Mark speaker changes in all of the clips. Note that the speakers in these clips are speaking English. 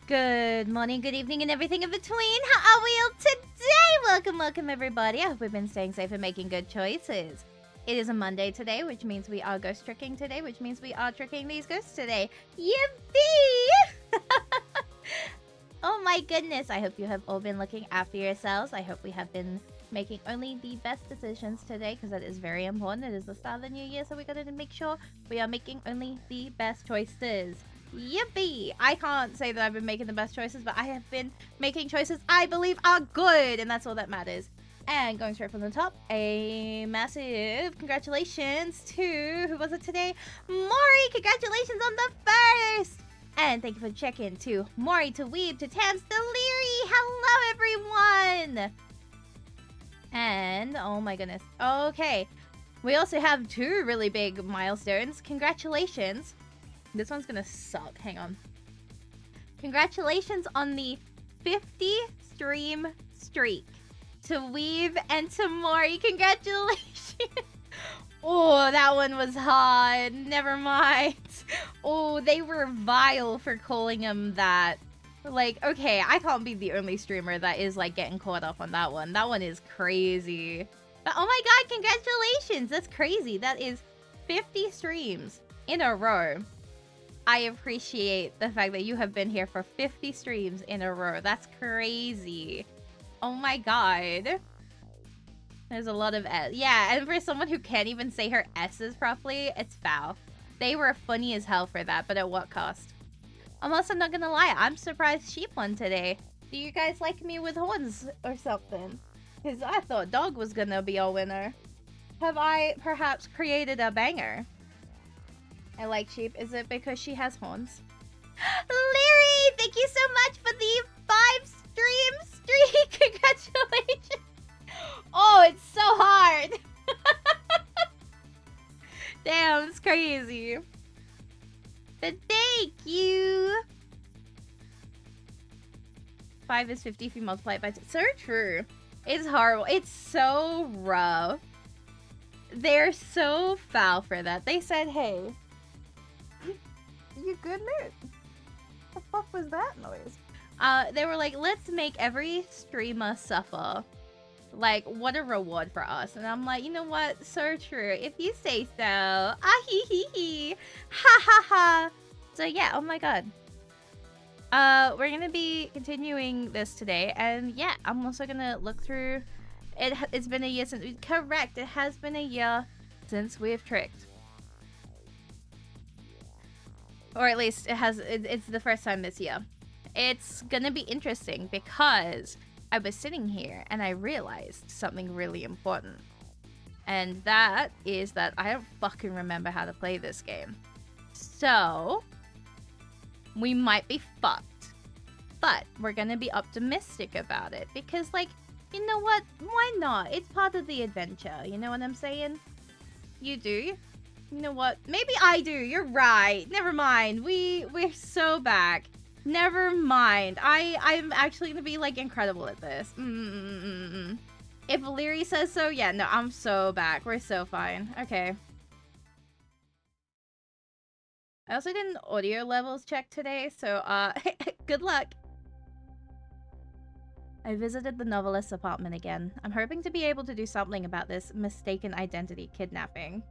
Speaker 1: Good morning, good evening, and everything in between. How are we all today? Welcome, everybody. I hope we've been staying safe and making good choices. It is a Monday today, which means we are ghost tricking today, which means we are tricking these ghosts today. Yippee! Oh my goodness. I hope you have all been looking after yourselves. I hope we have been making only the best decisions today, because that is very important. It is the start of the new year, so we gotta make sure we are making only the best choices. Yippee! I can't say that I've been making the best choices, but I have been making choices I believe are good, and that's all that matters. And going straight from the top, a massive congratulations to, who was it today? Maury! Congratulations on the first! And thank you for the check-in to Maury, to Weeb, to Tams, to Leary! Hello, everyone! And, oh my goodness. Okay. We also have two really big milestones. Congratulations. This one's gonna suck. Hang on. Congratulations on the 50 stream streak to Weave and to Maury. Congratulations. Oh, that one was hard. Never mind. Oh, they were vile for calling him that. Like, okay, I can't be the only streamer that is, like, getting caught up on that one. That one is crazy. But, oh my god, congratulations. That's crazy. That is 50 streams in a row. I appreciate the fact that you have been here for 50 streams in a row. That's crazy. Oh my god. There's a lot of S. Yeah, and for someone who can't even say her S's properly, it's foul. They were funny as hell for that, but at what cost? I'm also not gonna lie, I'm surprised sheep won today. Do you guys like me with horns or something? Because I thought dog was gonna be a winner. Have I perhaps created a banger? I like sheep. Is it because she has horns? Leary, thank you so much for the 5-stream streak. Congratulations. Oh, it's so hard. Damn, it's crazy. But thank you. 5 is 50 if you multiply it by 2. So true. It's horrible. It's so rough. They're so foul for that. They said, hey, you good, mate? The fuck was that noise? They were like, let's make every streamer suffer. Like, what a reward for us. And I'm like, you know what? So true. If you say so. Ah hee hee hee. Ha ha ha. So yeah, oh my god. We're gonna be continuing this today. And yeah, I'm also gonna look through. It's been a year since. Correct. It has been a year since we've tricked. Or at least it's the first time this year. It's gonna be interesting because I was sitting here and I realized something really important. And that is that I don't fucking remember how to play this game. So, we might be fucked. But we're gonna be optimistic about it because, like, you know what? Why not? It's part of the adventure. You know what I'm saying? You do? You know what? Maybe I do. You're right. Never mind. We're so back. Never mind. I'm actually gonna be like incredible at this. If Leary says so, yeah. No, I'm so back. We're so fine. Okay. I also did an audio levels check today, so good luck. I visited the novelist's apartment again. I'm hoping to be able to do something about this mistaken identity kidnapping.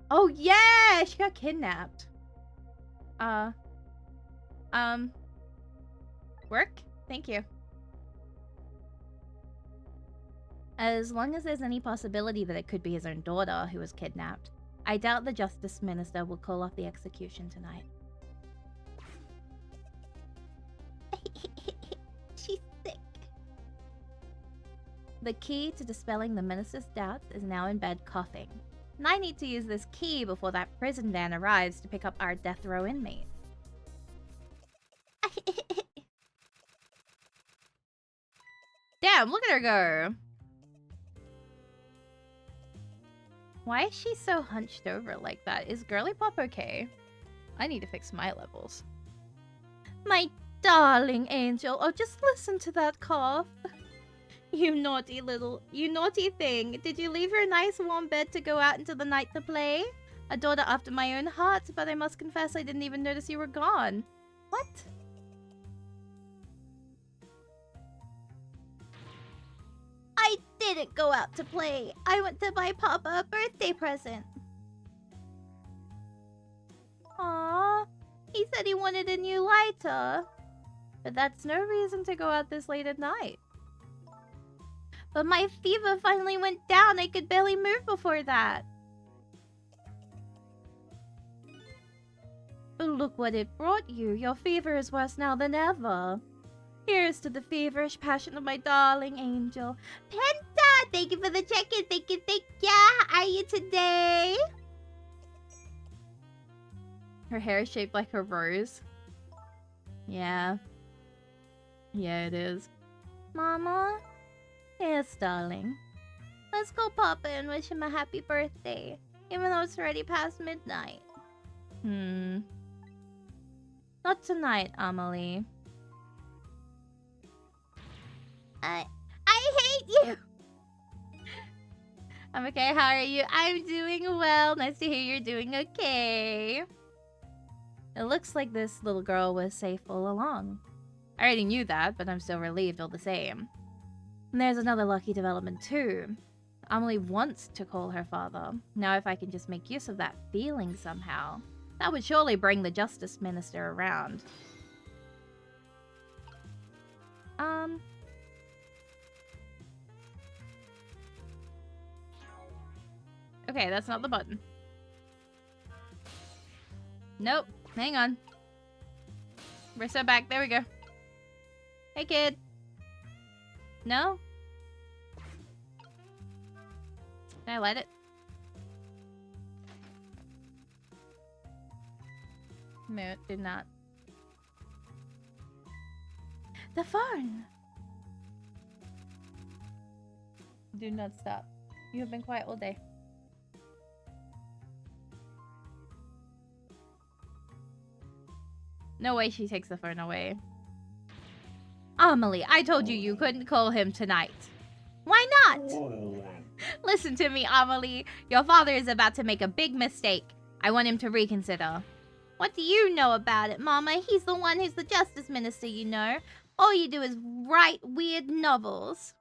Speaker 1: Oh yeah, she got kidnapped. Work? Thank you. As long as there's any possibility that it could be his own daughter who was kidnapped, I doubt the Justice Minister will call off the execution tonight. She's sick. The key to dispelling the minister's doubts is now in bed coughing. And I need to use this key before that prison van arrives to pick up our death row inmate. Damn, look at her go. Why is she so hunched over like that? Is Girly Pop okay? I need to fix my levels. My darling angel. Oh, just listen to that cough. You naughty thing. Did you leave your nice warm bed to go out into the night to play? A daughter after my own heart, but I must confess I didn't even notice you were gone. What? didn't go out to play. I went to buy Papa a birthday present. Aww. He said he wanted a new lighter. But that's no reason to go out this late at night. But my fever finally went down. I could barely move before that. But look what it brought you. Your fever is worse now than ever. Here's to the feverish passion of my darling angel. Penta! Thank you for the check-in. Thank you, thank ya. How are you today? Her hair is shaped like a rose. Yeah. Yeah, it is. Mama? Yes, darling. Let's go Papa and wish him a happy birthday. Even though it's already past midnight. Not tonight, Amelie. I hate you! I'm okay, how are you? I'm doing well. Nice to hear you're doing okay. It looks like this little girl was safe all along. I already knew that, but I'm still relieved all the same. And there's another lucky development too. Amelie wants to call her father. Now if I can just make use of that feeling somehow, that would surely bring the Justice Minister around. Okay, that's not the button. Nope. Hang on. We're so back. There we go. Hey, kid. No? Can I let it? No, it did not. The phone! Do not stop. You have been quiet all day. No way she takes the phone away. Amelie, I told you you couldn't call him tonight. Why not? Listen to me, Amelie. Your father is about to make a big mistake. I want him to reconsider. What do you know about it, Mama? He's the one who's the Justice Minister, you know. All you do is write weird novels.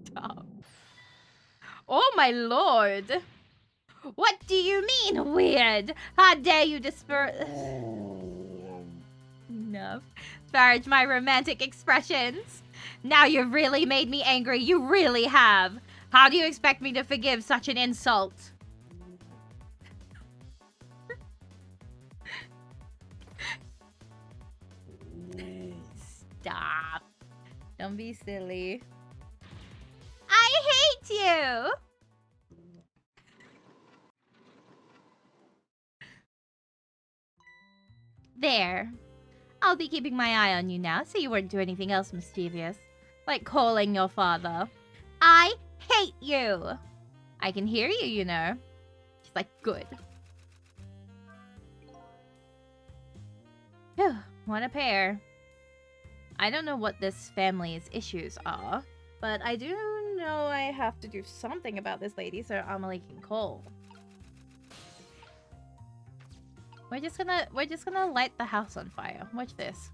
Speaker 1: Stop. Oh, my lord. What do you mean, weird? How dare you Enough. Disparage my romantic expressions. Now you've really made me angry. You really have. How do you expect me to forgive such an insult? Stop. Don't be silly. I hate you! There. I'll be keeping my eye on you now, so you won't do anything else mischievous. Like calling your father. I hate you! I can hear you, you know. She's like, good. Phew, what a pair. I don't know what this family's issues are, but I do know I have to do something about this lady so Amelie can call. We're just gonna light the house on fire. Watch this.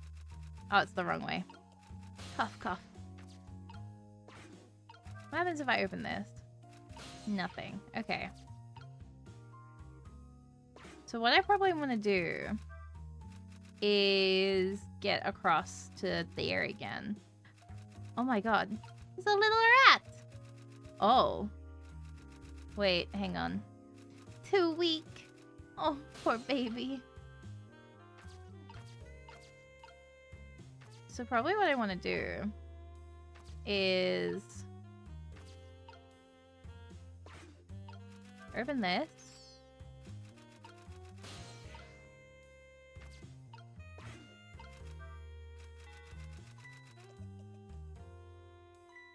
Speaker 1: Oh, it's the wrong way. Cough, cough. What happens if I open this? Nothing. Okay. So what I probably want to do is get across to there again. Oh my god. It's a little rat! Oh. Wait, hang on. Too weak. Oh, poor baby. So probably what I want to do is open this.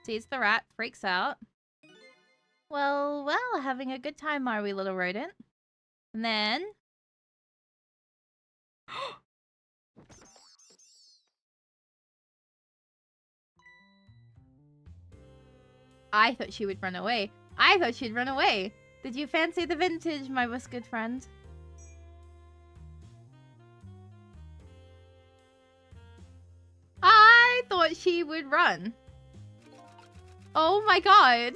Speaker 1: Sees the rat, freaks out. Well, having a good time, are we, little rodent? And then... I thought she would run away. I thought she'd run away. Did you fancy the vintage, my whiskered friend? I thought she would run. Oh my god.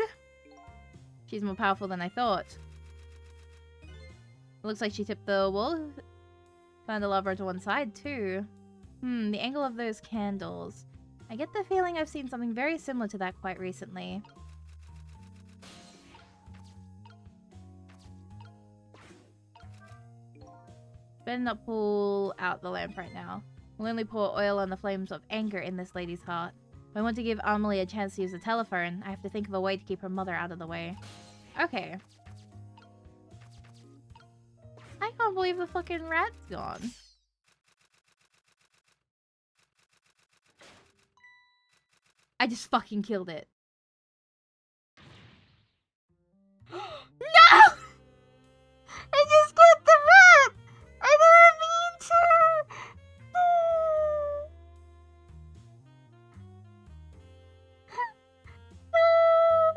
Speaker 1: She's more powerful than I thought. It looks like she tipped the wall. Found a lover to one side, too. The angle of those candles. I get the feeling I've seen something very similar to that quite recently. Better not pull out the lamp right now. We'll only pour oil on the flames of anger in this lady's heart. If I want to give Amelie a chance to use the telephone, I have to think of a way to keep her mother out of the way. Okay. I can't believe the fucking rat's gone. I just fucking killed it. No! I just killed the rat! I didn't mean to!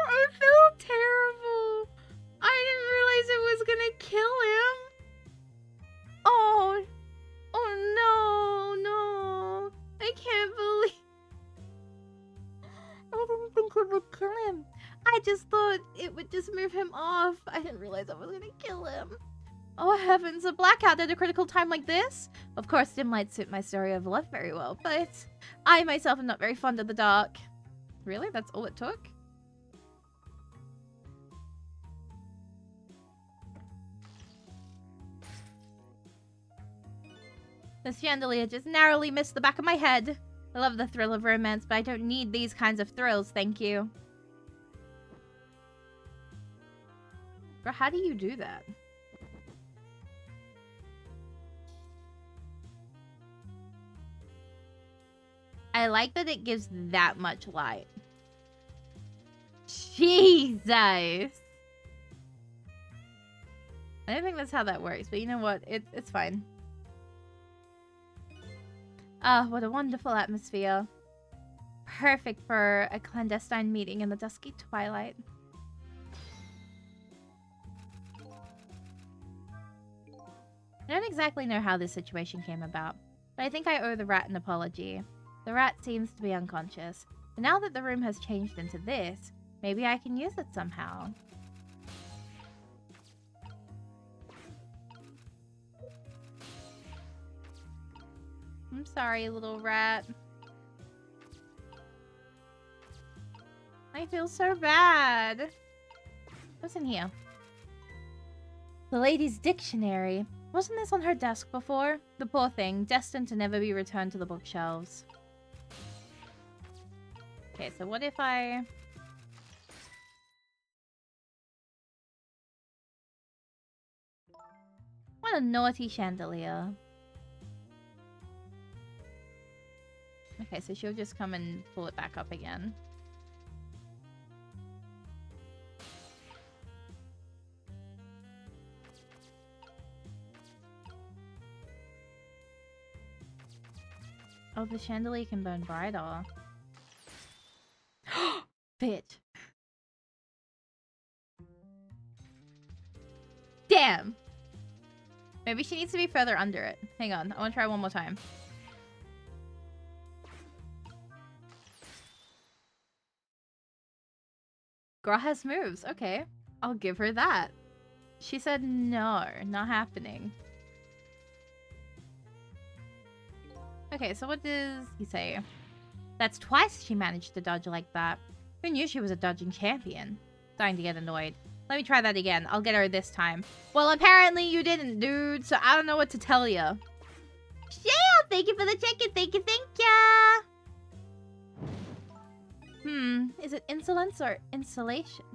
Speaker 1: I feel terrible. I didn't realize it was gonna kill him. Oh. Oh no, no. I can't believe... I didn't think it would kill him. I just thought it would just move him off. I didn't realize I was gonna kill him. Oh heavens, a blackout at a critical time like this? Of course, it might suit my story of love very well, but I myself am not very fond of the dark. Really? That's all it took? The chandelier just narrowly missed the back of my head. I love the thrill of romance, but I don't need these kinds of thrills, thank you. Bro, how do you do that? I like that it gives that much light. Jesus! I don't think that's how that works, but you know what? It's fine. Ah, what a wonderful atmosphere. Perfect for a clandestine meeting in the dusky twilight. I don't exactly know how this situation came about, but I think I owe the rat an apology. The rat seems to be unconscious, but now that the room has changed into this, maybe I can use it somehow. I'm sorry, little rat. I feel so bad. What's in here? The lady's dictionary. Wasn't this on her desk before? The poor thing, destined to never be returned to the bookshelves. Okay, so what if I... What a naughty chandelier. Okay, so she'll just come and pull it back up again. Oh, the chandelier can burn brighter. Bitch. Damn! Maybe she needs to be further under it. Hang on, I want to try one more time. Girl has moves. Okay. I'll give her that. She said no, not happening. Okay, so what does he say? That's twice she managed to dodge like that. Who knew she was a dodging champion? Starting to get annoyed. Let me try that again. I'll get her this time. Well, apparently you didn't, dude, so I don't know what to tell you. Yeah, thank you for the check-in. Thank you, thank ya. Is it insolence or insulation?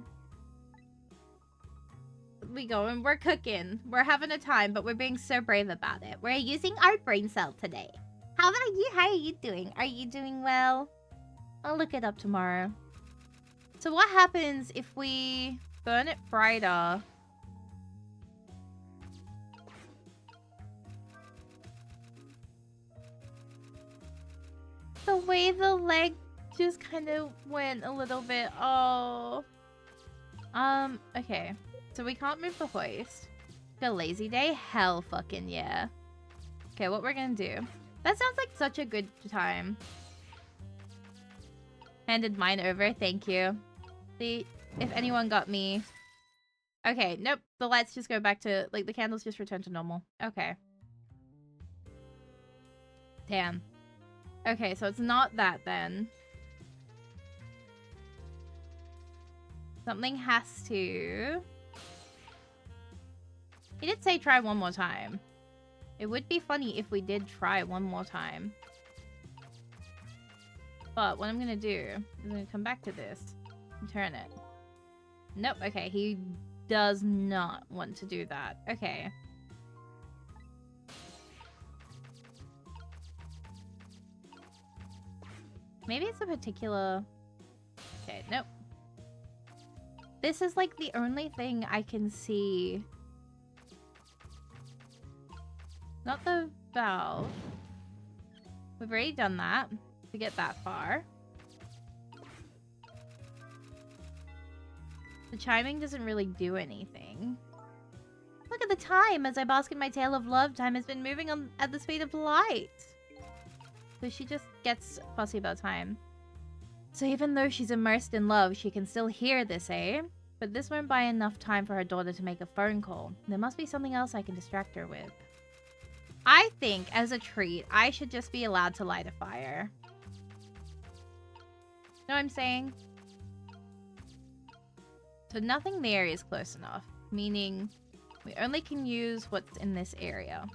Speaker 1: We go and we're cooking. We're having a time, but we're being so brave about it. We're using our brain cell today. How about you? How are you doing? Are you doing well? I'll look it up tomorrow. So what happens if we burn it brighter? The way the leg just kind of went a little bit. Oh. Okay. So we can't move the hoist. A lazy day? Hell fucking yeah. Okay, what we're gonna do. That sounds like such a good time. Handed mine over, thank you. See if anyone got me. Okay, nope. The lights just go back to, like, the candles just return to normal. Okay. Damn. Okay, so it's not that then. Something has to... He did say try one more time. It would be funny if we did try one more time. But what I'm gonna do is I'm gonna come back to this and turn it. Nope, okay, he does not want to do that. Okay. Maybe it's a particular... Okay, nope. This is like the only thing I can see. Not the valve. We've already done that to get that far. The chiming doesn't really do anything. Look at the time. As I bask in my tale of love, time has been moving on at the speed of light. So she just gets fussy about time. So even though she's immersed in love, she can still hear this, eh? But this won't buy enough time for her daughter to make a phone call. There must be something else I can distract her with. I think, as a treat, I should just be allowed to light a fire. Know what I'm saying? So nothing there is close enough, meaning we only can use what's in this area.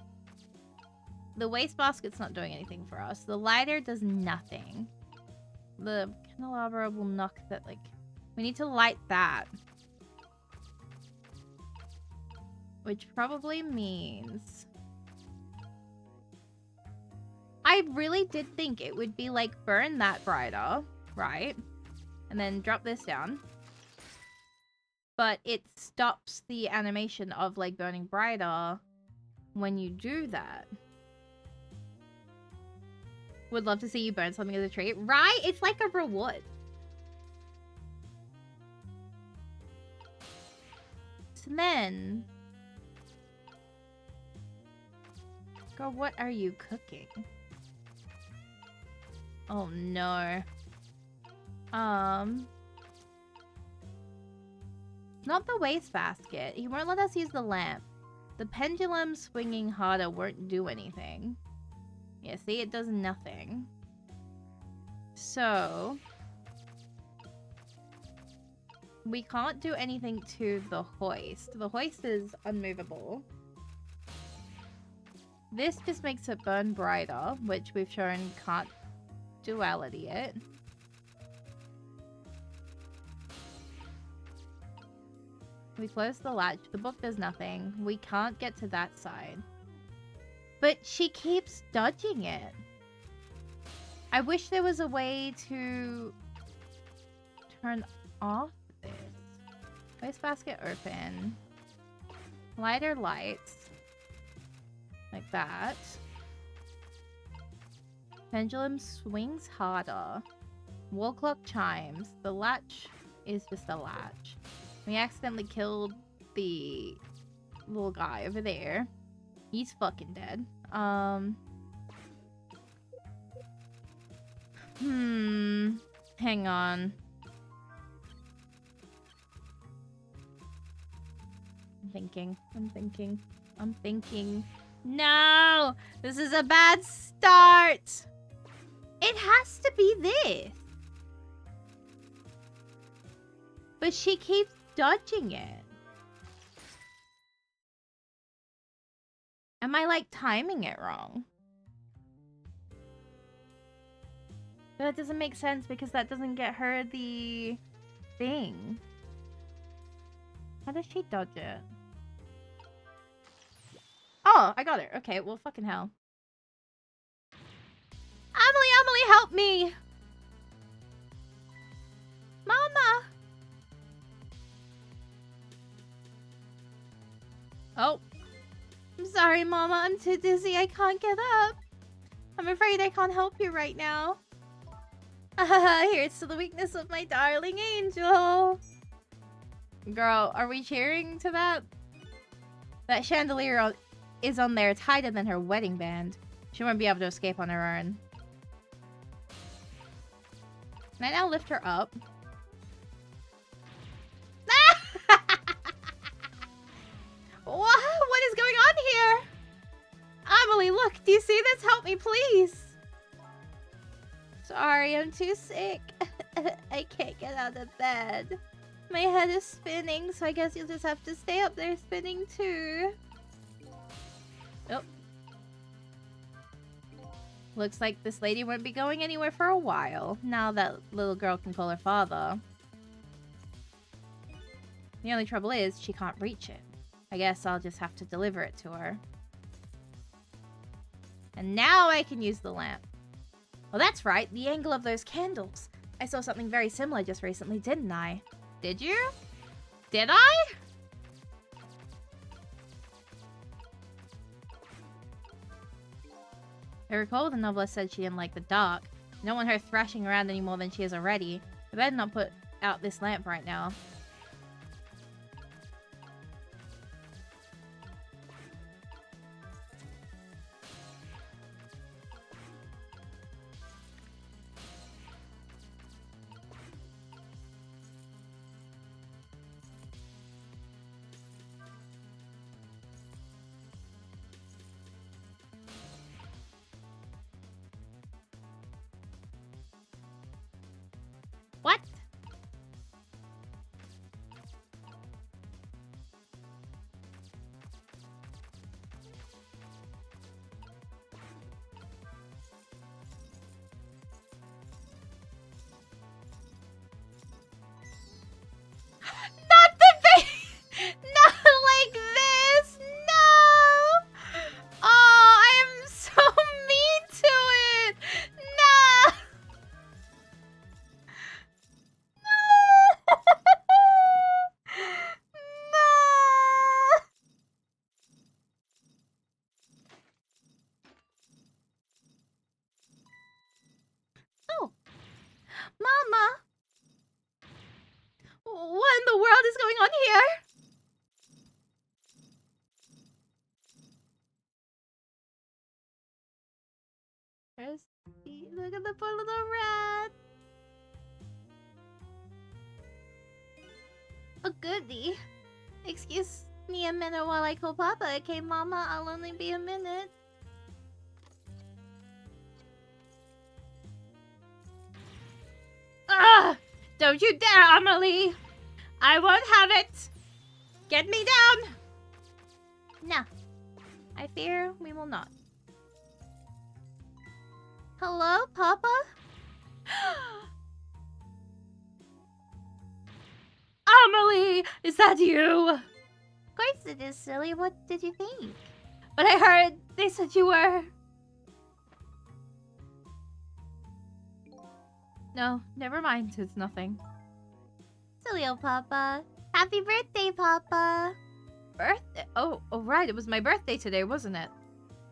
Speaker 1: The wastebasket's not doing anything for us. The lighter does nothing. The candelabra will knock that, like... We need to light that. Which probably means... I really did think it would be like burn that brighter, right? And then drop this down. But it stops the animation of like burning brighter when you do that. Would love to see you burn something as a treat. Right? It's like a reward. So then... Girl, what are you cooking? Oh no. Not the wastebasket. He won't let us use the lamp. The pendulum swinging harder won't do anything. Yeah, see, it does nothing. So... we can't do anything to the hoist. The hoist is unmovable. This just makes it burn brighter, which we've shown can't duality it. We close the latch. The book does nothing. We can't get to that side. But she keeps dodging it. I wish there was a way to turn off this. Wastebasket open. Lighter lights. Like that. Pendulum swings harder. Wall clock chimes. The latch is just a latch. We accidentally killed the little guy over there. He's fucking dead. Hang on. I'm thinking. No! This is a bad start! It has to be this. But she keeps dodging it. Am I, like, timing it wrong? But that doesn't make sense because that doesn't get her the thing. How does she dodge it? Oh, I got it. Okay, well, fucking hell. Emily, help me! Mama! Oh. I'm sorry, Mama. I'm too dizzy. I can't get up. I'm afraid I can't help you right now. Here's to the weakness of my darling angel. Girl, are we cheering to that? That chandelier is on there tighter than her wedding band. She won't be able to escape on her own. Can I now lift her up? you see this? Help me, please. Sorry, I'm too sick. I can't get out of bed. My head is spinning, so I guess you'll just have to stay up there spinning too. Oh. Looks like this lady won't be going anywhere for a while, now that little girl can call her father. The only trouble is, she can't reach it. I guess I'll just have to deliver it to her. And now I can use the lamp. Well, that's right, the angle of those candles. I saw something very similar just recently, didn't I? Did you? Did I? I recall the novelist said she didn't like the dark. I don't want her thrashing around any more than she is already. I better not put out this lamp right now. What? Not the thing! Not like this! No! Oh, I am so mean to it! No! No! No! Oh, Mama! What in the world is going on here? Look at the poor little rat. Oh, goody. Excuse me a minute while I call Papa. Okay, Mama, I'll only be a minute. Ah! Don't you dare, Amelie! I won't have it! Get me down! No. I fear we will not. Hello, Papa? Amelie! Is that you? Of course it is, silly. What did you think? But I heard they said you were... No, never mind. It's nothing. Silly old Papa. Happy birthday, Papa. Birthday? Oh, right. It was my birthday today, wasn't it?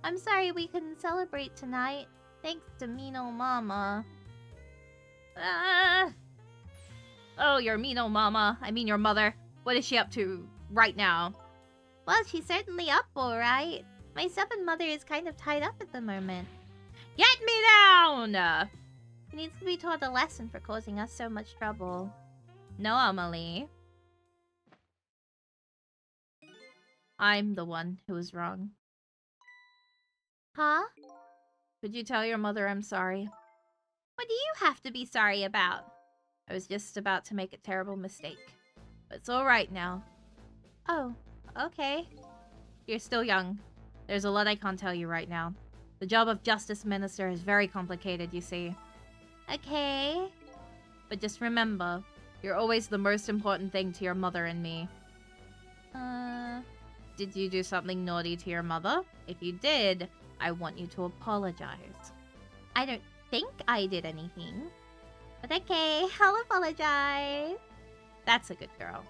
Speaker 1: I'm sorry we couldn't celebrate tonight. Thanks to mean old Mama. Oh, your mean old Mama. I mean your mother. What is she up to right now? Well, she's certainly up, alright. My stubborn mother is kind of tied up at the moment. Get me down! She needs to be taught a lesson for causing us so much trouble. No, Amelie. I'm the one who was wrong. Huh? Could you tell your mother I'm sorry? What do you have to be sorry about? I was just about to make a terrible mistake. But it's alright now. Oh, okay. You're still young. There's a lot I can't tell you right now. The job of Justice Minister is very complicated, you see. Okay. But just remember, you're always the most important thing to your mother and me. Did you do something naughty to your mother? If you did, I want you to apologize. I don't think I did anything. But okay, I'll apologize. That's a good girl.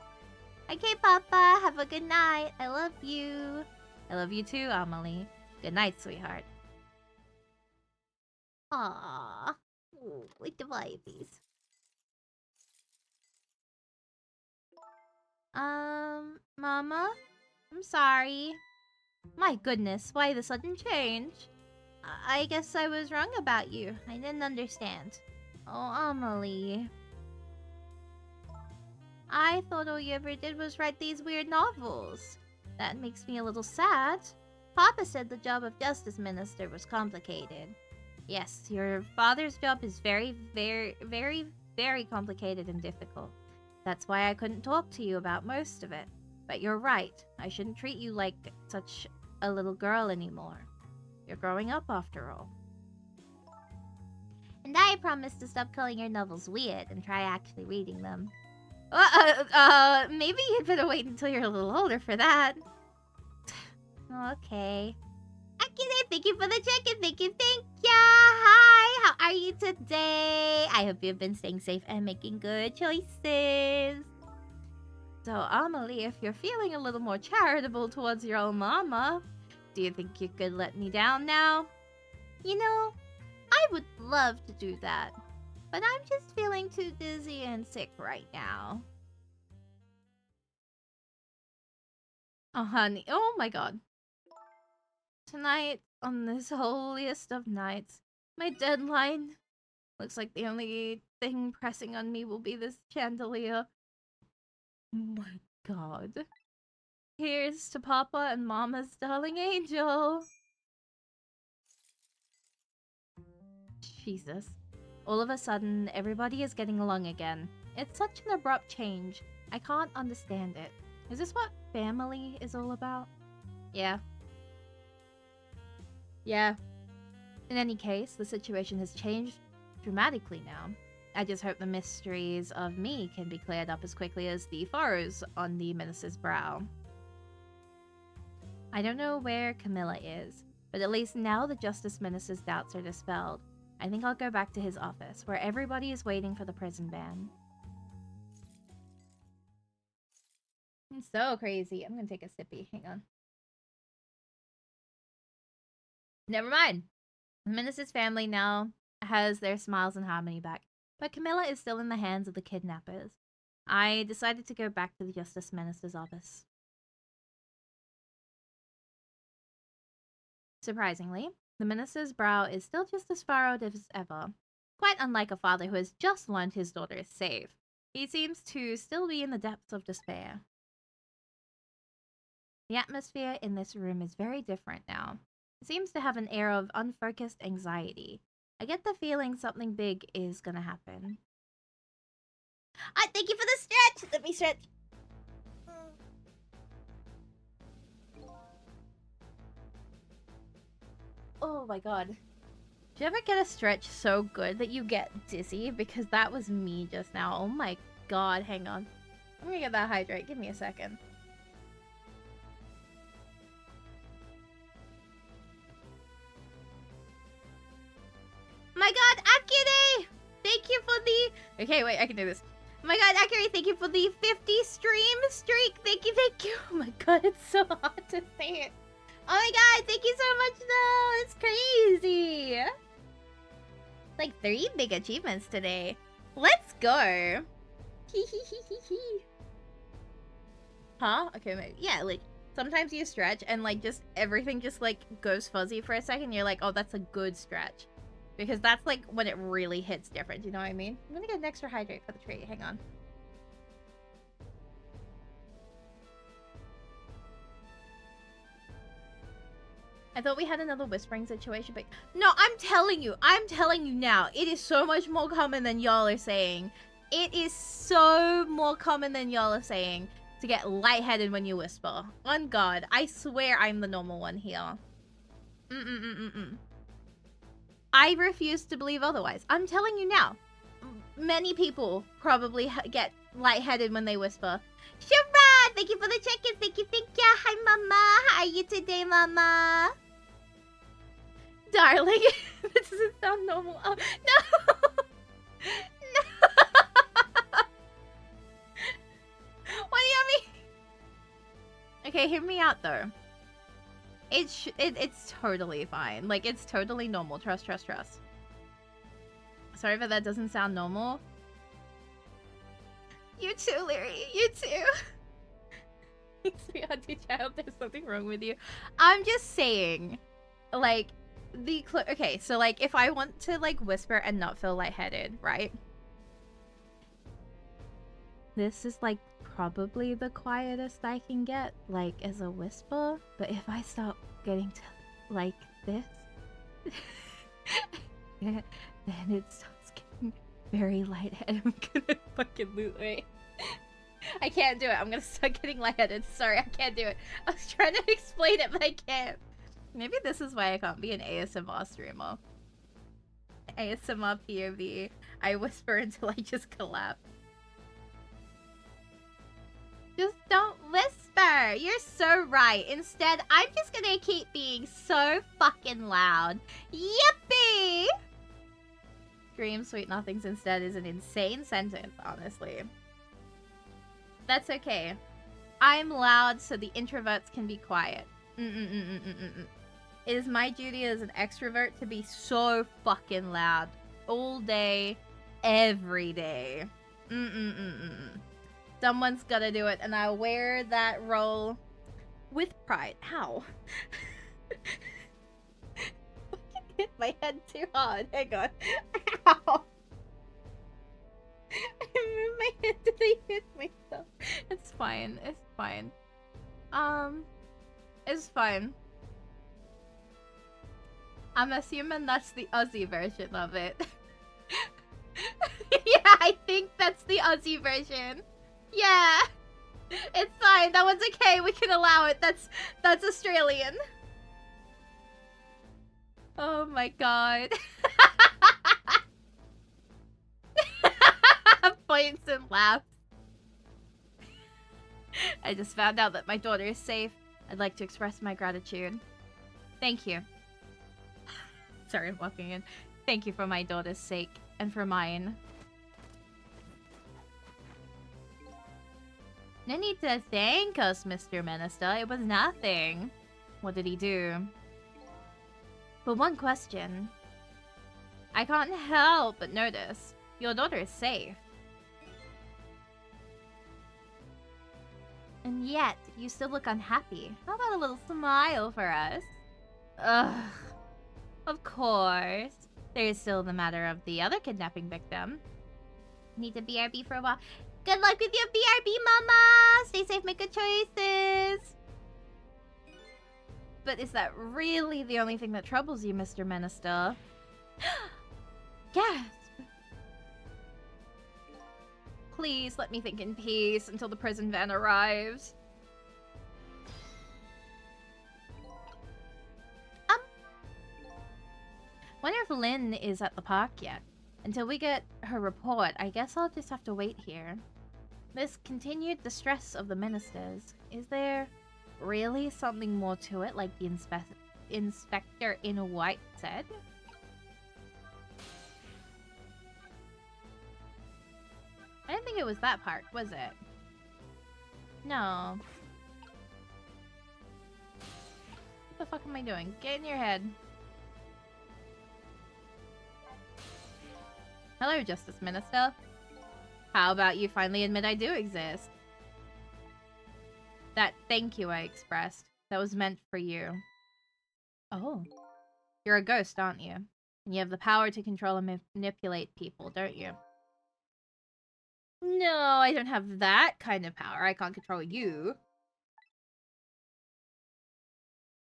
Speaker 1: Okay, Papa, have a good night. I love you. I love you too, Amelie. Good night, sweetheart. Aww. Ooh, with the babies. Mama? I'm sorry. My goodness, why the sudden change? I guess I was wrong about you. I didn't understand. Oh, Amelie. I thought all you ever did was write these weird novels. That makes me a little sad. Papa said the job of Justice Minister was complicated. Yes, your father's job is very, very complicated and difficult. That's why I couldn't talk to you about most of it. But you're right. I shouldn't treat you like such a little girl anymore. You're growing up after all. And I promise to stop calling your novels weird and try actually reading them. Maybe you'd better wait until you're a little older for that. Okay. Akine, thank you for the check-in. Thank you. Hi, how are you today? I hope you've been staying safe and making good choices. So, Amelie, if you're feeling a little more charitable towards your old mama, do you think you could let me down now? You know, I would love to do that, but I'm just feeling too dizzy and sick right now. Oh, honey. Oh, my God. Tonight, on this holiest of nights, my deadline. Looks like the only thing pressing on me will be this chandelier. Oh my God. Here's to Papa and Mama's darling angel. Jesus. All of a sudden, everybody is getting along again. It's such an abrupt change. I can't understand it. Is this what family is all about? Yeah. Yeah. In any case, the situation has changed dramatically now. I just hope the mysteries of me can be cleared up as quickly as the furrows on the minister's brow. I don't know where Camilla is, but at least now the Justice Minister's doubts are dispelled. I think I'll go back to his office, where everybody is waiting for the prison ban. It's so crazy. I'm gonna take a sippy. Hang on. Never mind. The minister's family now has their smiles and harmony back, but Camilla is still in the hands of the kidnappers. I decided to go back to the Justice Minister's office. Surprisingly, the minister's brow is still just as furrowed as ever, quite unlike a father who has just learned his daughter is safe. He seems to still be in the depths of despair. The atmosphere in this room is very different now. It seems to have an air of unfocused anxiety. I get the feeling something big is gonna happen. Thank you for the stretch! Let me stretch. Oh my God. Do you ever get a stretch so good that you get dizzy? Because that was me just now. Oh my God, hang on. I'm gonna get that hydrate. Give me a second. My God, Akire! Thank you for the... Okay, wait, I can do this. Oh my God, Akire, thank you for the 50 stream streak. Thank you, thank you. Oh my God, it's so hard to say it. Oh my God, thank you so much, though. It's crazy. Like 3 big achievements today. Let's go. Huh? Okay, maybe. Yeah, like, sometimes you stretch and, like, just everything just, like, goes fuzzy for a second. You're like, oh, that's a good stretch. Because that's, like, when it really hits different. You know what I mean? I'm gonna get an extra hydrate for the tree. Hang on. I thought we had another whispering situation, but... No, I'm telling you now. It is so much more common than y'all are saying. It is so more common than y'all are saying to get lightheaded when you whisper. On God, I swear I'm the normal one here. I refuse to believe otherwise. I'm telling you now. Many people probably get lightheaded when they whisper. Shara, thank you for the check-in. Thank you. Hi, Mama. How are you today, Mama? Darling, this doesn't sound normal. Oh, no! No! What do you mean? Okay, hear me out, though. It's totally fine. Like, it's totally normal. Trust. Sorry if that doesn't sound normal. You too, Larry. You too. Sweetheart, child, there's something wrong with you. I'm just saying, like, okay, so, like, if I want to, like, whisper and not feel lightheaded, right? This is like probably the quietest I can get, like as a whisper. But if I start getting to like this, then it starts getting very lightheaded. I'm gonna fucking lose it. I can't do it. I'm gonna start getting lightheaded. Sorry, I can't do it. I was trying to explain it, but I can't. Maybe this is why I can't be an ASMR streamer. ASMR POV. I whisper until I just collapse. Just don't whisper. You're so right. Instead, I'm just gonna keep being so fucking loud. Yippee! Dream sweet nothings instead is an insane sentence, honestly. That's okay. I'm loud so the introverts can be quiet. It is my duty as an extrovert to be so fucking loud. All day, every day. Someone's gotta do it, and I'll wear that role with pride. How? Fucking hit my head too hard. Hang on. Ow. I moved my head till I hit myself. It's fine. It's fine. It's fine. I'm assuming that's the Aussie version of it. Yeah, I think that's the Aussie version. Yeah. It's fine. That one's okay. We can allow it. That's Australian. Oh my god. Points and laughs. I just found out that my daughter is safe. I'd like to express my gratitude. Thank you. Sorry, I'm walking in. Thank you for my daughter's sake and for mine. No need to thank us, Mr. Minister. It was nothing. What did he do? But one question. I can't help but notice. Your daughter is safe. And yet, you still look unhappy. How about a little smile for us? Ugh. Of course. There is still the matter of the other kidnapping victim. Need to BRB for a while. Good luck with your BRB, Mama! Stay safe, make good choices! But is that really the only thing that troubles you, Mr. Minister? Gasp! Please let me think in peace until the prison van arrives. Wonder if Lynn is at the park yet. Until we get her report, I guess I'll just have to wait here. This continued distress of the ministers. Is there really something more to it, like the inspector in white said? I didn't think it was that park, was it? No. What the fuck am I doing? Get in your head. Hello, Justice Minister. How about you finally admit I do exist? That thank you I expressed, that was meant for you. Oh. You're a ghost, aren't you? And you have the power to control and manipulate people, don't you? No, I don't have that kind of power. I can't control you.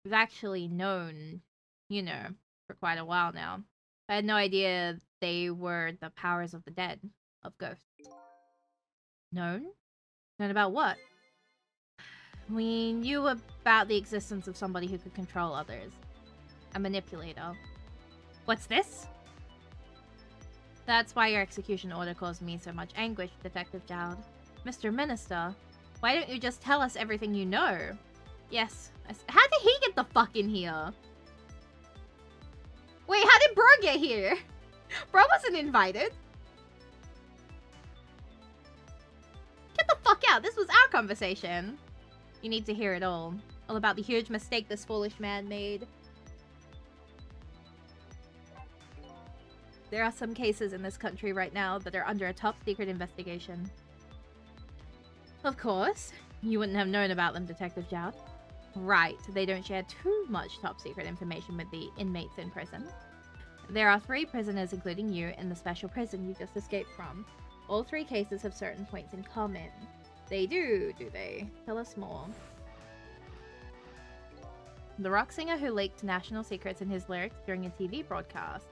Speaker 1: We've actually known, you know, for quite a while now. I had no idea they were the powers of the dead, of ghosts. Known? Known about what? We knew about the existence of somebody who could control others. A manipulator. What's this? That's why your execution order caused me so much anguish, Detective Jowd. Mr. Minister, why don't you just tell us everything you know? Yes. How did he get the fuck in here? Wait, how did Bro get here? Bro wasn't invited. Get the fuck out. This was our conversation. You need to hear it all. All about the huge mistake this foolish man made. There are some cases in this country right now that are under a top secret investigation. Of course. You wouldn't have known about them, Detective Jowd. Right, they don't share too much top secret information with the inmates in prison. There are 3 prisoners, including you, in the special prison you just escaped from. All three cases have certain points in common. They do they? Tell us more. The rock singer who leaked national secrets in his lyrics during a TV broadcast.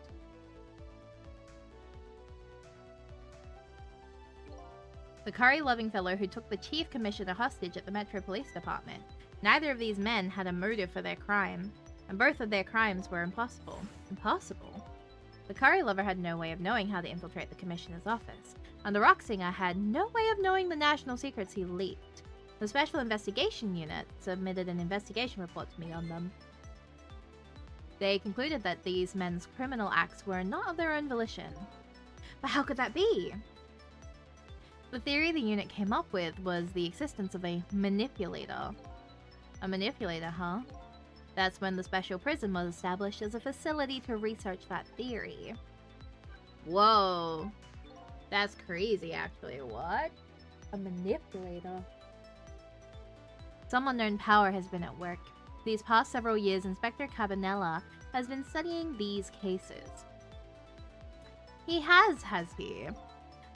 Speaker 1: The curry-loving fellow who took the chief commissioner hostage at the Metro Police Department. Neither of these men had a motive for their crime, and both of their crimes were impossible. Impossible? The curry lover had no way of knowing how to infiltrate the commissioner's office, and the rock singer had no way of knowing the national secrets he leaked. The Special Investigation Unit submitted an investigation report to me on them. They concluded that these men's criminal acts were not of their own volition. But how could that be? The theory the unit came up with was the existence of a manipulator. A manipulator, huh? That's when the special prison was established as a facility to research that theory. Whoa. That's crazy, actually. What? A manipulator. Some unknown power has been at work. These past several years, Inspector Cabanella has been studying these cases. He has he?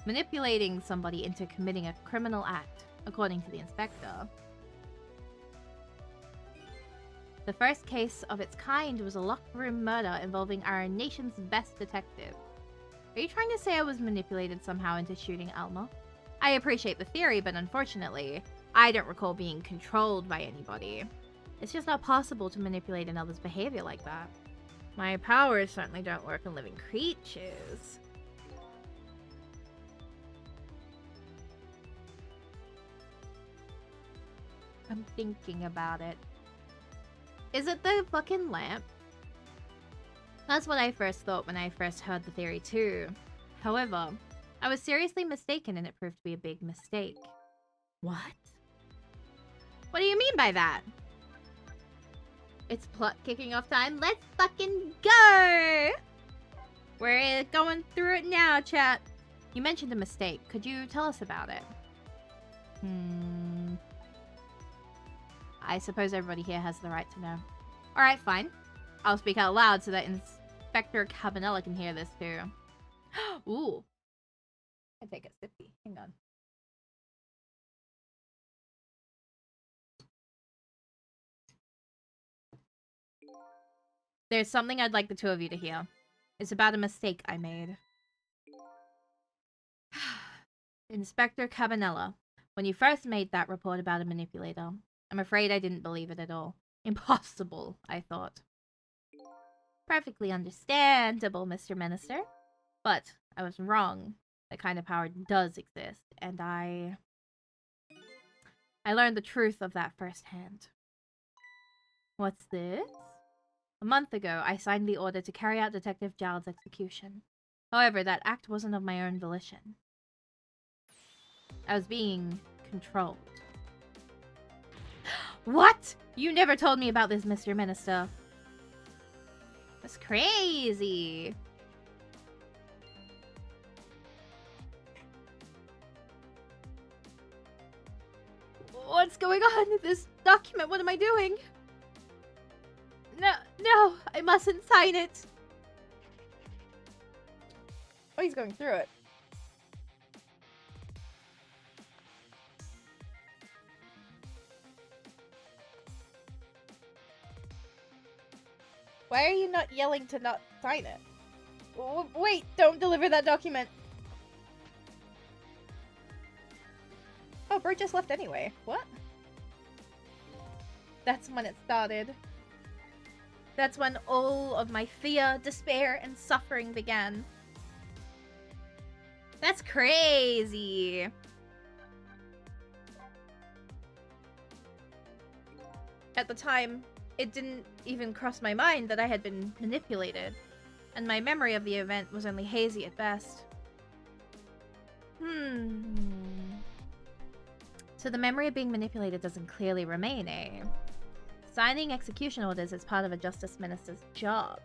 Speaker 1: Manipulating somebody into committing a criminal act, according to the inspector. The first case of its kind was a locked room murder involving our nation's best detective. Are you trying to say I was manipulated somehow into shooting Alma? I appreciate the theory, but unfortunately, I don't recall being controlled by anybody. It's just not possible to manipulate another's behavior like that. My powers certainly don't work on living creatures. I'm thinking about it. Is it the fucking lamp? That's what I first thought when I first heard the theory too. However, I was seriously mistaken and it proved to be a big mistake. What? What do you mean by that? It's plot kicking off time. Let's fucking go! We're going through it now, chat. You mentioned a mistake. Could you tell us about it? I suppose everybody here has the right to know. Alright, fine. I'll speak out loud so that Inspector Cabanella can hear this too. Ooh. I take a sippy. Hang on. There's something I'd like the two of you to hear. It's about a mistake I made. Inspector Cabanella, when you first made that report about a manipulator, I'm afraid I didn't believe it at all. Impossible, I thought. Perfectly understandable, Mr. Minister. But I was wrong. That kind of power does exist, and I learned the truth of that firsthand. What's this? A month ago, I signed the order to carry out Detective Jowd's execution. However, that act wasn't of my own volition. I was being controlled. What? You never told me about this, Mr. Minister. That's crazy. What's going on? This document, what am I doing? No, I mustn't sign it. Oh, he's going through it. Why are you not yelling to not sign it? Wait, don't deliver that document. Oh, Bert just left anyway. What? That's when it started. That's when all of my fear, despair, and suffering began. That's crazy. At the time, it didn't even cross my mind that I had been manipulated, and my memory of the event was only hazy at best. So the memory of being manipulated doesn't clearly remain, eh? Signing execution orders is part of a justice minister's job.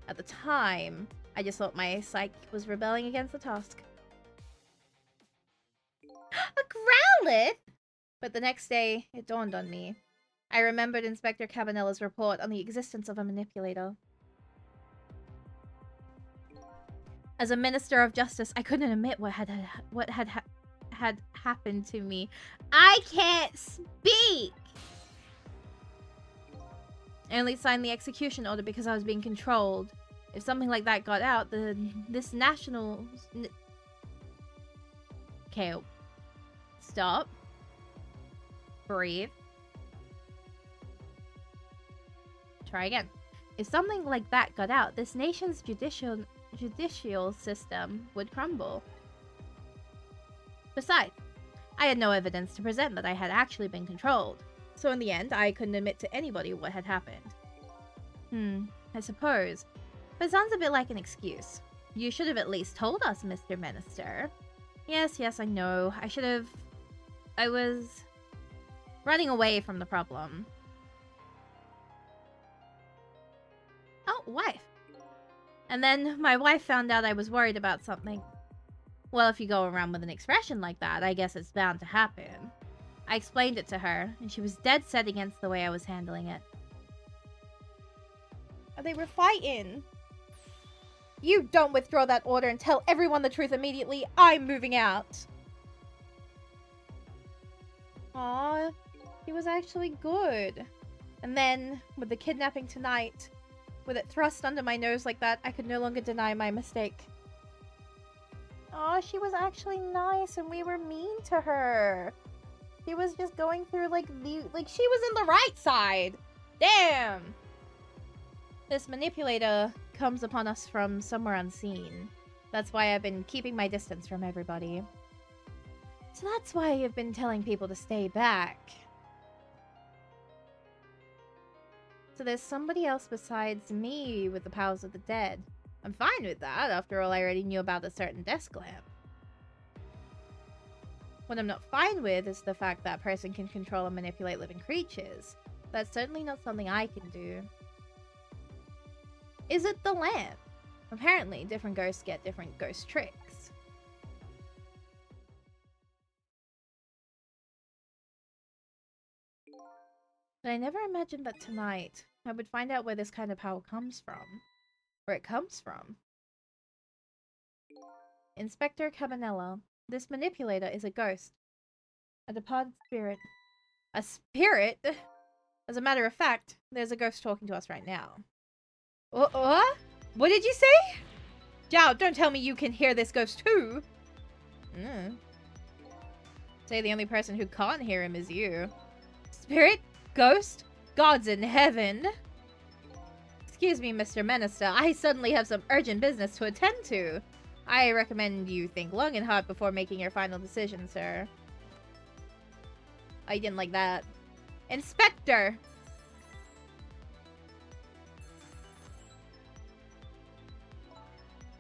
Speaker 1: At the time, I just thought my psyche was rebelling against the task. A growlithe? But the next day, it dawned on me. I remembered Inspector Cabanella's report on the existence of a manipulator. As a minister of justice, I couldn't admit what had happened to me. I can't speak! I only signed the execution order because I was being controlled. If something like that got out, this national... Okay. Stop. Breathe. Try again. If something like that got out, this nation's judicial system would crumble. Besides, I had no evidence to present that I had actually been controlled. So in the end, I couldn't admit to anybody what had happened. I suppose. But it sounds a bit like an excuse. You should have at least told us, Mr. Minister. Yes, I know. I was running away from the problem. Oh, wife. And then my wife found out I was worried about something. Well, if you go around with an expression like that, I guess it's bound to happen. I explained it to her, and she was dead set against the way I was handling it. They were fighting. You don't withdraw that order and tell everyone the truth immediately. I'm moving out. Aw, he was actually good. And then, with the kidnapping tonight, with it thrust under my nose like that, I could no longer deny my mistake. Aw, she was actually nice and we were mean to her. She was just going through, she was in the right side. Damn. This manipulator comes upon us from somewhere unseen. That's why I've been keeping my distance from everybody. So that's why I've been telling people to stay back. So there's somebody else besides me with the powers of the dead. I'm fine with that. After all, I already knew about a certain desk lamp. What I'm not fine with is the fact that person can control and manipulate living creatures. That's certainly not something I can do. Is it the lamp? Apparently, different ghosts get different ghost tricks. But I never imagined that tonight I would find out where this kind of power comes from. Where it comes from. Inspector Cabanello. This manipulator is a ghost. A departed spirit. A spirit? As a matter of fact, there's a ghost talking to us right now. What? What did you say? Zhao, don't tell me you can hear this ghost too. Say the only person who can't hear him is you. Spirit? Ghost? Gods in heaven. Excuse me, Mr. Minister. I suddenly have some urgent business to attend to. I recommend you think long and hard before making your final decision, sir. I didn't like that. Inspector!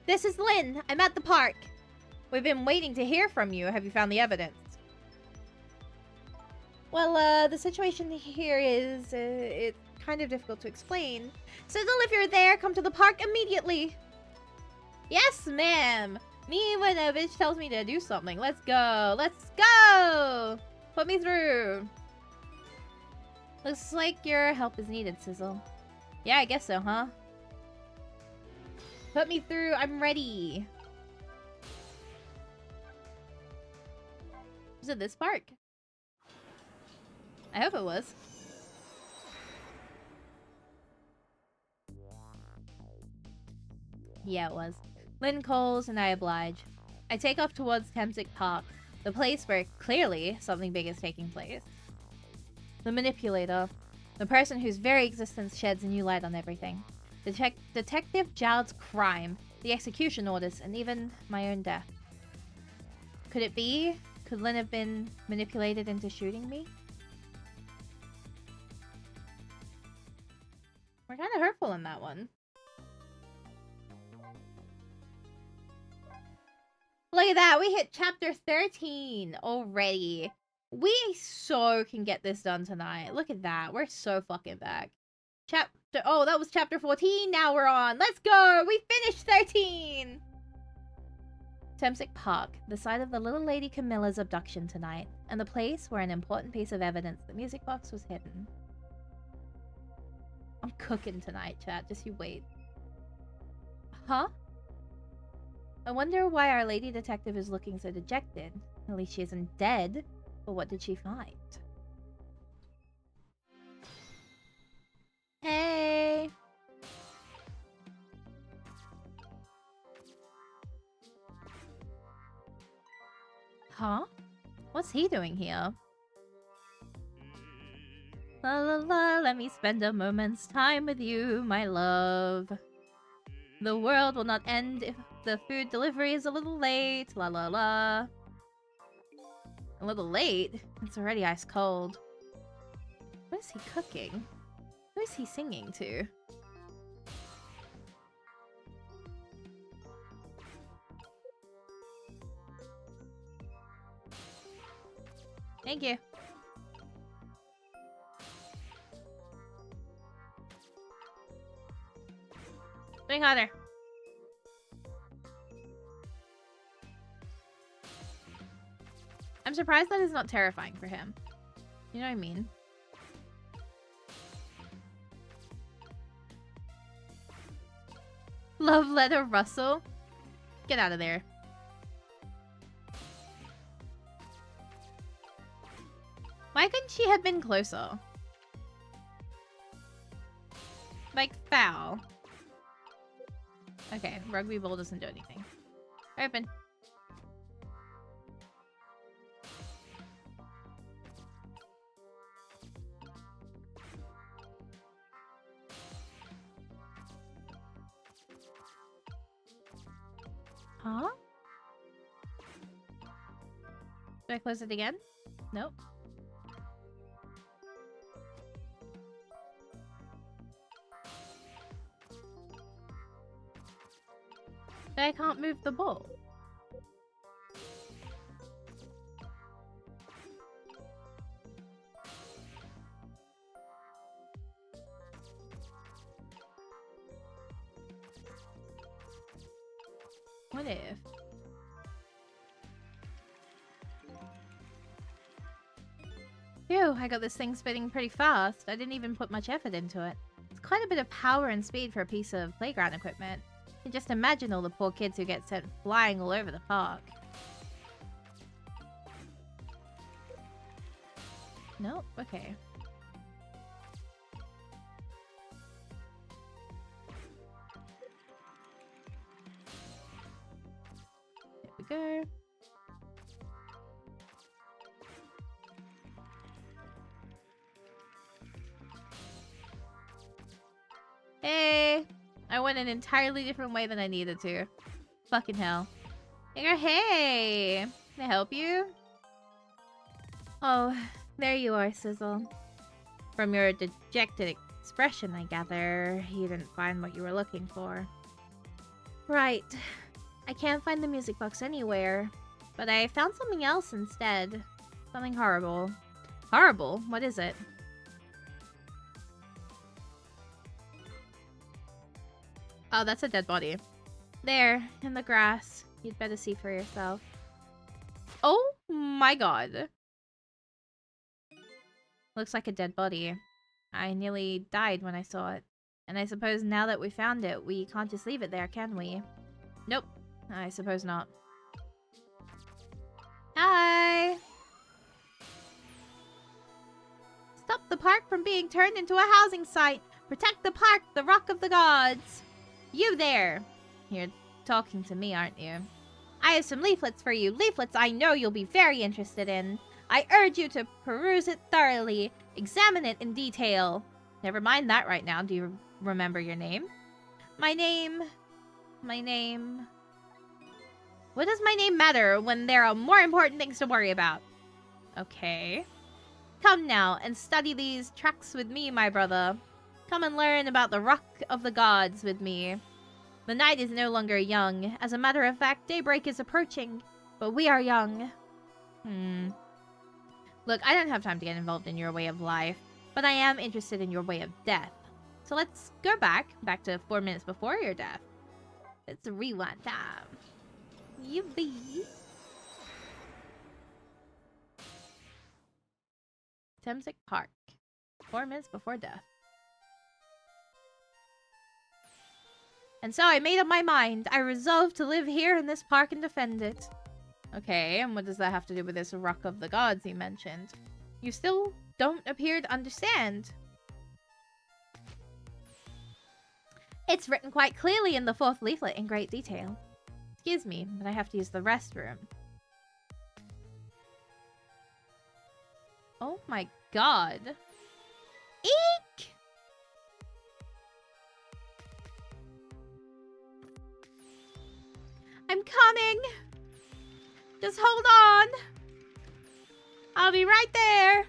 Speaker 1: This is Lynn. I'm at the park. We've been waiting to hear from you. Have you found the evidence? Well, the situation here is, it's kind of difficult to explain. Sizzle, if you're there, come to the park immediately. Yes, ma'am. Me when a bitch tells me to do something. Let's go. Let's go. Put me through. Looks like your help is needed, Sizzle. Yeah, I guess so, huh? Put me through. I'm ready. Was it this park? I hope it was. Yeah, it was. Lynn calls and I oblige. I take off towards Temsic Park, the place where clearly something big is taking place. The manipulator, the person whose very existence sheds a new light on everything. Detective Jowd's crime, the execution orders, and even my own death. Could it be? Could Lynn have been manipulated into shooting me? We're kind of hurtful in that one. Look at that, we hit chapter 13 already. We so can get this done tonight. Look at that, we're so fucking back. Oh, that was chapter 14, now we're on. Let's go, we finished 13! Temsic Park, the site of the little lady Camilla's abduction tonight, and the place where an important piece of evidence, the music box, was hidden. I'm cooking tonight, chat, just you wait. Huh? I wonder why our lady detective is looking so dejected. At least she isn't dead. But what did she find? Hey! Huh? What's he doing here? La la la, let me spend a moment's time with you, my love. The world will not end if the food delivery is a little late. La la la. A little late? It's already ice cold. What is he cooking? Who is he singing to? Thank you. Swing harder. I'm surprised that is not terrifying for him. You know what I mean? Love letter Russell? Get out of there. Why couldn't she have been closer? Like, foul. Okay, rugby ball doesn't do anything. Open. Huh? Do I close it again? Nope. But I can't move the ball. What if? Phew, I got this thing spinning pretty fast. I didn't even put much effort into it. It's quite a bit of power and speed for a piece of playground equipment. You can just imagine all the poor kids who get sent flying all over the park. Nope, okay. Here we go. Hey! I went an entirely different way than I needed to. Fucking hell. Hey! Can I help you? Oh, there you are, Sizzle. From your dejected expression, I gather you didn't find what you were looking for. Right. I can't find the music box anywhere, but I found something else instead. Something horrible. Horrible? What is it? Oh, that's a dead body. There, in the grass. You'd better see for yourself. Oh my god. Looks like a dead body. I nearly died when I saw it. And I suppose now that we found it, we can't just leave it there, can we? Nope. I suppose not. Hi! Stop the park from being turned into a housing site! Protect the park, the Rock of the Gods! You there! You're talking to me, aren't you? I have some leaflets for you. Leaflets I know you'll be very interested in. I urge you to peruse it thoroughly. Examine it in detail. Never mind that right now. Do you remember your name? My name... What does my name matter when there are more important things to worry about? Okay. Come now and study these tracks with me, my brother. Come and learn about the Rock of the Gods with me. The night is no longer young. As a matter of fact, daybreak is approaching. But we are young. Look, I don't have time to get involved in your way of life, but I am interested in your way of death. So let's go back to 4 minutes before your death. It's rewind time. Yippee. Thameslink Park. 4 minutes before death. And so I made up my mind. I resolved to live here in this park and defend it. Okay, and what does that have to do with this Rock of the Gods you mentioned? You still don't appear to understand. It's written quite clearly in the 4th leaflet in great detail. Excuse me, but I have to use the restroom. Oh my god. Eek! I'm coming! Just hold on! I'll be right there!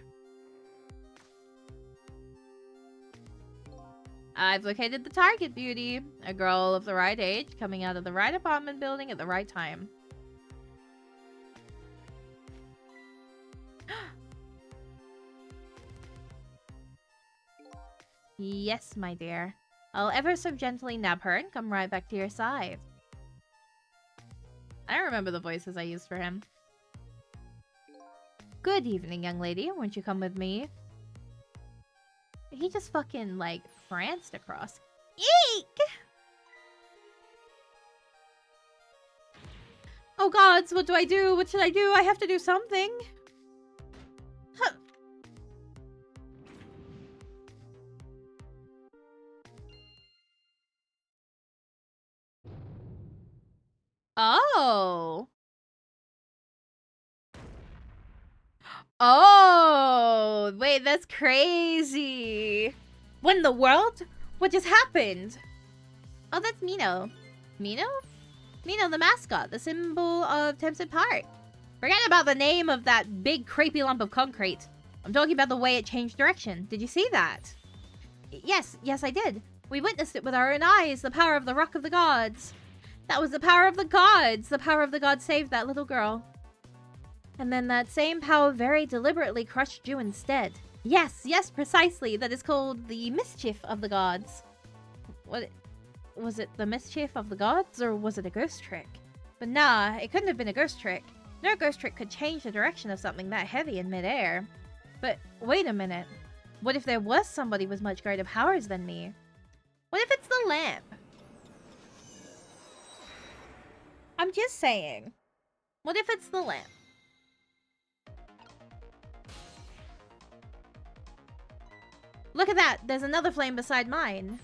Speaker 1: I've located the target, beauty. A girl of the right age, coming out of the right apartment building at the right time. Yes, my dear. I'll ever so gently nab her and come right back to your side. I don't remember the voices I used for him. Good evening, young lady. Won't you come with me? He just fucking, like, pranced across. Eek! Oh gods, what do I do? What should I do? I have to do something. Huh. Oh. Oh, wait, that's crazy. What in the world? What just happened? Oh, that's Mino. Mino? Mino, the mascot, the symbol of Tempted Park. Forget about the name of that big creepy lump of concrete. I'm talking about the way it changed direction. Did you see that? Yes, I did. We witnessed it with our own eyes, the power of the Rock of the Gods. That was the power of the gods. The power of the gods saved that little girl. And then that same power very deliberately crushed you instead. Yes, precisely. That is called the mischief of the gods. What? Was it the mischief of the gods, or was it a ghost trick? But nah, it couldn't have been a ghost trick. No ghost trick could change the direction of something that heavy in midair. But wait a minute. What if there was somebody with much greater powers than me? What if it's the lamp? I'm just saying. What if it's the lamp? Look at that! There's another flame beside mine.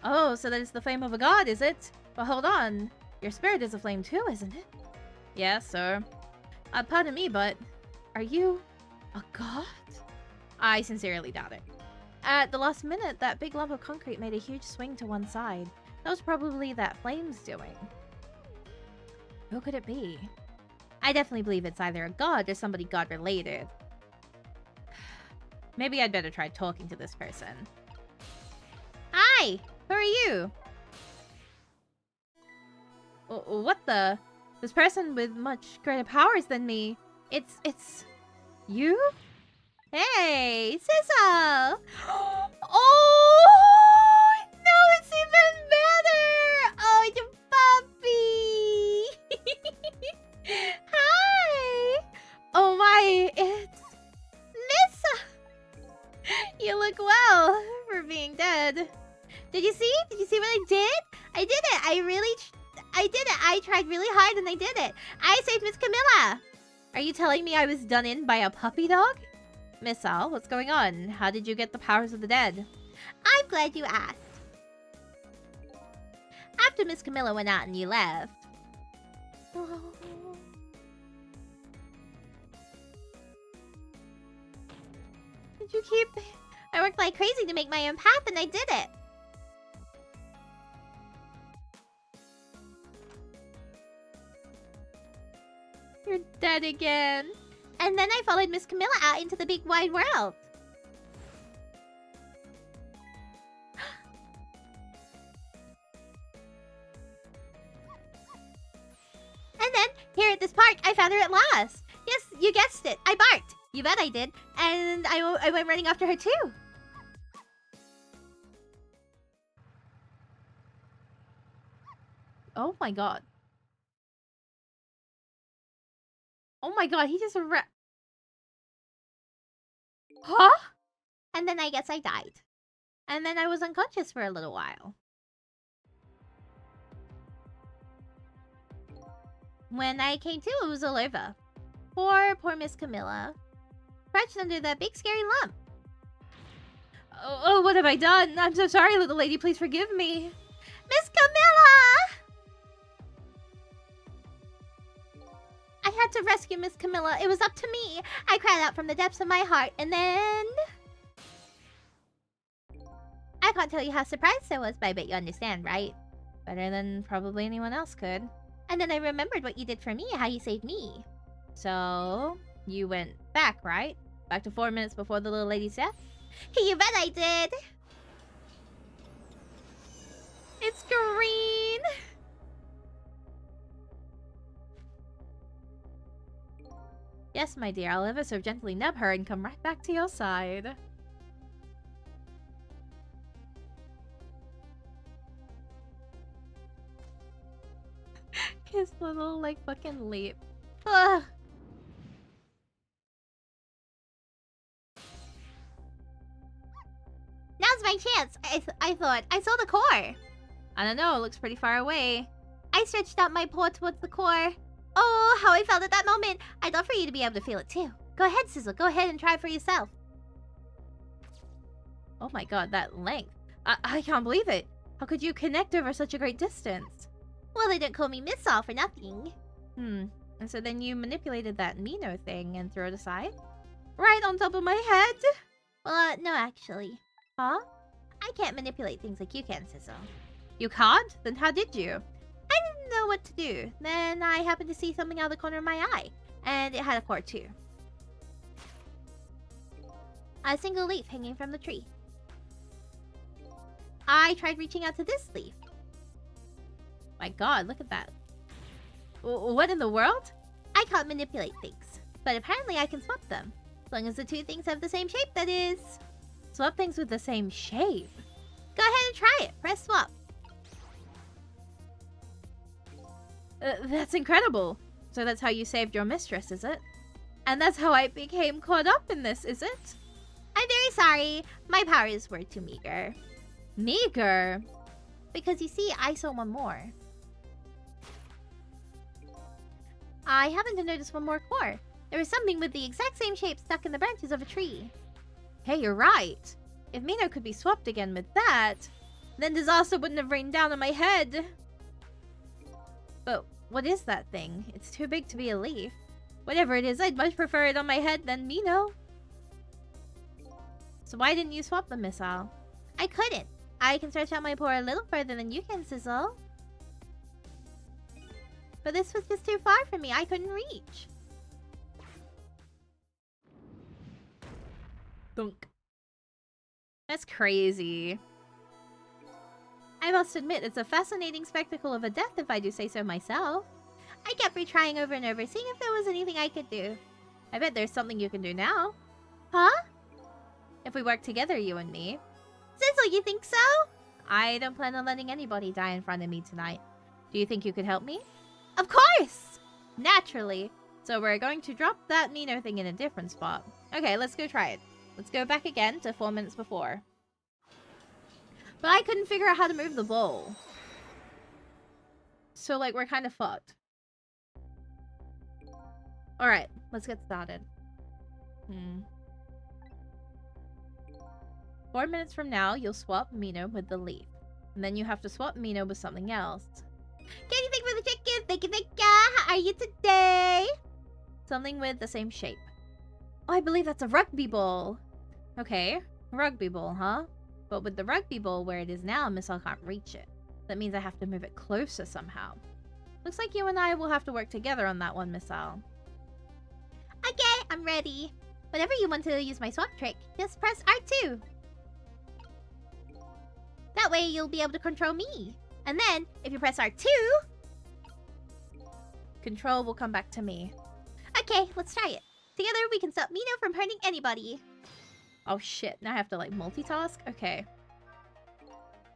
Speaker 1: Oh, so that is the flame of a god, is it? Well, hold on. Your spirit is a flame too, isn't it? Yes, sir. Pardon me, but... Are you... a god? I sincerely doubt it. At the last minute, that big lump of concrete made a huge swing to one side. That was probably that flame's doing. Who could it be? I definitely believe it's either a god or somebody god-related. Maybe I'd better try talking to this person. Hi! Who are you? What the? This person with much greater powers than me. It's... you? Hey, Sizzle! Oh! No, it's even better! Oh, it's a puppy! Hi! Oh my, it's... Lissa! You look well for being dead. Did you see? Did you see what I did? I did it! I did it! I tried really hard and I did it! I saved Miss Camilla! Are you telling me I was done in by a puppy dog? Miss Al, what's going on? How did you get the powers of the dead? I'm glad you asked. After Miss Camilla went out and you left. Oh. Did you keep... I worked like crazy to make my own path and I did it. You're dead again. And then I followed Miss Camilla out into the big wide world. And then, here at this park, I found her at last. Yes, you guessed it. I barked. You bet I did. And I went running after her too. Oh my god. Oh my god, he just Huh? And then I guess I died. And then I was unconscious for a little while. When I came to, it was all over. Poor Miss Camilla. Crouched under that big scary lump. Oh, what have I done? I'm so sorry, little lady. Please forgive me. Miss Camilla! I had to rescue Miss Camilla. It was up to me. I cried out from the depths of my heart, and then... I can't tell you how surprised I was, but I bet you understand, right? Better than probably anyone else could. And then I remembered what you did for me, how you saved me. So, you went back, right? Back to 4 minutes before the little lady's death? You bet I did! It's green! Yes, my dear, I'll ever so gently nub her and come right back to your side. His little, like, fucking leap. Ugh. Now's my chance. I thought. I saw the core. I don't know. It looks pretty far away. I stretched out my paw towards the core. Oh, how I felt at that moment. I'd love for you to be able to feel it too. Go ahead, Sizzle. Go ahead and try it for yourself. Oh my god, that length. I can't believe it. How could you connect over such a great distance? Well, they didn't call me Miss-All for nothing. And so then you manipulated that Mino thing and threw it aside? Right on top of my head? Well, no, actually. Huh? I can't manipulate things like you can, Sizzle. You can't? Then how did you? I didn't know what to do. Then I happened to see something out of the corner of my eye. And it had a cord too. A single leaf hanging from the tree. I tried reaching out to this leaf. My god, look at that. What in the world? I can't manipulate things. But apparently I can swap them. As long as the two things have the same shape, that is. Swap things with the same shape? Go ahead and try it. Press swap. That's incredible. So that's how you saved your mistress, is it? And that's how I became caught up in this, is it? I'm very sorry. My powers were too meager. Meager? Because you see, I saw one more. I happened to notice one more core. There was something with the exact same shape stuck in the branches of a tree. Hey, you're right. If Mino could be swapped again with that, then disaster wouldn't have rained down on my head. But what is that thing? It's too big to be a leaf. Whatever it is, I'd much prefer it on my head than Mino. So why didn't you swap them, Miss-All? I couldn't. I can stretch out my paw a little further than you can, Sizzle. But this was just too far for me. I couldn't reach. Thunk. That's crazy. I must admit, it's a fascinating spectacle of a death if I do say so myself. I kept retrying over and over, seeing if there was anything I could do. I bet there's something you can do now. Huh? If we work together, you and me. Sizzle, you think so? I don't plan on letting anybody die in front of me tonight. Do you think you could help me? Of course! Naturally. So we're going to drop that Mino thing in a different spot. Okay, let's go try it. Let's go back again to 4 minutes before. But I couldn't figure out how to move the bowl. So, like, we're kind of fucked. Alright, let's get started. 4 minutes from now, you'll swap Mino with the leaf. And then you have to swap Mino with something else. Can you thank for the chicken? Thank you, thank ya! How are you today? Something with the same shape. Oh, I believe that's a rugby ball. Okay, rugby ball, huh? But with the rugby ball where it is now, Miss-All can't reach it. That means I have to move it closer somehow. Looks like you and I will have to work together on that one, Miss-All. Okay, I'm ready. Whenever you want to use my swap trick, just press R2. That way you'll be able to control me. And then, if you press R2, control will come back to me. Okay, let's try it. Together we can stop Mino from hurting anybody. Oh shit, now I have to like multitask? Okay.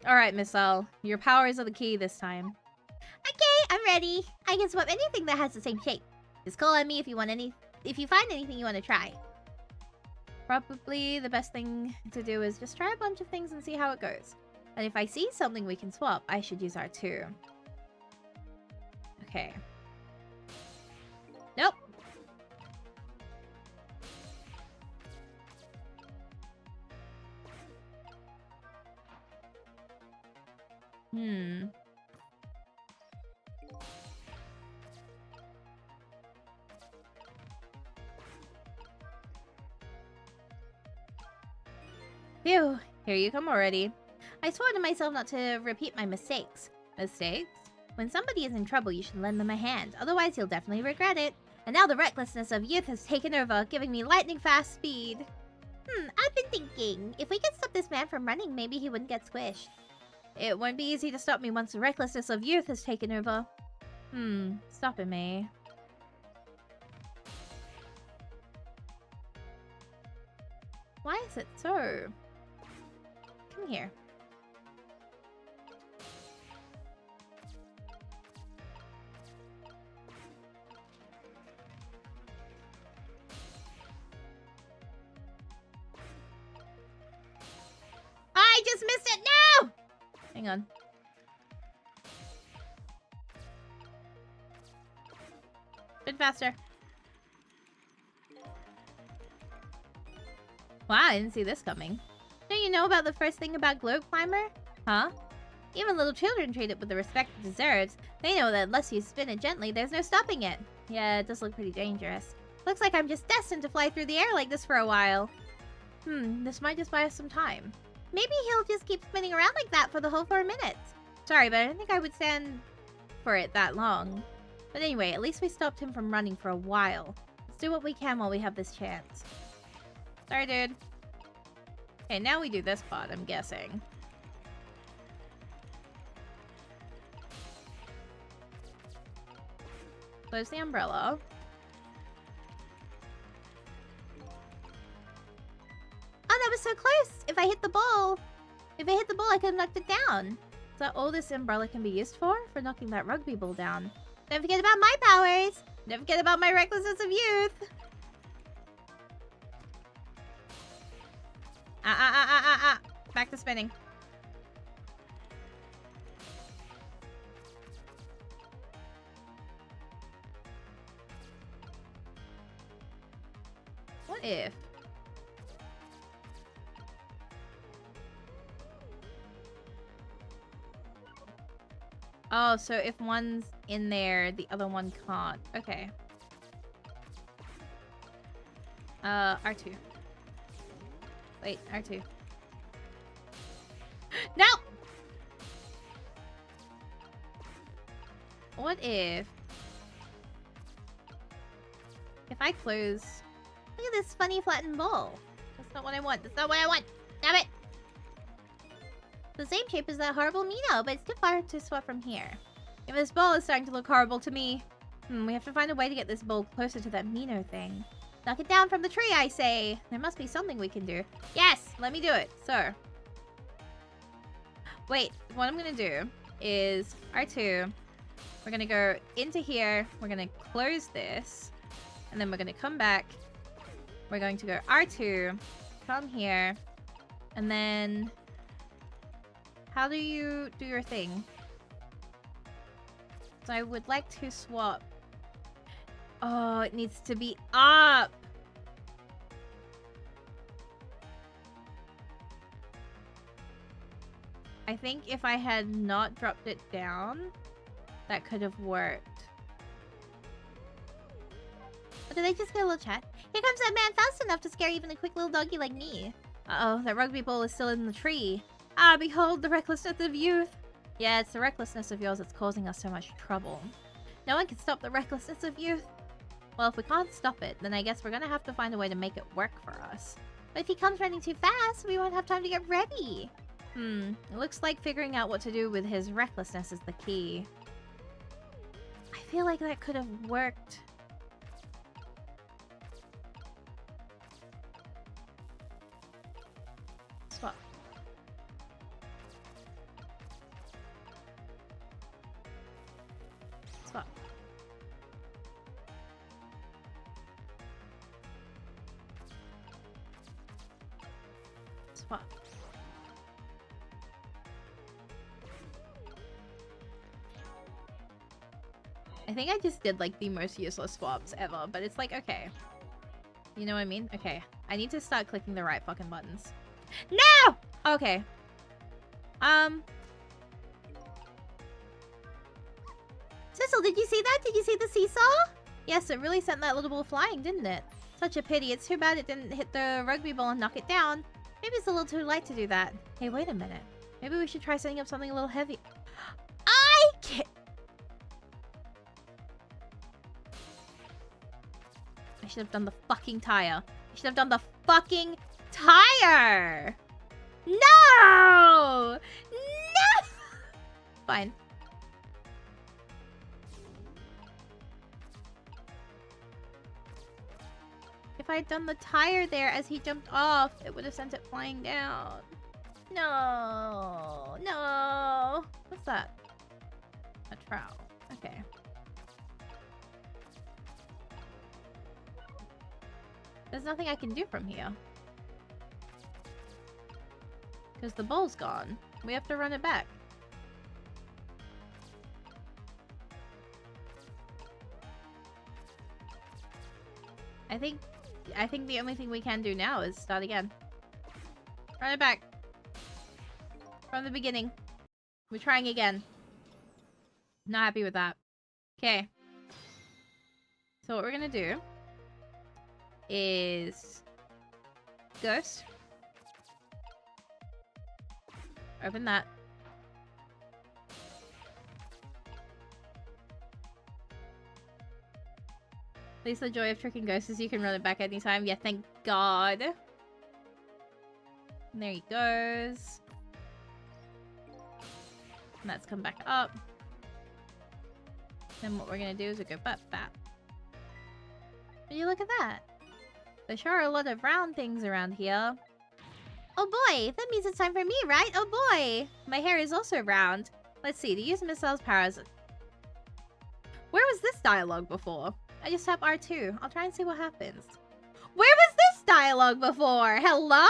Speaker 1: Alright, Miss-All. Your powers are the key this time. Okay, I'm ready. I can swap anything that has the same shape. Just call on me if you want if you find anything you want to try. Probably the best thing to do is just try a bunch of things and see how it goes. And if I see something we can swap, I should use R2. Okay. Hmm. Phew, here you come already. I swore to myself not to repeat my mistakes. Mistakes? When somebody is in trouble, you should lend them a hand. Otherwise, you'll definitely regret it. And now the recklessness of youth has taken over, giving me lightning-fast speed. I've been thinking, if we could stop this man from running, maybe he wouldn't get squished. It won't be easy to stop me once the recklessness of youth has taken over. Stopping me. Why is it so? Come here. I just missed it! No! Hang on. Bit faster. Wow, I didn't see this coming. Don't you know about the first thing about Globe Climber? Huh? Even little children treat it with the respect it deserves. They know that unless you spin it gently, there's no stopping it. Yeah, it does look pretty dangerous. Looks like I'm just destined to fly through the air like this for a while. This might just buy us some time. Maybe he'll just keep spinning around like that for the whole 4 minutes. Sorry, but I don't think I would stand for it that long. But anyway, at least we stopped him from running for a while. Let's do what we can while we have this chance. Sorry, dude. Okay, now we do this part, I'm guessing. Close the umbrella. Oh, that was so close! If I hit the ball, I could have knocked it down. Is that all this umbrella can be used for? For knocking that rugby ball down. Don't forget about my powers! Don't forget about my recklessness of youth! Back to spinning. What if? Oh, so if one's in there, the other one can't. Okay. R2. Wait, R2. No! What if I close... Look at this funny flattened ball. That's not what I want. That's not what I want. Damn it! The same shape as that horrible Mino, but it's too far to swap from here. If this ball is starting to look horrible to me, we have to find a way to get this ball closer to that Mino thing. Knock it down from the tree, I say. There must be something we can do. Yes! Let me do it. So. Wait. What I'm going to do is R2. We're going to go into here. We're going to close this. And then we're going to come back. We're going to go R2. Come here. And then... How do you do your thing? So I would like to swap. Oh, it needs to be up. I think if I had not dropped it down, that could have worked. Or did I just get a little chat? Here comes that man fast enough to scare even a quick little doggy like me. Uh-oh, that rugby ball is still in the tree. Ah, behold the recklessness of youth. Yeah, it's the recklessness of yours that's causing us so much trouble. No one can stop the recklessness of youth. Well, if we can't stop it, then I guess we're gonna have to find a way to make it work for us. But if he comes running too fast, we won't have time to get ready. It looks like figuring out what to do with his recklessness is the key. I feel like that could have worked. Swap. Swap. Swap. I think I just did like the most useless swaps ever, but it's like, okay. You know what I mean? Okay. I need to start clicking the right fucking buttons. No! Okay. Sissel, did you see that? Did you see the seesaw? Yes, it really sent that little ball flying, didn't it? Such a pity. It's too bad it didn't hit the rugby ball and knock it down. Maybe it's a little too light to do that. Hey, wait a minute. Maybe we should try setting up something a little heavy. I can't... I should have done the fucking tire. I should have done the fucking tire! No! No! Fine. If I had done the tire there as he jumped off, it would have sent it flying down. No. No. What's that? A trowel. Okay. There's nothing I can do from here. Because the ball's gone. We have to run it back. I think the only thing we can do now is start again. Run it back. From the beginning. We're trying again. Not happy with that. Okay. So what we're gonna do is Ghost. Open that. At least the joy of tricking ghosts is you can run it back anytime. Yeah, thank God. And there he goes. And that's come back up. Then what we're gonna do is we go bap bap. Will you look at that? There sure are a lot of round things around here. Oh boy, that means it's time for me, right? Oh boy! My hair is also round. Let's see, to use Missile's powers. Where was this dialogue before? I just tap R2. I'll try and see what happens. Where was this dialogue before? Hello?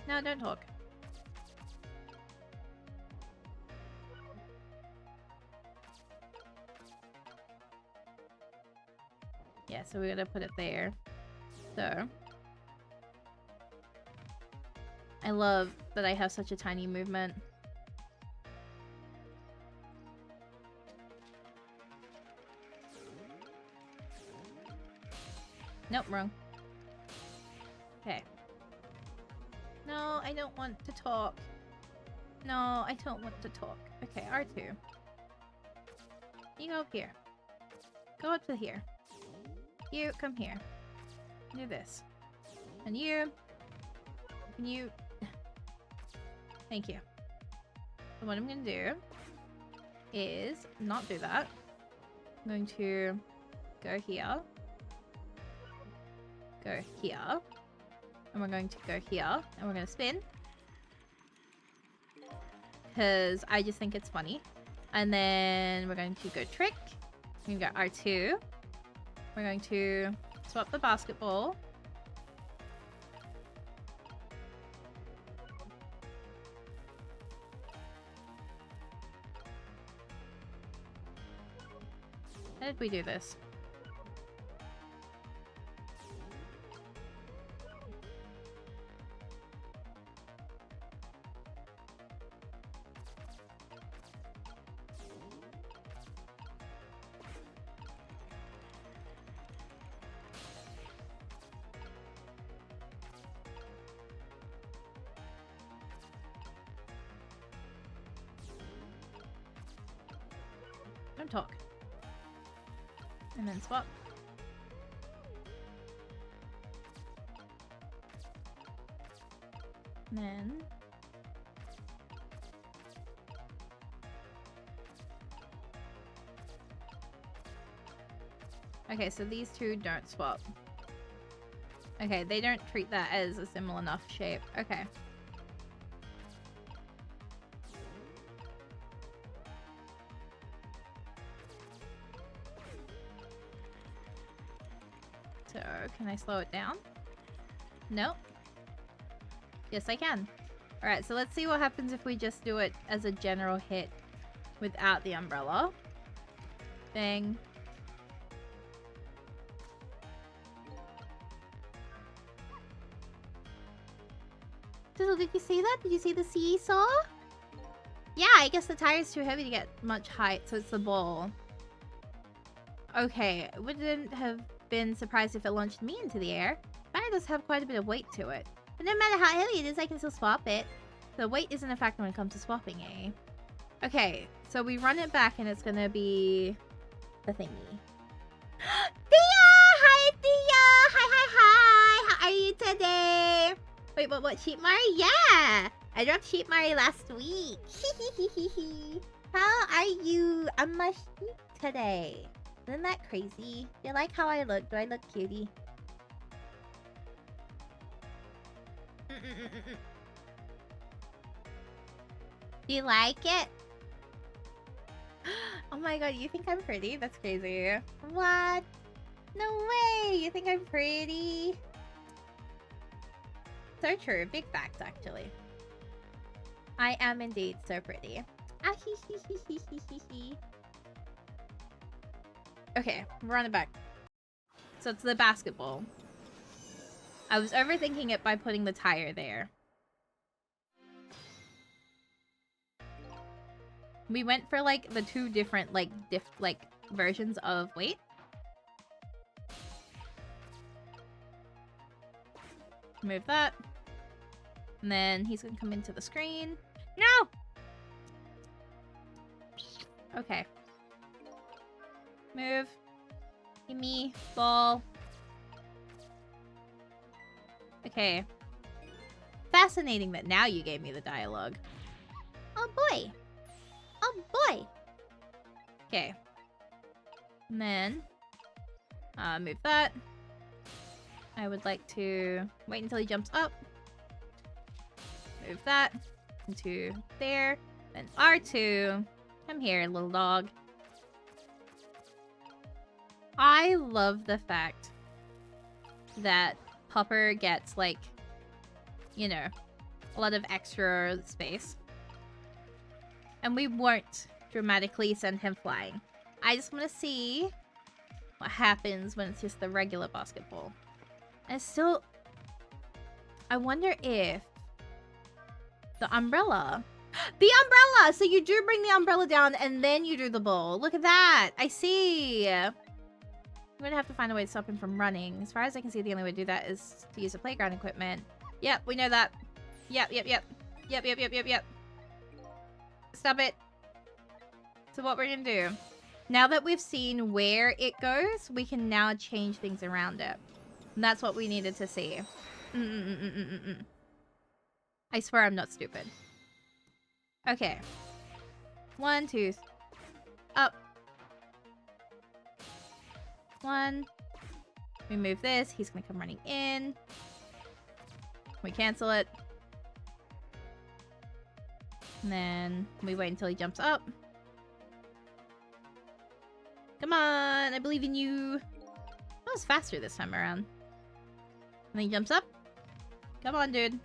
Speaker 1: No, don't talk. Yeah, so we're gonna put it there. So. I love that I have such a tiny movement. Nope, wrong. Okay. No, I don't want to talk. No, I don't want to talk. Okay, R2. You go up here. Go up to here. You, come here. Do this. And you... Can you... Thank you. So what I'm going to do is not do that. I'm going to go here. Go here. And we're going to go here. And we're going to spin. Because I just think it's funny. And then we're going to go trick. We're going to go R2. We're going to swap the basketball. How did we do this? Don't talk. And then swap. And then... Okay, so these two don't swap. Okay, they don't treat that as a similar enough shape. Okay. So, can I slow it down? Nope. Yes, I can. Alright, so let's see what happens if we just do it as a general hit without the umbrella. Bang. Dizzle, did you see that? Did you see the seesaw? Yeah, I guess the tire's too heavy to get much height, so it's the ball. Okay, I wouldn't have been surprised if it launched me into the air. But it does have quite a bit of weight to it. But no matter how heavy it is, I can still swap it. The weight isn't a factor when it comes to swapping, eh? Okay, so we run it back and it's gonna be the thingy. Thea! Hi, Thea! Hi! How are you today? Wait, what? Sheep Mari? Yeah! I dropped Sheep Mari last week. How are you? I'm a sheep today. Isn't that crazy? Do you like how I look? Do I look cutie? Do you like it? Oh my god, you think I'm pretty? That's crazy. What? No way! You think I'm pretty? So true. Big facts, actually. I am indeed so pretty. Ah, hee hee hee hee hee hee hee. Okay, run it back. So it's the basketball. I was overthinking it by putting the tire there. We went for like the two different like versions of weight. Move that. And then he's gonna come into the screen. No! Okay. Move. Give me ball. Okay. Fascinating that now you gave me the dialogue. Oh boy. Oh boy. Okay. And then move that. I would like to wait until he jumps up. Move that into there. Then R2. Come here, little dog. I love the fact that Popper gets, like, you know, a lot of extra space. And we won't dramatically send him flying. I just want to see what happens when it's just the regular basketball. And still, I wonder if the umbrella... The umbrella! So you do bring the umbrella down and then you do the ball. Look at that. I see. I'm gonna have to find a way to stop him from running. As far as I can see, the only way to do that is to use the playground equipment. Yep, we know that. Yep. Stop it. So what we're gonna do, now that we've seen where it goes, we can now change things around it. And that's what we needed to see. I swear I'm not stupid. Okay. 1, 2, up. 1. We move this. He's gonna come running in. We cancel it. And then we wait until he jumps up. Come on, I believe in you. That was faster this time around. And then he jumps up. Come on, dude.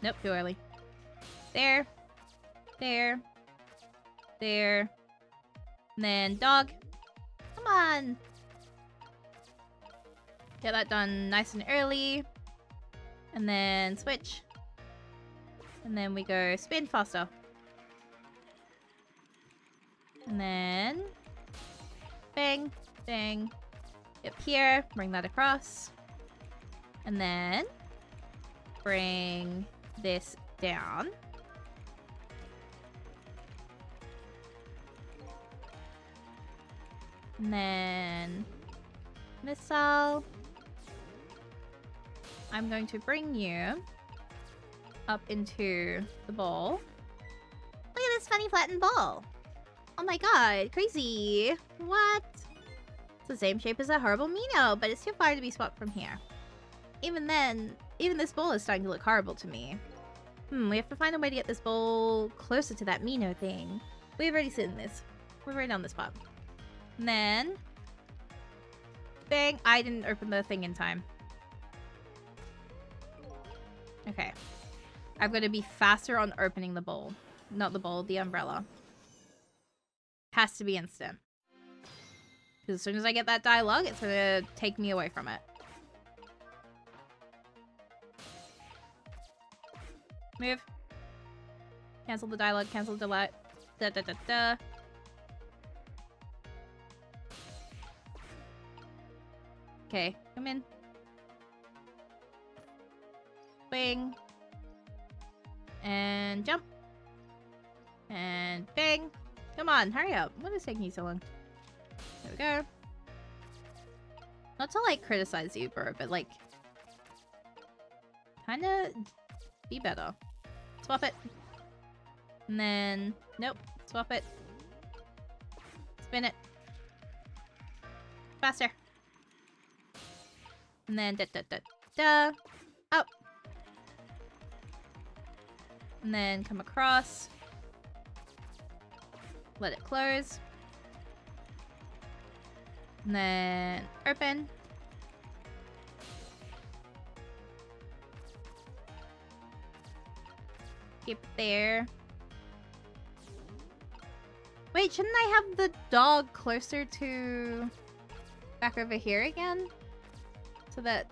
Speaker 1: Nope, too early. There. There. There. And then dog. Come on. Get that done nice and early. And then switch. And then we go spin faster. And then bang, bang. Up here, bring that across. And then bring this down. And then missile. I'm going to bring you up into the ball. Look at this funny flattened ball. Oh my god, crazy. What? It's the same shape as that horrible Mino, but it's too far to be swapped from here. Even then, even this bowl is starting to look horrible to me. We have to find a way to get this bowl closer to that Mino thing. We've already seen this. We're right on the spot. And then... bang! I didn't open the thing in time. Okay. I've got to be faster on opening the bowl. Not the bowl, the umbrella. Has to be instant. Because as soon as I get that dialogue, it's going to take me away from it. Move. Cancel the dialogue. Cancel the delete. Da da da da. Okay, come in. Bang. And jump. And bang. Come on, hurry up. What is taking you so long? There we go. Not to like criticize you, bro, but like kinda be better. Swap it. And then nope. Swap it. Spin it. Faster. And then da da da da. Up. And then come across. Let it close. And then open. Keep it there. Wait, shouldn't I have the dog closer to back over here again? So that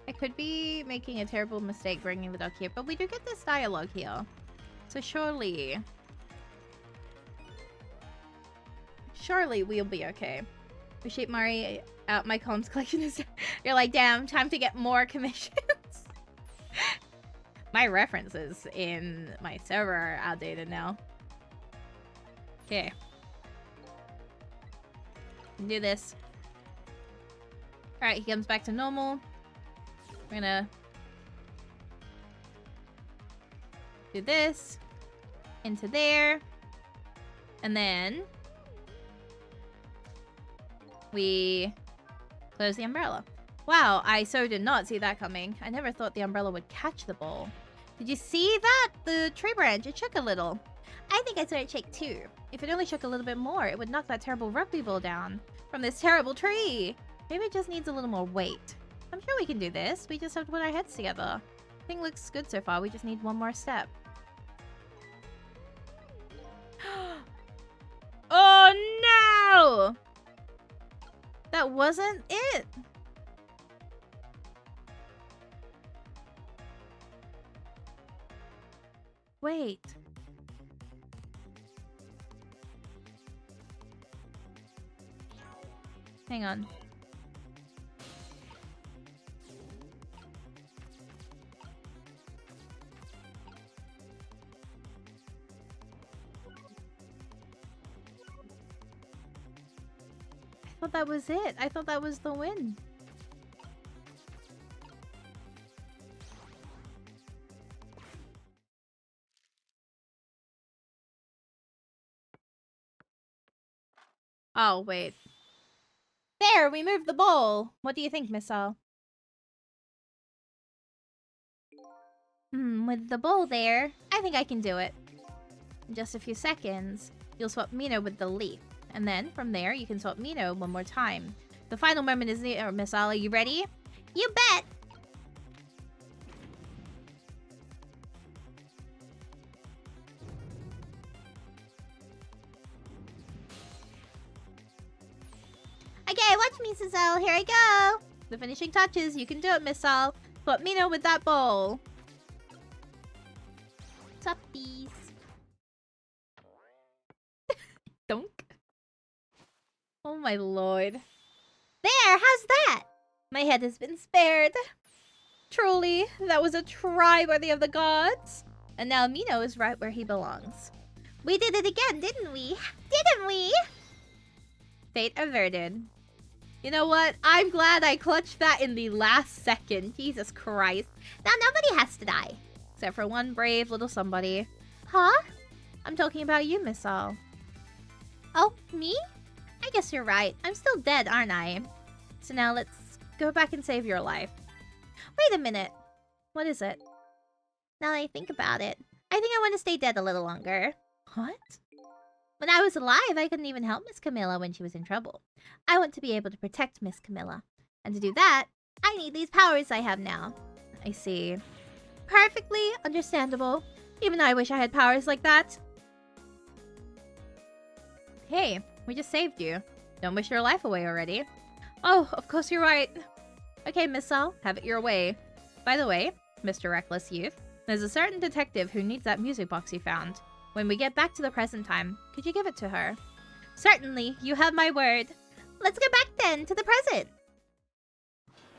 Speaker 1: I could be making a terrible mistake bringing the dog here, but we do get this dialogue here. So surely we'll be okay. Appreciate Mari out my comms collection is you're like, damn, time to get more commissions. My references in my server are outdated now. Okay. Do this. Alright, he comes back to normal. We're gonna do this into there, and then we close the umbrella. Wow, I so did not see that coming. I never thought the umbrella would catch the ball. Did you see that? The tree branch, it shook a little. I think I saw it shake too. If it only shook a little bit more, it would knock that terrible rugby ball down from this terrible tree. Maybe it just needs a little more weight. I'm sure we can do this. We just have to put our heads together. Thing looks good so far. We just need one more step. Oh no! That wasn't it. Wait. Hang on. I thought that was it. I thought that was the win. Oh, wait. There, we moved the ball. What do you think, Missile? With the ball there, I think I can do it. In just a few seconds, you'll swap Mino with the leaf. And then, from there, you can swap Mino one more time. The final moment is near, Missile. Are you ready? You bet! Okay, watch me, Missile. Here I go! The finishing touches. You can do it, Missile. Swap Mino with that ball. Suppies. Donk. Oh my lord. There, how's that? My head has been spared. Truly, that was a try worthy of the gods. And now Mino is right where he belongs. We did it again, didn't we? Didn't we? Fate averted. You know what? I'm glad I clutched that in the last second. Jesus Christ. Now nobody has to die. Except for one brave little somebody. Huh? I'm talking about you, Missile. Oh, me? I guess you're right. I'm still dead, aren't I? So now let's go back and save your life. Wait a minute. What is it? Now that I think about it, I think I want to stay dead a little longer. What? When I was alive, I couldn't even help Miss Camilla when she was in trouble. I want to be able to protect Miss Camilla. And to do that, I need these powers I have now. I see. Perfectly understandable. Even I wish I had powers like that. Hey, we just saved you. Don't wish your life away already. Oh, of course you're right. Okay, Miss Sal, have it your way. By the way, Mr. Reckless Youth, there's a certain detective who needs that music box you found. When we get back to the present time, could you give it to her? Certainly, you have my word. Let's get back then to the present.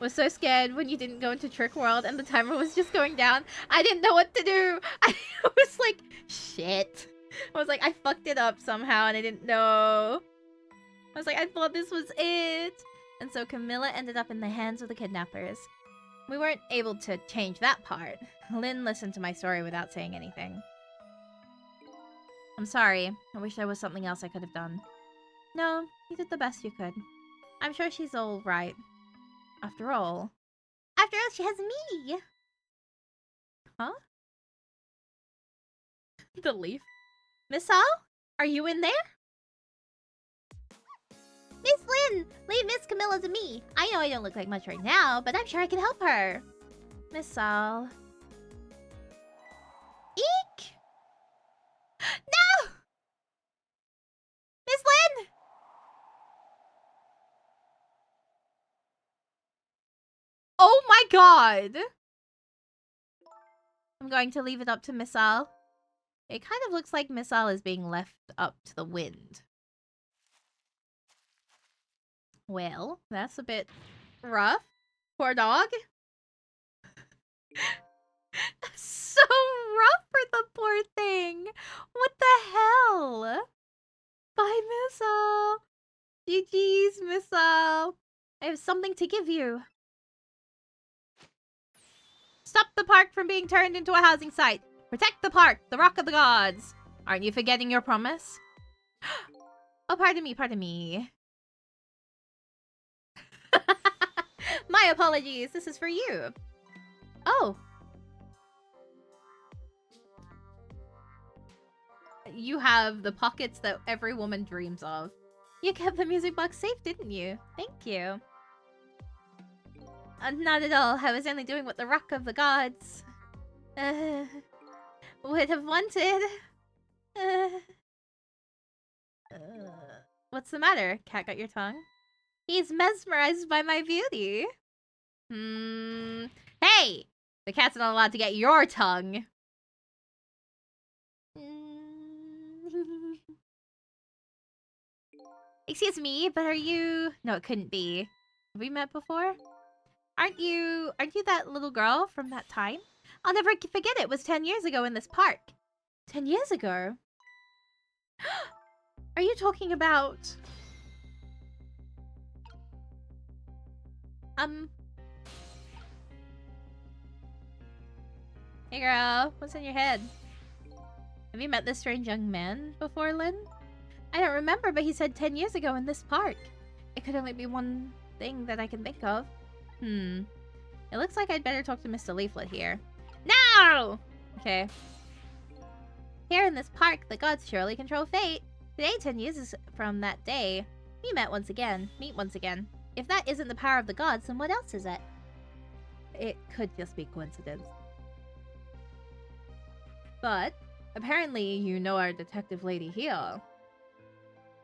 Speaker 1: Was so scared when you didn't go into Trick World and the timer was just going down. I didn't know what to do. I was like, shit. I was like, I fucked it up somehow and I didn't know. I was like, I thought this was it. And so Camilla ended up in the hands of the kidnappers. We weren't able to change that part. Lynn listened to my story without saying anything. I'm sorry. I wish there was something else I could have done. No, you did the best you could. I'm sure she's all right. After all, she has me! Huh? The leaf. Miss Sal? Are you in there? Miss Lynn! Leave Miss Camilla to me. I know I don't look like much right now, but I'm sure I can help her. Miss Sal. Eek! No! Miss Lynn! Oh my god! I'm going to leave it up to Miss Sal. It kind of looks like Miss Sal is being left up to the wind. Well, that's a bit rough. Poor dog. So rough for the poor thing. What the hell? Bye, Miss Sal. GG's, Miss Sal. I have something to give you. Stop the park from being turned into a housing site. Protect the park, the Rock of the Gods. Aren't you forgetting your promise? Oh, pardon me, pardon me. My apologies, this is for you. Oh. You have the pockets that every woman dreams of. You kept the music box safe, didn't you? Thank you. Not at all. I was only doing what the Rock of the Gods would have wanted. What's the matter? Cat got your tongue? He's mesmerized by my beauty. Hey! The cat's not allowed to get your tongue. Excuse me, but are you... No, it couldn't be. Have we met before? Aren't you that little girl from that time? I'll never forget it. It was 10 years ago in this park. 10 years ago? Are you talking about... Hey girl, what's in your head? Have you met this strange young man before, Lynn? I don't remember, but he said 10 years ago in this park. It could only be one thing that I can think of. It looks like I'd better talk to Mr. Leaflet here. No! Okay. Here in this park, the gods surely control fate. Today, 10 years from that day, we meet once again. If that isn't the power of the gods, then what else is it? It could just be coincidence. But, apparently you know our detective lady here.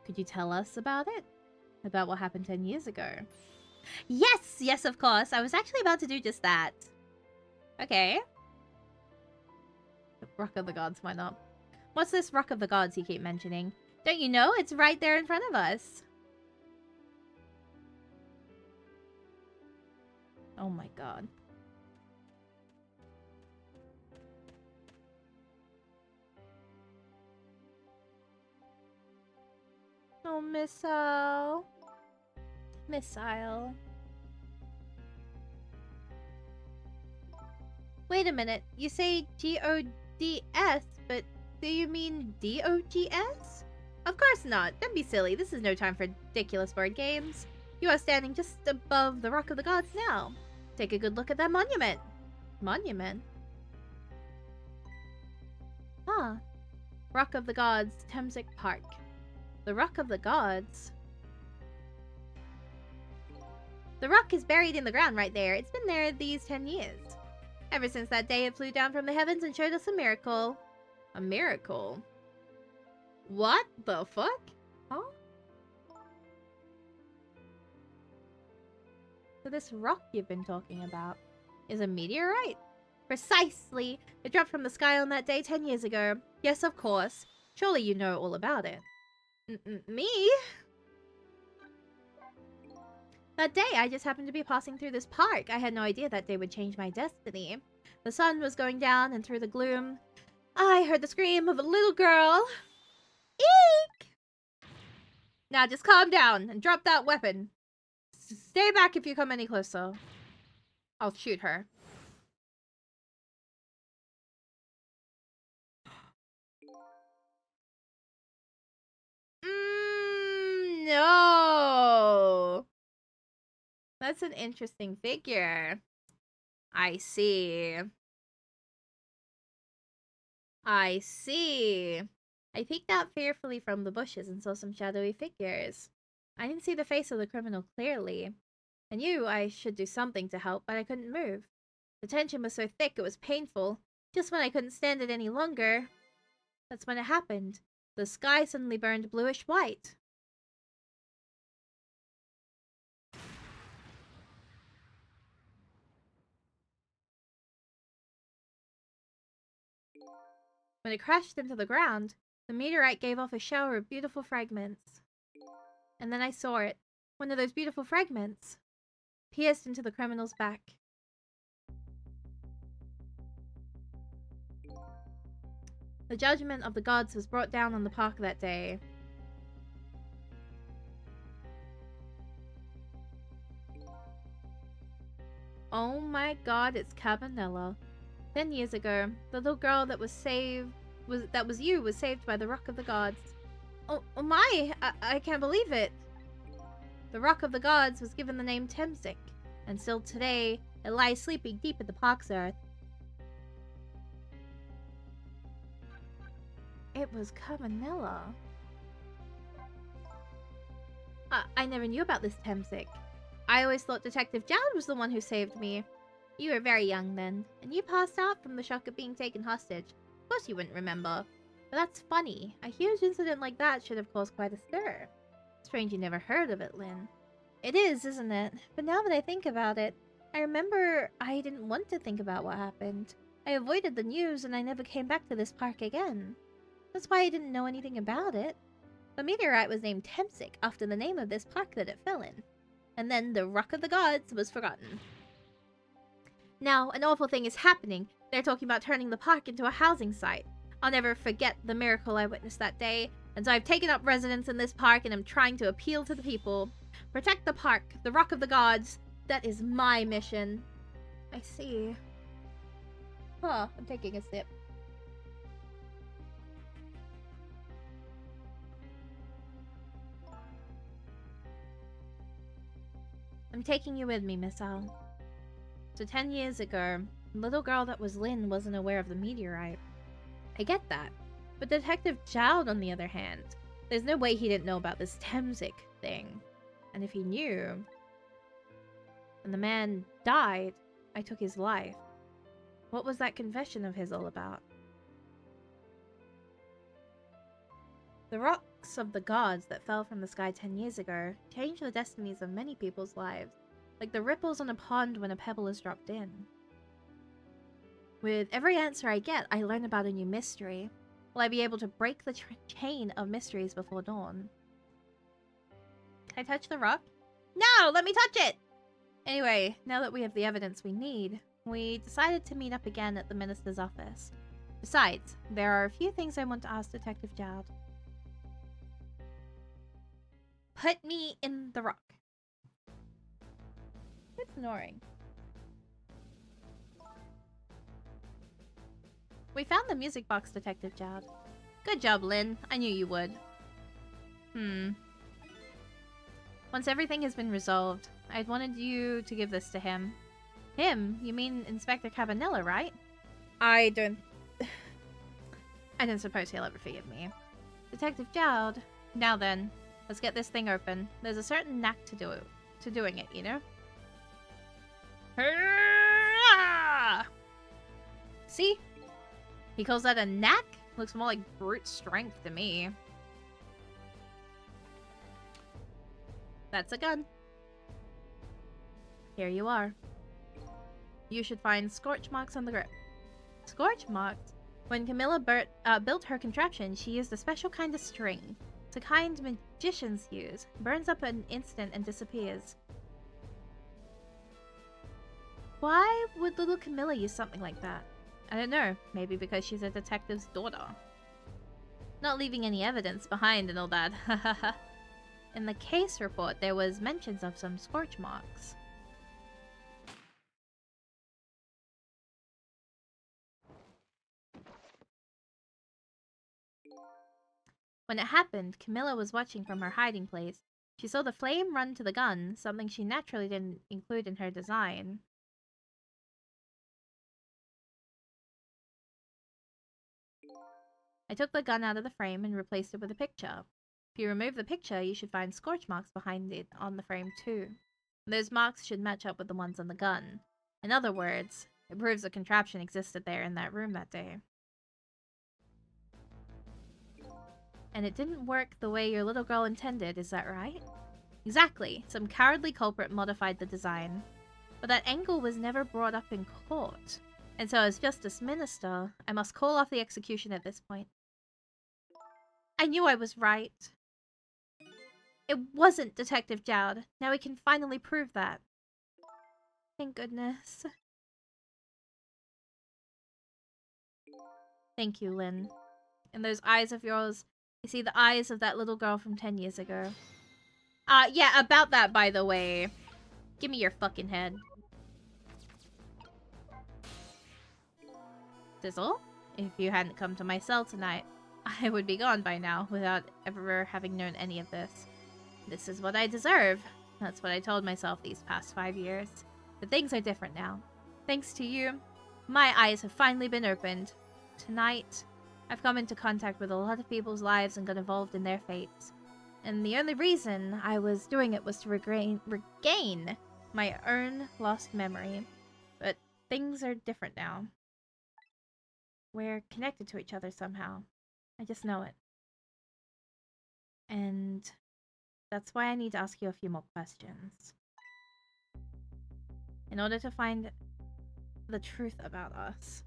Speaker 1: Could you tell us about it? About what happened 10 years ago? Yes! Yes, of course. I was actually about to do just that. Okay. Rock of the Gods, why not? What's this Rock of the Gods you keep mentioning? Don't you know? It's right there in front of us. Oh my god. Oh, Missile. Missile. Wait a minute. You say G-O-D-S, but do you mean D-O-G-S? Of course not. Don't be silly. This is no time for ridiculous board games. You are standing just above the Rock of the Gods now. Take a good look at that monument. Monument? Ah. Rock of the Gods, Temsic Park. The Rock of the Gods? The rock is buried in the ground right there. It's been there these 10 years. Ever since that day it flew down from the heavens and showed us a miracle. A miracle. What the fuck? Huh? So this rock you've been talking about is a meteorite? Precisely! It dropped from the sky on that day 10 years ago. Yes, of course. Surely you know all about it. Me? That day, I just happened to be passing through this park. I had no idea that day would change my destiny. The sun was going down, and through the gloom, I heard the scream of a little girl. Eek! Now just calm down and drop that weapon. Stay back if you come any closer. I'll shoot her. No! That's an interesting figure. I see. I see. I peeked out fearfully from the bushes and saw some shadowy figures. I didn't see the face of the criminal clearly. I knew I should do something to help, but I couldn't move. The tension was so thick it was painful. Just when I couldn't stand it any longer, that's when it happened. The sky suddenly burned bluish white. When it crashed into the ground, the meteorite gave off a shower of beautiful fragments. And then I saw it. One of those beautiful fragments pierced into the criminal's back. The judgment of the gods was brought down on the park that day. Oh my god, it's Cabanella. 10 years ago, the little girl that was saved was saved by the Rock of the Gods. Oh my! I can't believe it! The Rock of the Gods was given the name Temsic, and still today, it lies sleeping deep in the park's earth. It was Cabanella. I never knew about this Temsic. I always thought Detective Jowd was the one who saved me. You were very young then, and you passed out from the shock of being taken hostage. Of course you wouldn't remember. But that's funny. A huge incident like that should have caused quite a stir. Strange you never heard of it, Lynn. It is, isn't it? But now that I think about it, I remember I didn't want to think about what happened. I avoided the news and I never came back to this park again. That's why I didn't know anything about it. The meteorite was named Temsic after the name of this park that it fell in. And then the Rock of the Gods was forgotten. Now, an awful thing is happening. They're talking about turning the park into a housing site. I'll never forget the miracle I witnessed that day, and so I've taken up residence in this park and am trying to appeal to the people. Protect the park, the Rock of the Gods. That is my mission. I see. Huh, I'm taking a sip. I'm taking you with me, Miss Al. So 10 years ago, the little girl that was Lynn wasn't aware of the meteorite. I get that. But Detective Jowd, on the other hand, there's no way he didn't know about this Temsic thing. And if he knew, and the man died, I took his life. What was that confession of his all about? The rocks of the gods that fell from the sky 10 years ago changed the destinies of many people's lives, like the ripples on a pond when a pebble is dropped in. With every answer I get, I learn about a new mystery. Will I be able to break the chain of mysteries before dawn? Can I touch the rock? No! Let me touch it! Anyway, now that we have the evidence we need, we decided to meet up again at the minister's office. Besides, there are a few things I want to ask Detective Jowd. Put me in the rock. It's snoring. We found the music box, Detective Jowd. Good job, Lynn. I knew you would. Once everything has been resolved, I'd wanted you to give this to him. Him? You mean Inspector Cabanella, right? I don't suppose he'll ever forgive me. Detective Jowd. Now then, let's get this thing open. There's a certain knack to doing it, you know? See? He calls that a knack? Looks more like brute strength to me. That's a gun. Here you are. You should find scorch marks on the grip. Scorch marks? When Camilla built her contraption, she used a special kind of string. It's a kind magicians use. Burns up an instant and disappears. Why would little Camilla use something like that? I don't know. Maybe because she's a detective's daughter. Not leaving any evidence behind and all that. In the case report, there was mentions of some scorch marks. When it happened, Camilla was watching from her hiding place. She saw the flame run to the gun, something she naturally didn't include in her design. I took the gun out of the frame and replaced it with a picture. If you remove the picture, you should find scorch marks behind it on the frame too. Those marks should match up with the ones on the gun. In other words, it proves a contraption existed there in that room that day. And it didn't work the way your little girl intended, is that right? Exactly. Some cowardly culprit modified the design. But that angle was never brought up in court. And so as Justice Minister, I must call off the execution at this point. I knew I was right. It wasn't Detective Jowd. Now we can finally prove that. Thank goodness. Thank you, Lynn. In those eyes of yours, I see the eyes of that little girl from 10 years ago. Yeah, about that, by the way. Give me your fucking head. Sizzle, if you hadn't come to my cell tonight, I would be gone by now without ever having known any of this. This is what I deserve. That's what I told myself these past 5 years. But things are different now. Thanks to you, my eyes have finally been opened. Tonight, I've come into contact with a lot of people's lives and got involved in their fates. And the only reason I was doing it was to regain my own lost memory. But things are different now. We're connected to each other somehow. I just know it. And that's why I need to ask you a few more questions. In order to find the truth about us.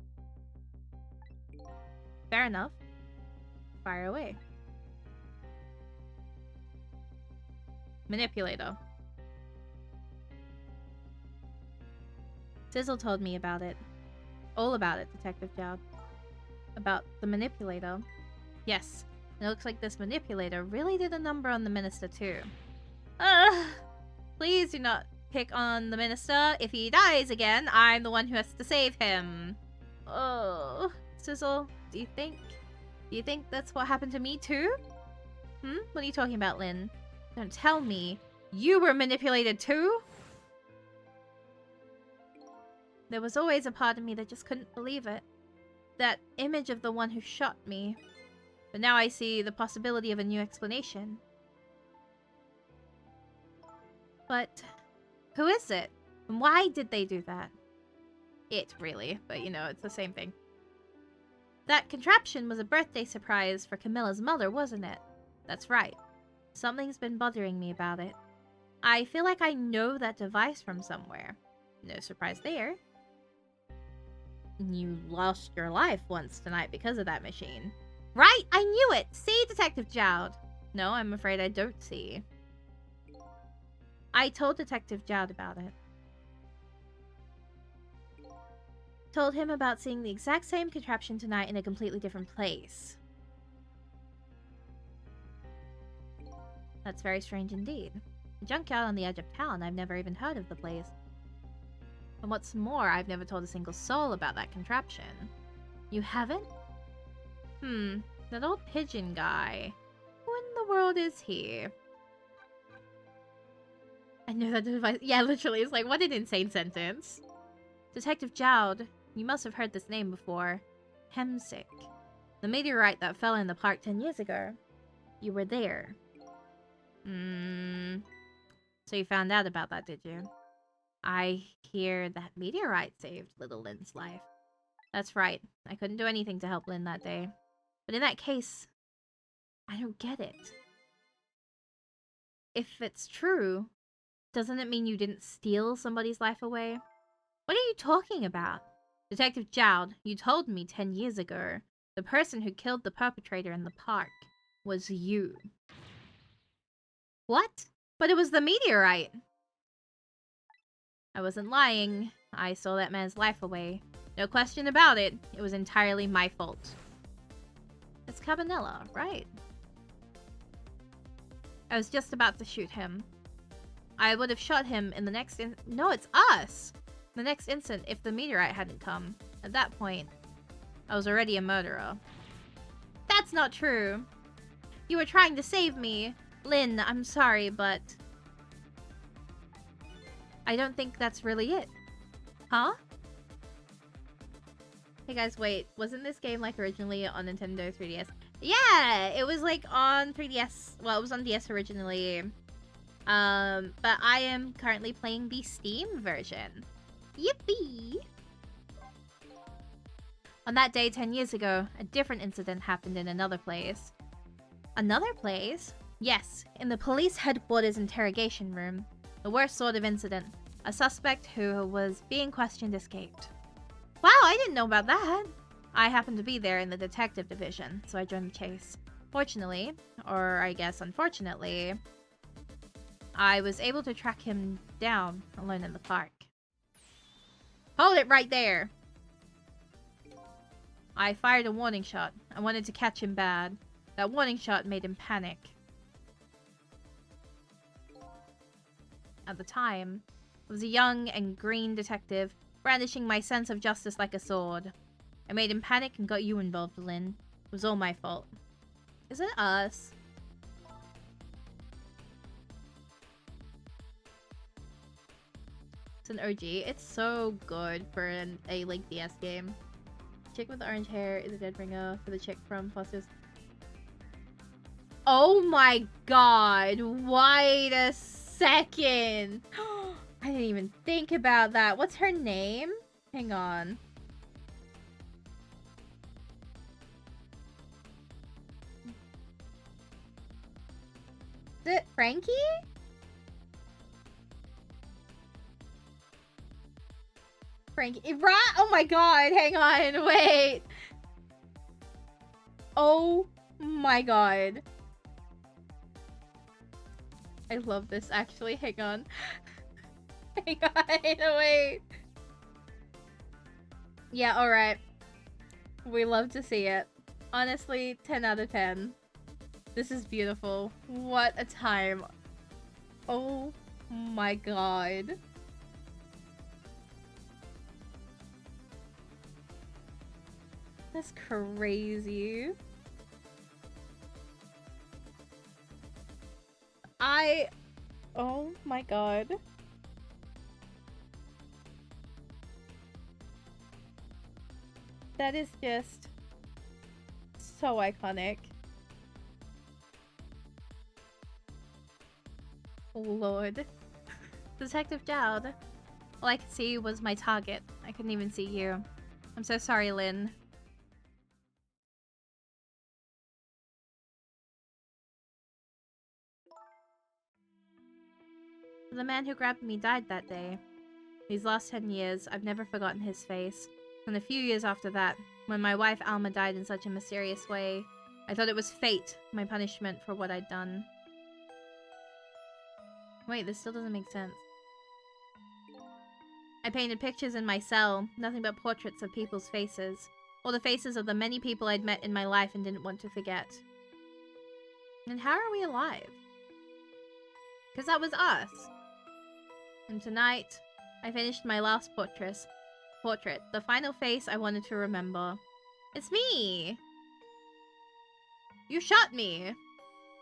Speaker 1: Fair enough. Fire away. Manipulator. Sizzle told me about it. All about it, Detective Jowd. About the manipulator. Yes, and it looks like this manipulator really did a number on the minister too. Please do not pick on the minister. If he dies again, I'm the one who has to save him. Oh, Sizzle, do you think that's what happened to me too? What are you talking about, Lynn? Don't tell me you were manipulated too? There was always a part of me that just couldn't believe it. That image of the one who shot me. But now I see the possibility of a new explanation. But who is it? And why did they do that? It, really. But, you know, it's the same thing. That contraption was a birthday surprise for Camilla's mother, wasn't it? That's right. Something's been bothering me about it. I feel like I know that device from somewhere. No surprise there. You lost your life once tonight because of that machine. Right? I knew it! See, Detective Jowd? No, I'm afraid I don't see. I told Detective Jowd about it. Told him about seeing the exact same contraption tonight in a completely different place. That's very strange indeed. A junkyard on the edge of town. I've never even heard of the place. And what's more, I've never told a single soul about that contraption. You haven't? That old pigeon guy. Who in the world is he? I know that device. Yeah, literally, it's like, what an insane sentence. Detective Jowd, you must have heard this name before. Hemsick. The meteorite that fell in the park 10 years ago. You were there. So you found out about that, did you? I hear that meteorite saved little Lynn's life. That's right. I couldn't do anything to help Lynn that day. But in that case, I don't get it. If it's true, doesn't it mean you didn't steal somebody's life away? What are you talking about? Detective Jowd, you told me 10 years ago the person who killed the perpetrator in the park was you. What? But it was the meteorite. I wasn't lying. I stole that man's life away. No question about it. It was entirely my fault. It's Cabanela, right? I was just about to shoot him. I would have shot him in the next No, it's us! The next instant if the meteorite hadn't come. At that point, I was already a murderer. That's not true. You were trying to save me. Lynn, I'm sorry, but I don't think that's really it. Huh? Hey guys, wait. Wasn't this game like originally on Nintendo 3DS? Yeah! It was like on 3DS. Well, it was on DS originally. But I am currently playing the Steam version. Yippee! On that day 10 years ago, a different incident happened in another place. Another place? Yes, in the police headquarters interrogation room. The worst sort of incident. A suspect who was being questioned escaped. Wow, I didn't know about that! I happened to be there in the detective division, so I joined the chase. Fortunately, or I guess unfortunately, I was able to track him down alone in the park. Hold it right there! I fired a warning shot. I wanted to catch him bad. That warning shot made him panic. At the time, I was a young and green detective, brandishing my sense of justice like a sword. I made him panic and got you involved, Lynn. It was all my fault. Is it us? It's an OG. It's so good for a like DS game. Chick with the orange hair is a dead ringer for the chick from Foster's. Oh my god! Wait a second! I didn't even think about that. What's her name? Hang on. Is it Frankie? Frankie, right? Oh my god, hang on, wait. Oh my god. I love this actually, hang on. Hang on, wait. Yeah, alright. We love to see it. Honestly, 10 out of 10. This is beautiful. What a time. Oh my god. That's crazy. Oh my god. That is just so iconic. Oh Lord. Detective Jowd. All I could see was my target. I couldn't even see you. I'm so sorry, Lynn. The man who grabbed me died that day. These last 10 years, I've never forgotten his face. And a few years after that, when my wife Alma died in such a mysterious way, I thought it was fate, my punishment for what I'd done. Wait, this still doesn't make sense. I painted pictures in my cell, nothing but portraits of people's faces. All the faces of the many people I'd met in my life and didn't want to forget. And how are we alive? Because that was us. And tonight, I finished my last portrait. The final face I wanted to remember. It's me! You shot me!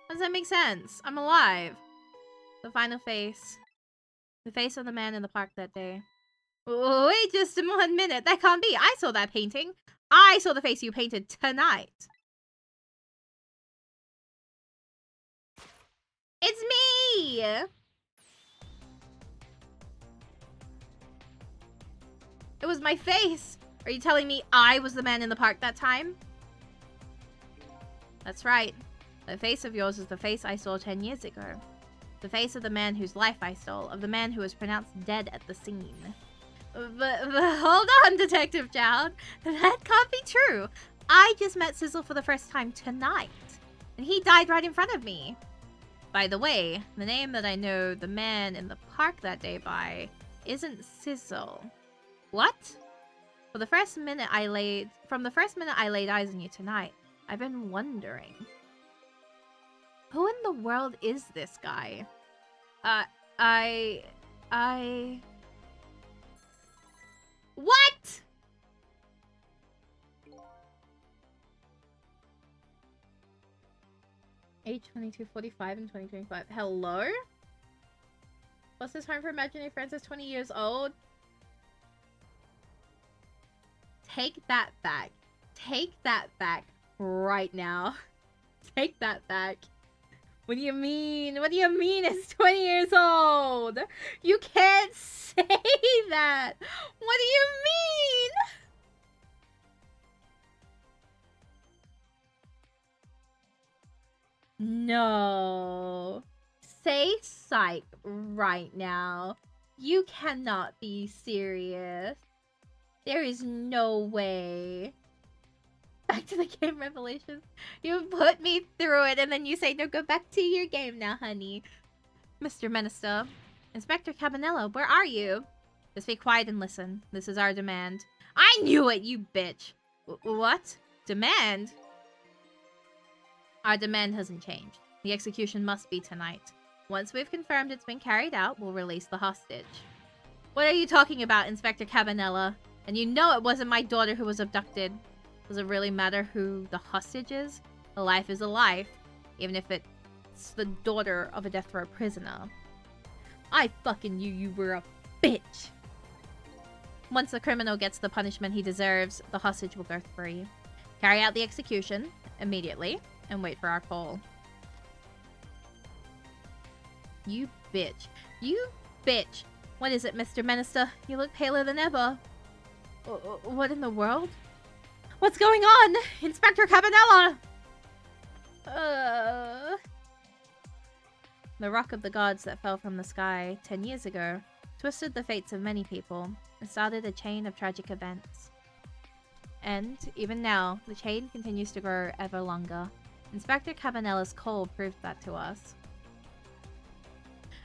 Speaker 1: How does that make sense? I'm alive. The final face. The face of the man in the park that day. Wait just 1 minute. That can't be. I saw that painting. I saw the face you painted tonight. It's me! It was my face. Are you telling me I was the man in the park that time? That's right. The face of yours is the face I saw 10 years ago. The face of the man whose life I stole, of the man who was pronounced dead at the scene. But hold on, Detective Child. That can't be true. I just met Sizzle for the first time tonight, and he died right in front of me. By the way, the name that I know the man in the park that day by isn't Sizzle. What? From the first minute I laid eyes on you tonight, I've been wondering. Who in the world is this guy? What? Age 2245 and 2025. Hello? What's this home for imaginary friends is 20 years old? Take that back. Take that back right now. Take that back. What do you mean? What do you mean it's 20 years old? You can't say that. What do you mean? No. Say psych right now. You cannot be serious. There is no way. Back to the game revelations. You put me through it and then you say, no, go back to your game now, honey. Mr. Minister. Inspector Cabanello, where are you? Just be quiet and listen. This is our demand. I knew it, you bitch. What? Demand? Our demand hasn't changed. The execution must be tonight. Once we've confirmed it's been carried out, we'll release the hostage. What are you talking about, Inspector Cabanella? And you know it wasn't my daughter who was abducted. Does it really matter who the hostage is? A life is a life, even if it's the daughter of a death row prisoner. I fucking knew you were a bitch. Once the criminal gets the punishment he deserves, the hostage will go free. Carry out the execution immediately and wait for our call. You bitch. You bitch. What is it, Mr. Minister? You look paler than ever. What in the world? What's going on? Inspector Cabanella! The rock of the gods that fell from the sky 10 years ago twisted the fates of many people and started a chain of tragic events. And, even now, the chain continues to grow ever longer. Inspector Cabanella's call proved that to us.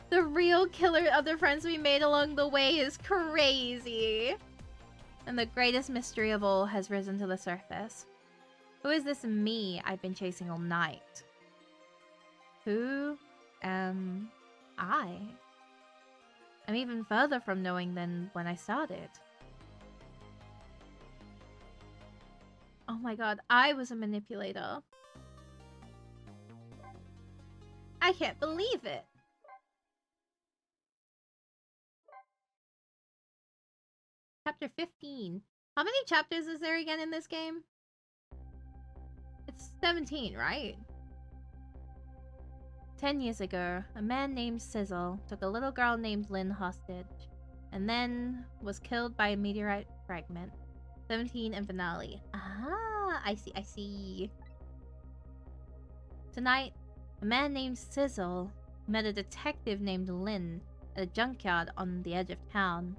Speaker 1: The real killer of the friends we made along the way is crazy! And the greatest mystery of all has risen to the surface. Who is this me I've been chasing all night? Who am I? I'm even further from knowing than when I started. Oh my god, I was a manipulator. I can't believe it. Chapter 15. How many chapters is there again in this game? It's 17, right? 10 years ago, a man named Sizzle took a little girl named Lynn hostage, and then was killed by a meteorite fragment. 17 and finale. Ah, I see. Tonight, a man named Sizzle met a detective named Lynn at a junkyard on the edge of town,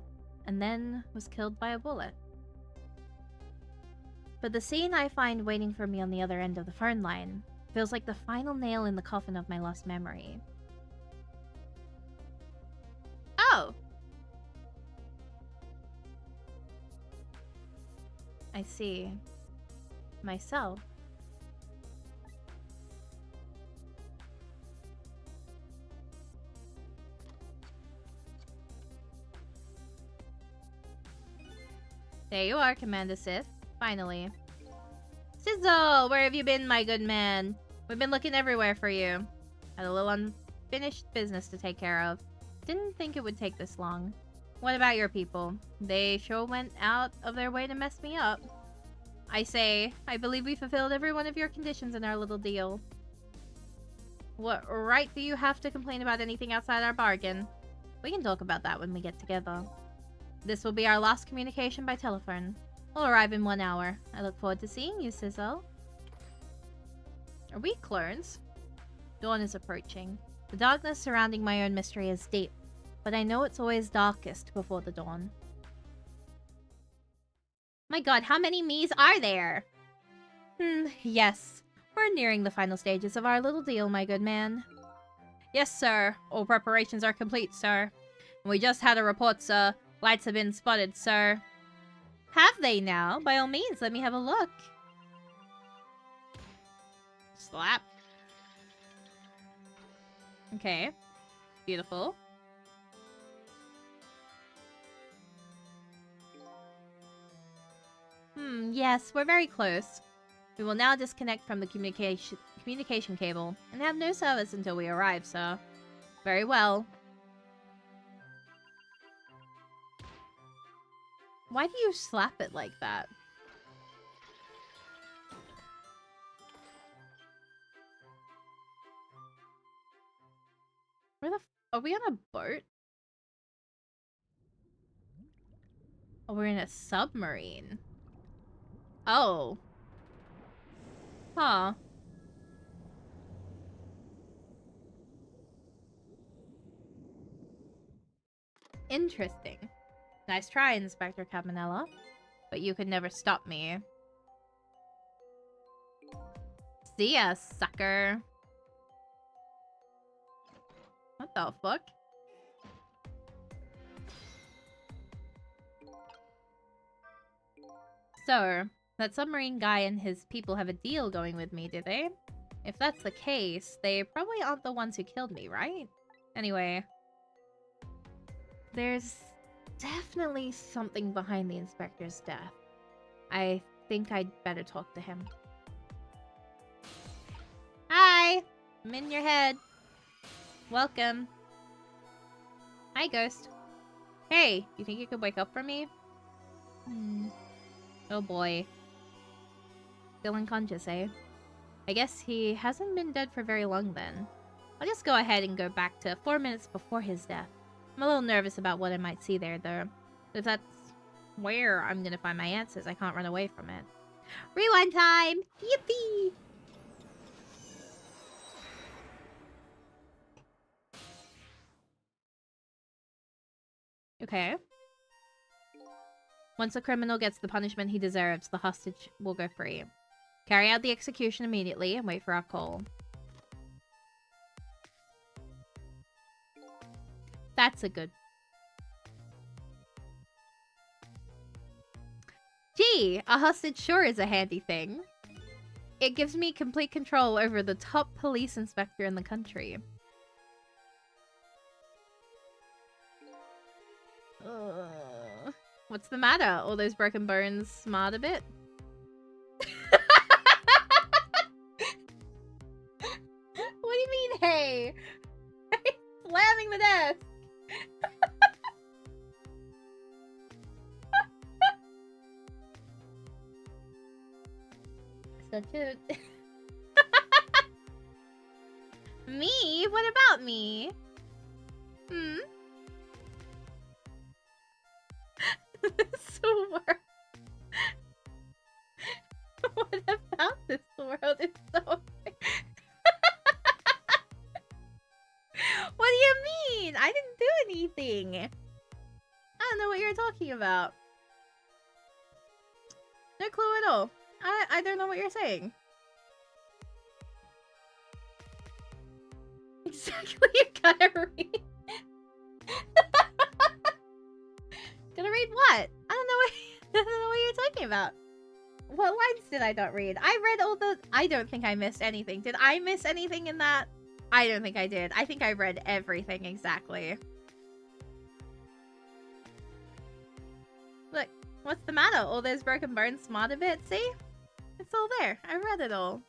Speaker 1: and then was killed by a bullet. But the scene I find waiting for me on the other end of the phone line feels like the final nail in the coffin of my lost memory. Oh! I see. Myself. There you are, Commander Sith. Finally. Sizzle! Where have you been, my good man? We've been looking everywhere for you. Had a little unfinished business to take care of. Didn't think it would take this long. What about your people? They sure went out of their way to mess me up. I say, I believe we fulfilled every one of your conditions in our little deal. What right do you have to complain about anything outside our bargain? We can talk about that when we get together. This will be our last communication by telephone. We'll arrive in 1 hour. I look forward to seeing you, Sizzle. Are we clones? Dawn is approaching. The darkness surrounding my own mystery is deep, but I know it's always darkest before the dawn. My god, how many me's are there? Yes. We're nearing the final stages of our little deal, my good man. Yes, sir. All preparations are complete, sir. We just had a report, sir. Lights have been spotted, sir. Have they now? By all means, let me have a look. Slap. Okay. Beautiful. Yes, we're very close. We will now disconnect from the communication cable and have no service until we arrive, sir. Very well. Why do you slap it like that? Where the are we on a boat? Oh, we're in a submarine. Oh. Huh. Interesting. Nice try, Inspector Cabanella. But you could never stop me. See ya, sucker. What the fuck? So, that submarine guy and his people have a deal going with me, do they? If that's the case, they probably aren't the ones who killed me, right? Anyway. There's definitely something behind the inspector's death. I think I'd better talk to him. Hi! I'm in your head. Welcome. Hi, Ghost. Hey, you think you could wake up for me? Oh boy. Still unconscious, eh? I guess he hasn't been dead for very long then. I'll just go ahead and go back to 4 minutes before his death. I'm a little nervous about what I might see there, though. But if that's where I'm gonna find my answers, I can't run away from it. Rewind time! Yippee! Okay. Once a criminal gets the punishment he deserves, the hostage will go free. Carry out the execution immediately and wait for our call. That's a good... Gee, a hostage sure is a handy thing. It gives me complete control over the top police inspector in the country. What's the matter? All those broken bones smart a bit? What do you mean, hey? Slamming the desk. Such a... Me? What about me? This world. What about this world is so... What do you mean? I didn't do anything. I don't know what you're talking about. No clue at all. I don't know what you're saying. Exactly, you gotta read. Gonna read what? I don't know what you're talking about. What lines did I not read? I read all the... I don't think I missed anything. Did I miss anything in that? I don't think I did. I think I read everything exactly. Look, what's the matter? All those broken bones smart a bit, see? It's all there. I read it all.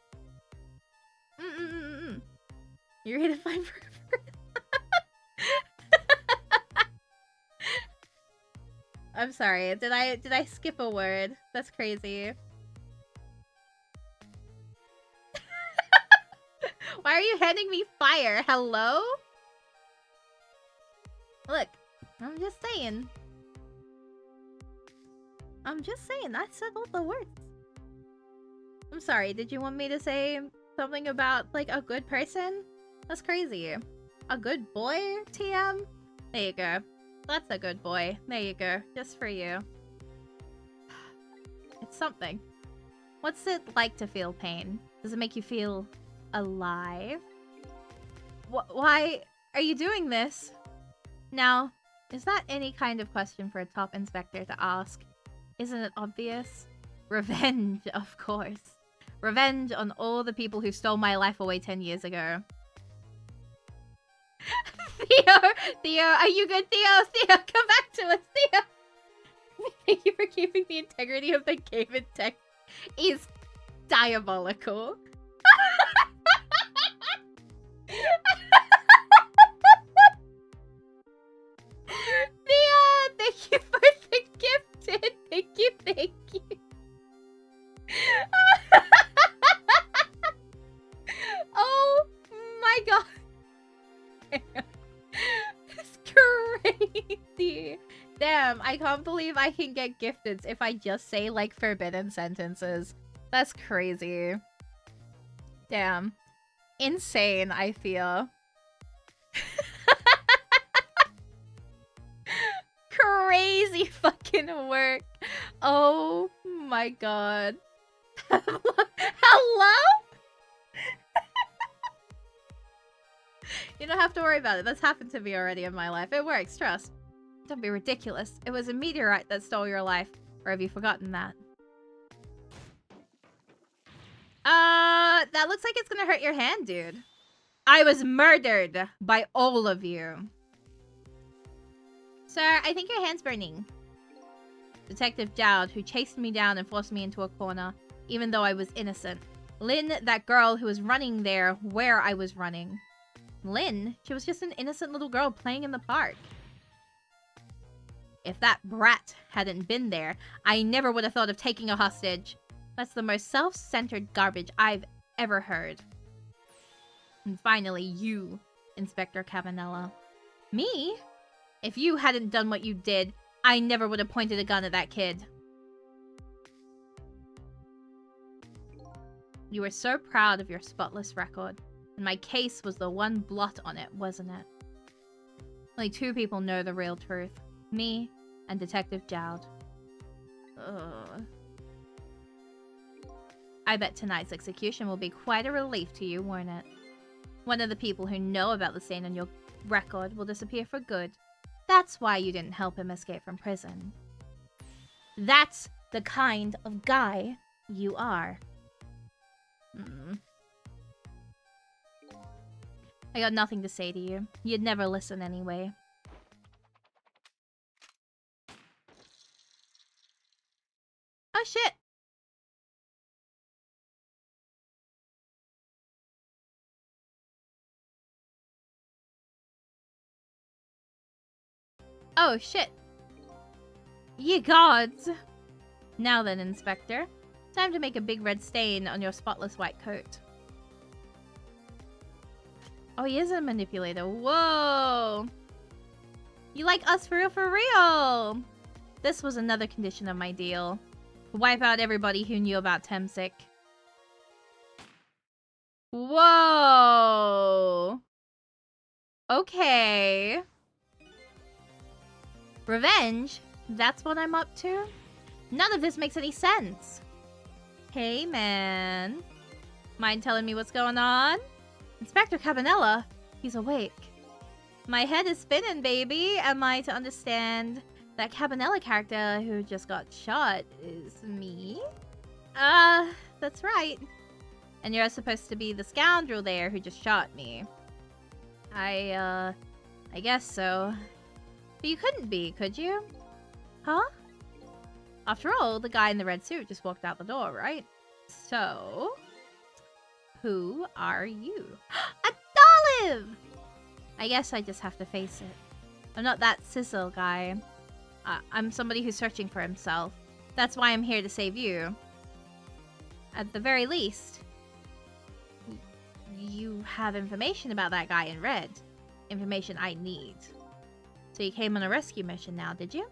Speaker 1: You're gonna find forever. I'm sorry. Did I skip a word? That's crazy. Why are you handing me fire? Hello? Look, I'm just saying. I said all the words. I'm sorry, did you want me to say Something about, like, a good person? That's crazy. A good boy, TM? There you go. That's a good boy. There you go. Just for you. It's something. What's it like to feel pain? Does it make you feel alive? Why are you doing this? Now, is that any kind of question for a top inspector to ask? Isn't it obvious? Revenge, of course. Revenge on all the people who stole my life away 10 years ago. Theo, are you good, Theo? Theo, come back to us, Theo! Thank you for keeping the integrity of the game intact. Is diabolical. Theo, thank you for the gifted. Thank you, thank you. Oh my god. It's crazy. Damn, I can't believe I can get gifted if I just say, like, forbidden sentences. That's crazy. Damn. Insane, I feel. Crazy fucking work. Oh my god. Hello? You don't have to worry about it. That's happened to me already in my life. It works, trust. Don't be ridiculous. It was a meteorite that stole your life. Or have you forgotten that? That looks like it's gonna hurt your hand, dude. I was murdered by all of you. Sir, I think your hand's burning. Detective Jowd, who chased me down and forced me into a corner, even though I was innocent. Lynn, that girl who was running there where I was running. Lynn? She was just an innocent little girl playing in the park. If that brat hadn't been there, I never would have thought of taking a hostage. That's the most self-centered garbage I've ever heard. And finally, you, Inspector Cavanella. Me? If you hadn't done what you did, I never would have pointed a gun at that kid. You were so proud of your spotless record, and my case was the one blot on it, wasn't it? Only two people know the real truth. Me and Detective Jowd. Ugh. I bet tonight's execution will be quite a relief to you, won't it? One of the people who know about the stain on your record will disappear for good. That's why you didn't help him escape from prison. That's the kind of guy you are. I got nothing to say to you. You'd never listen anyway. Oh shit! Oh shit! Ye gods! Now then, Inspector. Time to make a big red stain on your spotless white coat. Oh, he is a manipulator. Whoa! You like us for real, for real! This was another condition of my deal. Wipe out everybody who knew about Temsic. Whoa! Okay. Revenge? That's what I'm up to? None of this makes any sense. Hey, man. Mind telling me what's going on? Inspector Cabanella? He's awake. My head is spinning, baby. Am I to understand that Cabanella character who just got shot is me? That's right. And you're supposed to be the scoundrel there who just shot me. I guess so. But you couldn't be, could you? Huh? After all, the guy in the red suit just walked out the door, right? So, who are you? Adolive! I guess I just have to face it. I'm not that sizzle guy. I'm somebody who's searching for himself. That's why I'm here to save you. At the very least, you have information about that guy in red. Information I need. So you came on a rescue mission now, did you?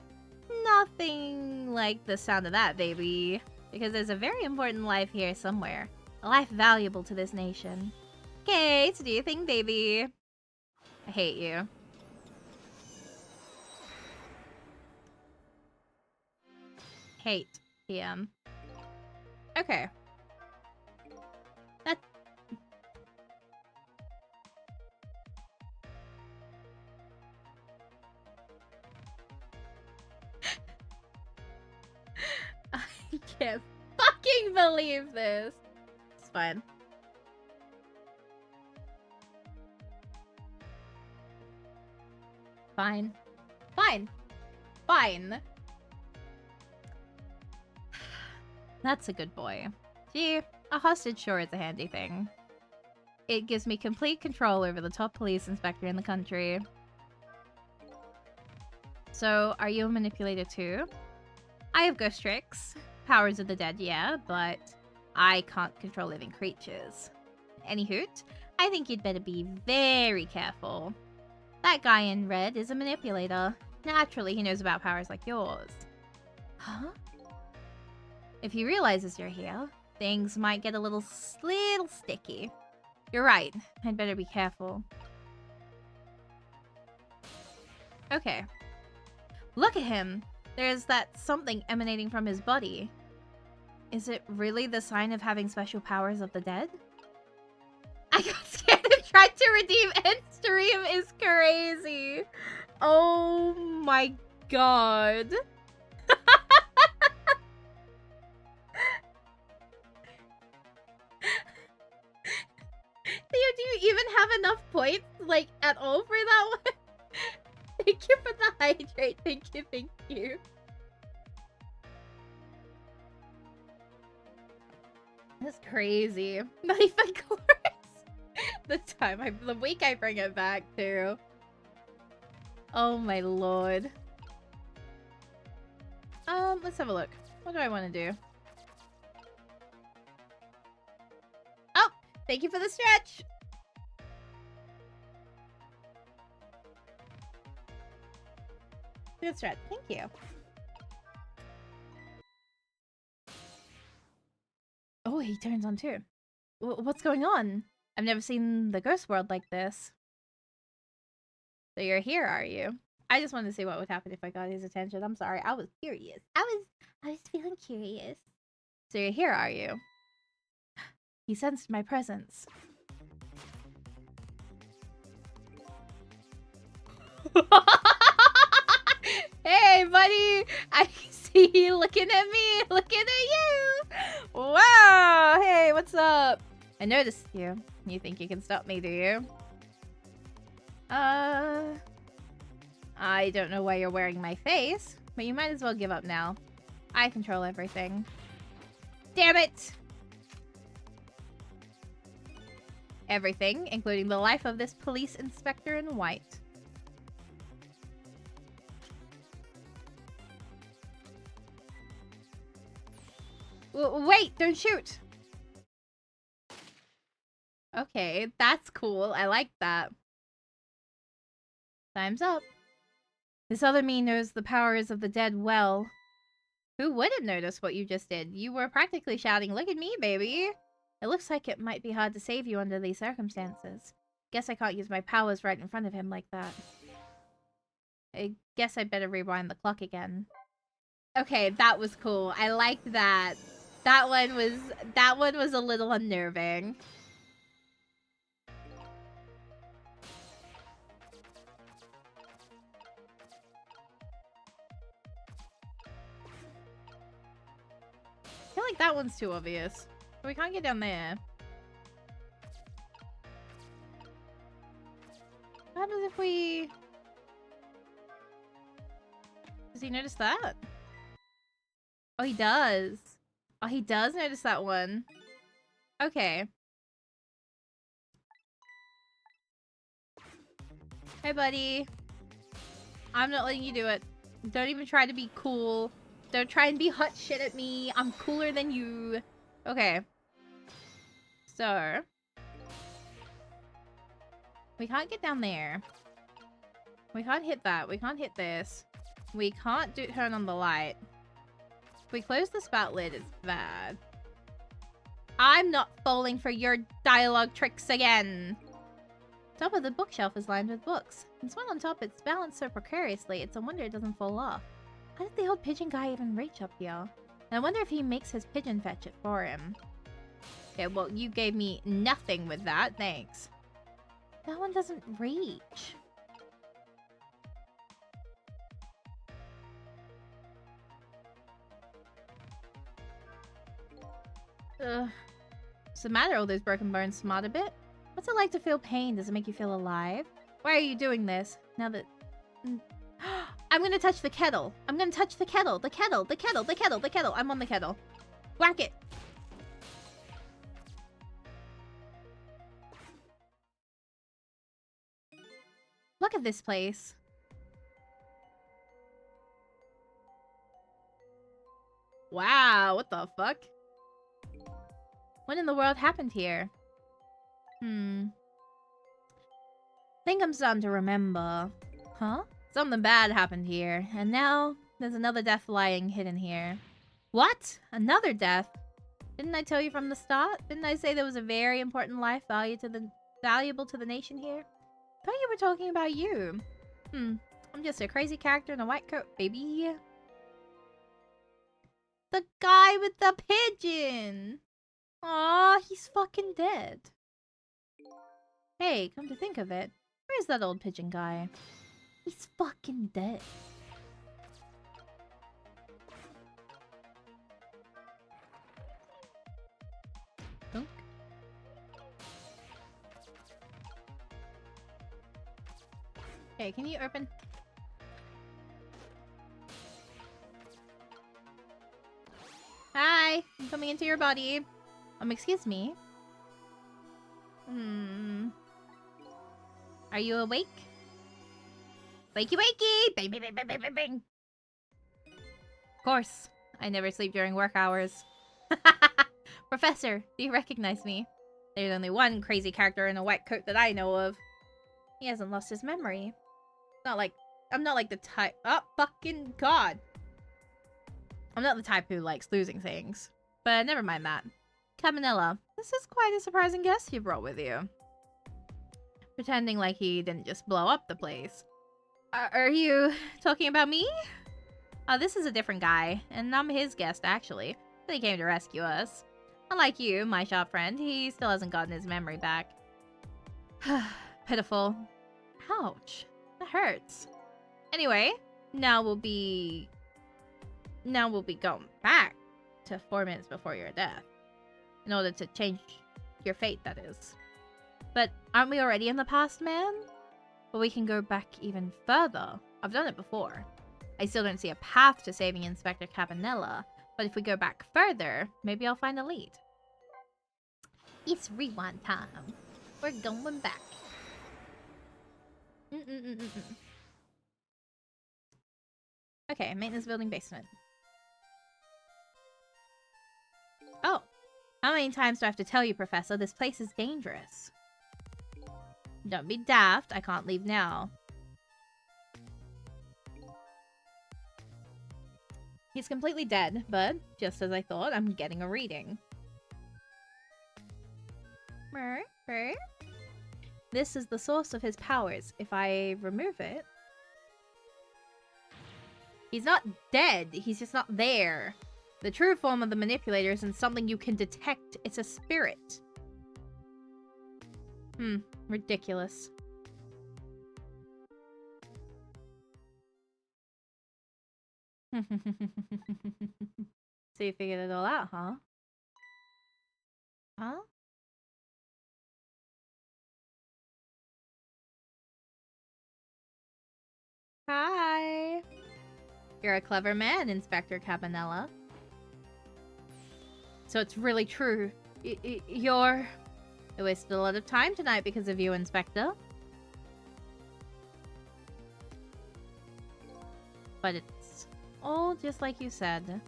Speaker 1: Nothing like the sound of that, baby. Because there's a very important life here somewhere. A life valuable to this nation. Okay, so do your thing, baby. I hate you. Hate PM. Okay. That. I can't fucking believe this. It's fine. Fine. Fine. Fine. That's a good boy. Gee, a hostage sure is a handy thing. It gives me complete control over the top police inspector in the country. So, are you a manipulator too? I have ghost tricks. Powers of the dead, yeah, but I can't control living creatures. Any hoot, I think you'd better be very careful. That guy in red is a manipulator. Naturally, he knows about powers like yours. Huh? If he realizes you're here, things might get a little sticky. You're right. I'd better be careful. Okay. Look at him. There's that something emanating from his body. Is it really the sign of having special powers of the dead? I got scared and tried to redeem end stream is crazy. Oh my god. Theo, do you even have enough points, like, at all for that one? Thank you for the hydrate. Thank you, thank you. That's crazy. Not even close. The week I bring it back, too. Oh my lord. Let's have a look. What do I want to do? Oh! Thank you for the stretch! Good stretch. Thank you. Oh, he turns on too. What's going on? I've never seen the ghost world like this. So you're here, are you? I just wanted to see what would happen if I got his attention. I'm sorry. I was curious. I was feeling curious. So you're here, are you? He sensed my presence. Hey, buddy! I see you looking at me, looking at you! Wow! Hey, what's up? I noticed you. You think you can stop me, do you? I don't know why you're wearing my face, but you might as well give up now. I control everything. Damn it! Everything, including the life of this police inspector in white. Wait, don't shoot! Okay, that's cool. I like that. Time's up. This other me knows the powers of the dead well. Who wouldn't notice what you just did? You were practically shouting, "Look at me, baby!" It looks like it might be hard to save you under these circumstances. Guess I can't use my powers right in front of him like that. I guess I better rewind the clock again. Okay, that was cool. I liked that. That one was a little unnerving. I feel like that one's too obvious. We can't get down there. What happens if we... Does he notice that? Oh, he does. Oh, he does notice that one. Okay. Hey, buddy. I'm not letting you do it. Don't even try to be cool. Don't try and be hot shit at me. I'm cooler than you. Okay. So. We can't get down there. We can't hit that. We can't hit this. We can't turn on the light. If we close the spout lid, it's bad. I'm not falling for your dialogue tricks again. Top of the bookshelf is lined with books. And one on top, it's balanced so precariously, it's a wonder it doesn't fall off. How did the old pigeon guy even reach up here? And I wonder if he makes his pigeon fetch it for him. Okay, well, you gave me nothing with that. Thanks. That one doesn't reach. Ugh. What's the matter? All those broken bones smart a bit? What's it like to feel pain? Does it make you feel alive? Why are you doing this? Now that... I'm gonna touch the kettle. I'm gonna touch the kettle. The kettle. The kettle. The kettle. The kettle. I'm on the kettle. Whack it. Look at this place. Wow, what the fuck? What in the world happened here? Think I'm starting to remember. Huh? Something bad happened here, and now there's another death lying hidden here. What? Another death? Didn't I tell you from the start? Didn't I say there was a very important life valuable to the nation here? Thought you were talking about you. I'm just a crazy character in a white coat, baby. The guy with the pigeon! Aw, he's fucking dead. Hey, come to think of it, where's that old pigeon guy? He's fucking dead. Dunk. Okay, can you open? Hi, I'm coming into your body. Excuse me. Are you awake? Wakey wakey! Bang bang bang bang bang bang bang! Of course. I never sleep during work hours. Professor, do you recognize me? There's only one crazy character in a white coat that I know of. He hasn't lost his memory. I'm not like the type... Oh, fucking god! I'm not the type who likes losing things. But never mind that. Cabanella, this is quite a surprising guest you brought with you. Pretending like he didn't just blow up the place. Are you talking about me? Oh, this is a different guy, and I'm his guest, actually. But he came to rescue us. Unlike you, my shop friend, he still hasn't gotten his memory back. Pitiful. Ouch. That hurts. Anyway, now we'll be going back to 4 minutes before your death. In order to change your fate, that is. But aren't we already in the past, man? But we can go back even further. I've done it before. I still don't see a path to saving Inspector Cabanella, but if we go back further, maybe I'll find a lead. It's rewind time. We're going back. Okay, maintenance building basement. Oh. How many times do I have to tell you, Professor? This place is dangerous. Don't be daft. I can't leave now. He's completely dead, but just as I thought, I'm getting a reading. This is the source of his powers. If I remove it... He's not dead. He's just not there. The true form of the manipulator isn't something you can detect. It's a spirit. Ridiculous. So you figured it all out, huh? Huh? Hi! You're a clever man, Inspector Cabanella. So it's really true. You're... I wasted a lot of time tonight because of you, Inspector. But it's all just like you said.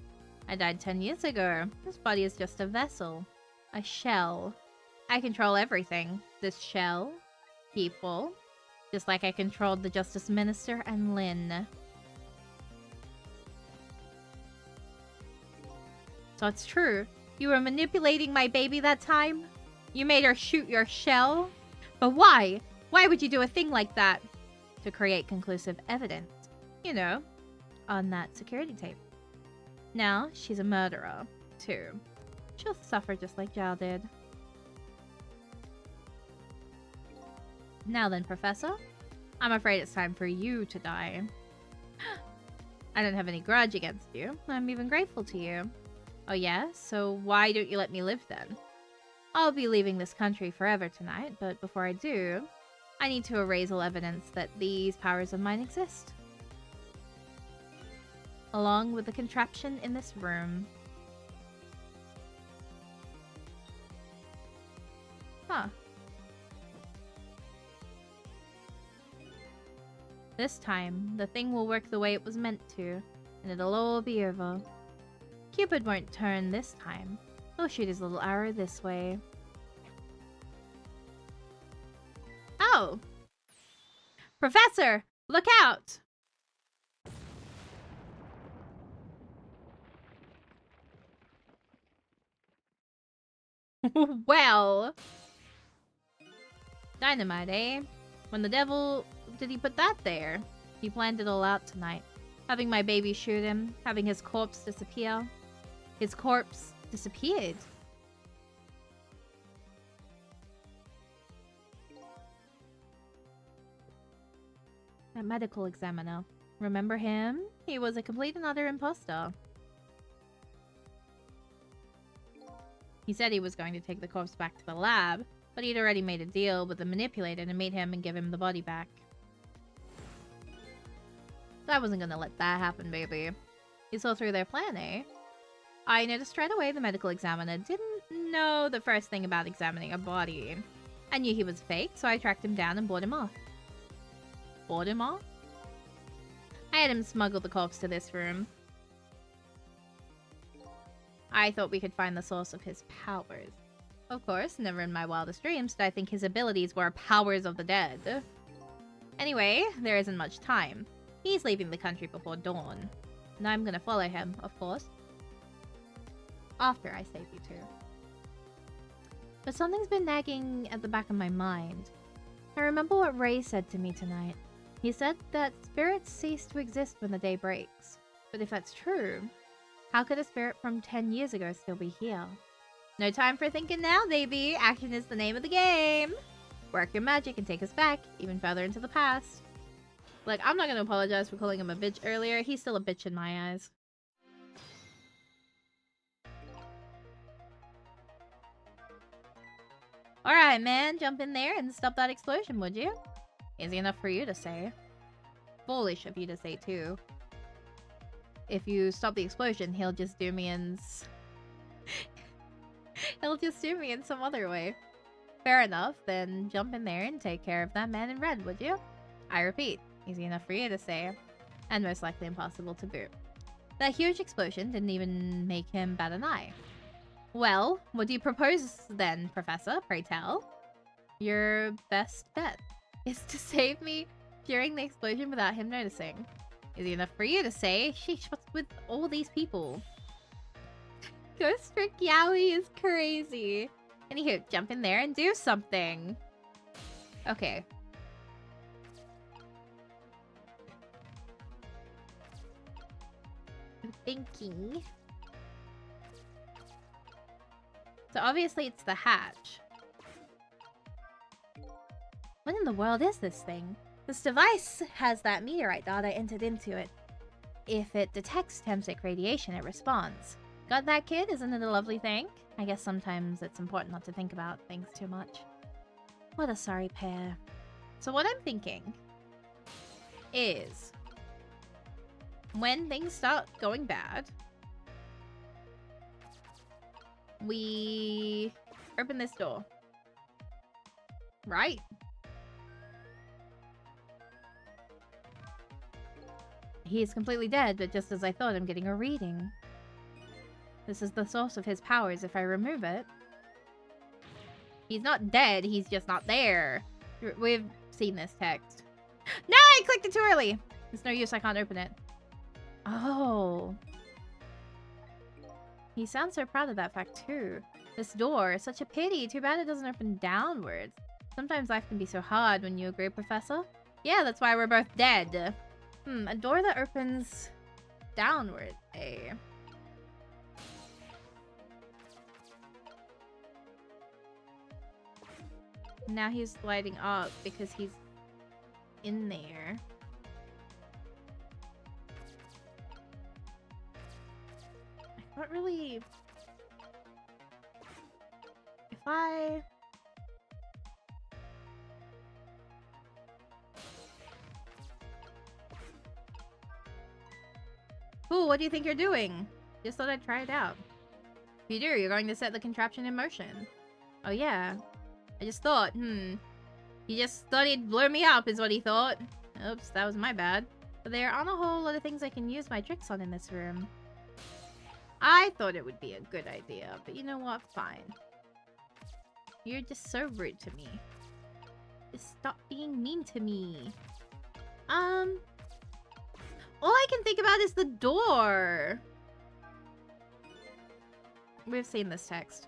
Speaker 1: I died 10 years ago. This body is just a vessel. A shell. I control everything. This shell. People. Just like I controlled the Justice Minister and Lynn. So it's true. You were manipulating my baby that time? You made her shoot your shell? But why? Why would you do a thing like that? To create conclusive evidence. You know, on that security tape. Now, she's a murderer, too. She'll suffer just like Zhao did. Now then, Professor. I'm afraid it's time for you to die. I don't have any grudge against you. I'm even grateful to you. Oh yeah? So why don't you let me live then? I'll be leaving this country forever tonight, but before I do, I need to erase all evidence that these powers of mine exist. Along with the contraption in this room. Huh. This time, the thing will work the way it was meant to, and it'll all be over. Cupid won't turn this time. He'll shoot his little arrow this way. Oh! Professor! Look out! Well... Dynamite, eh? When the devil... did he put that there? He planned it all out tonight. Having my baby shoot him, having his corpse disappear. His corpse disappeared. That medical examiner. Remember him? He was a complete and utter imposter. He said he was going to take the corpse back to the lab, but he'd already made a deal with the manipulator to meet him and give him the body back. I wasn't gonna let that happen, baby. You saw through their plan, eh? I noticed right away the medical examiner didn't know the first thing about examining a body. I knew he was fake, so I tracked him down and bought him off. Bought him off? I had him smuggle the corpse to this room. I thought we could find the source of his powers. Of course, never in my wildest dreams did I think his abilities were powers of the dead. Anyway, there isn't much time. He's leaving the country before dawn. And I'm gonna follow him, of course. After I save you two. But something's been nagging at the back of my mind. I remember what Ray said to me tonight. He said that spirits cease to exist when the day breaks. But if that's true, how could a spirit from 10 years ago still be here? No time for thinking now, baby. Action is the name of the game. Work your magic and take us back, even further into the past. Like, I'm not gonna apologize for calling him a bitch earlier. He's still a bitch in my eyes. Alright, man. Jump in there and stop that explosion, would you? Easy enough for you to say. Foolish of you to say, too. If you stop the explosion, he'll just do me in... he'll just do me in some other way. Fair enough, then jump in there and take care of that man in red, would you? I repeat, easy enough for you to say, and most likely impossible to boot. That huge explosion didn't even make him bat an eye. Well, what do you propose then, Professor? Pray tell. Your best bet is to save me during the explosion without him noticing. Easy enough for you to say. Sheesh, what's with all these people? Ghost Trick Yowie is crazy. Anywho, jump in there and do something. Okay. I'm thinking. So obviously it's the hatch. What in the world is this thing? This device has that meteorite data entered into it. If it detects Temsic radiation, it responds. Got that, kid? Isn't it a lovely thing? I guess sometimes it's important not to think about things too much. What a sorry pair. So what I'm thinking is when things start going bad, we open this door. Right? He is completely dead, but just as I thought, I'm getting a reading. This is the source of his powers. If I remove it... He's not dead, he's just not there. We've seen this text. No, I clicked it too early! It's no use, I can't open it. Oh. He sounds so proud of that fact, too. This door, such a pity. Too bad it doesn't open downwards. Sometimes life can be so hard, wouldn't you agree, Professor? Yeah, that's why we're both dead. A door that opens downward. Eh. Now he's lighting up because he's in there. I can't really... If I... Ooh, what do you think you're doing? Just thought I'd try it out. If you do, you're going to set the contraption in motion. Oh yeah. I just thought, He just thought he'd blow me up is what he thought. Oops, that was my bad. But there aren't a whole lot of things I can use my tricks on in this room. I thought it would be a good idea, but you know what? Fine. You're just so rude to me. Just stop being mean to me. All I can think about is the door. We've seen this text.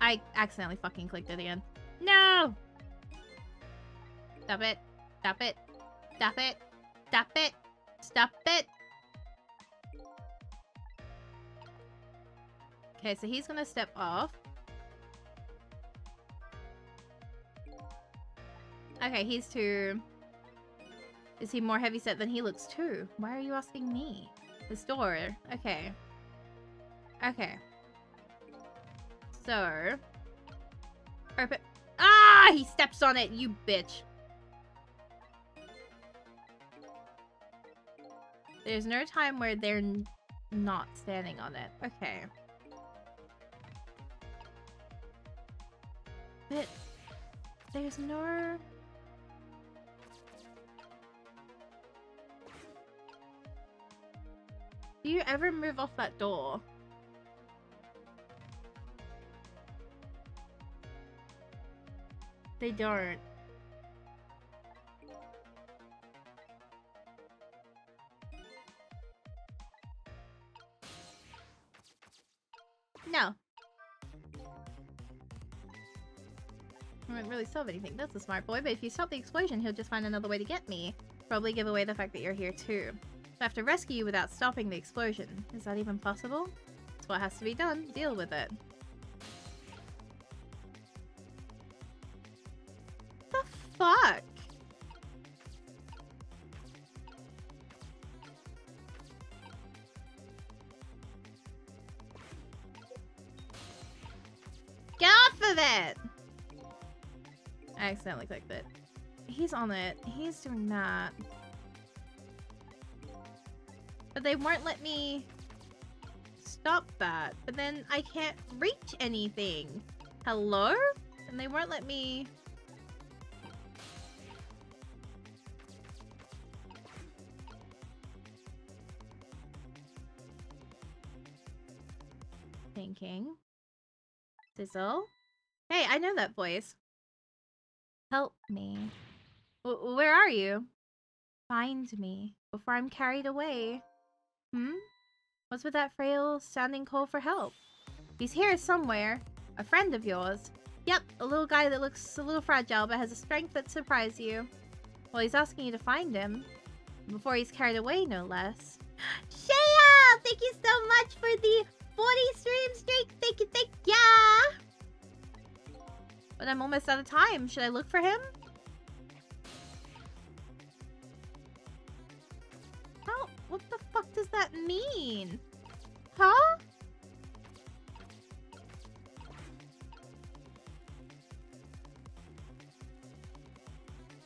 Speaker 1: I accidentally fucking clicked it again. No! Stop it. Stop it. Stop it. Stop it. Stop it. Okay, so he's gonna step off. Okay, he's too... Is he more heavyset than he looks too? Why are you asking me? This door. Okay. Okay. So... Open... Ah! He steps on it, you bitch! There's no time where they're not standing on it. Okay. But... There's no... Do you ever move off that door? They don't. No. I wouldn't really solve anything. That's a smart boy, but if you stop the explosion, he'll just find another way to get me. Probably give away the fact that you're here too. I have to rescue you without stopping the explosion. Is that even possible? That's what has to be done. Deal with it. What the fuck? Get off of it! I accidentally clicked it. He's on it. He's doing that. But they won't let me stop that. But then I can't reach anything. Hello? And they won't let me... Thinking. Sizzle? Hey, I know that voice. Help me. Where are you? Find me before I'm carried away. What's with that frail sounding call for help? He's here somewhere. A friend of yours. Yep, a little guy that looks a little fragile but has a strength that surprises you. Well, he's asking you to find him. Before he's carried away, no less. Shaya! Thank you so much for the 40 stream streak. Thank you, thank ya! But I'm almost out of time. Should I look for him? How? What the fuck does that mean? Huh?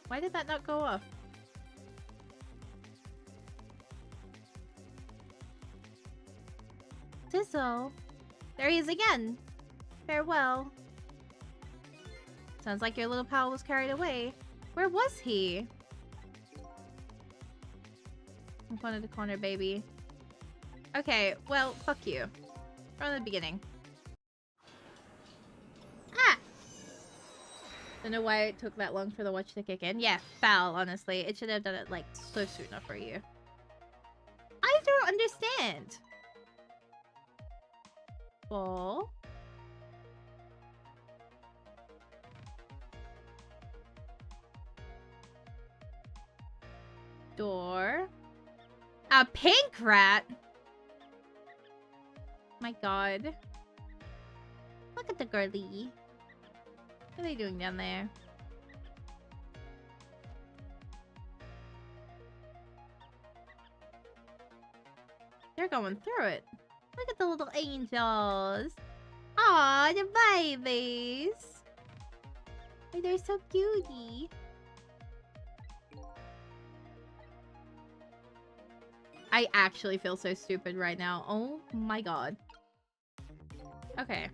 Speaker 1: Why did that not go off? Sizzle. There he is again. Farewell. Sounds like your little pal was carried away. Where was he? I'm corner to corner, baby. Okay, well, fuck you. From the beginning. Ah! Don't know why it took that long for the watch to kick in. Yeah, foul, honestly. It should have done it, like, so sooner for you. I don't understand. Ball. Door. A pink rat? My god. Look at the girly. What are they doing down there? They're going through it. Look at the little angels. Aw, the babies. Oh, they're so cutie. I actually feel so stupid right now. Oh my god. Okay.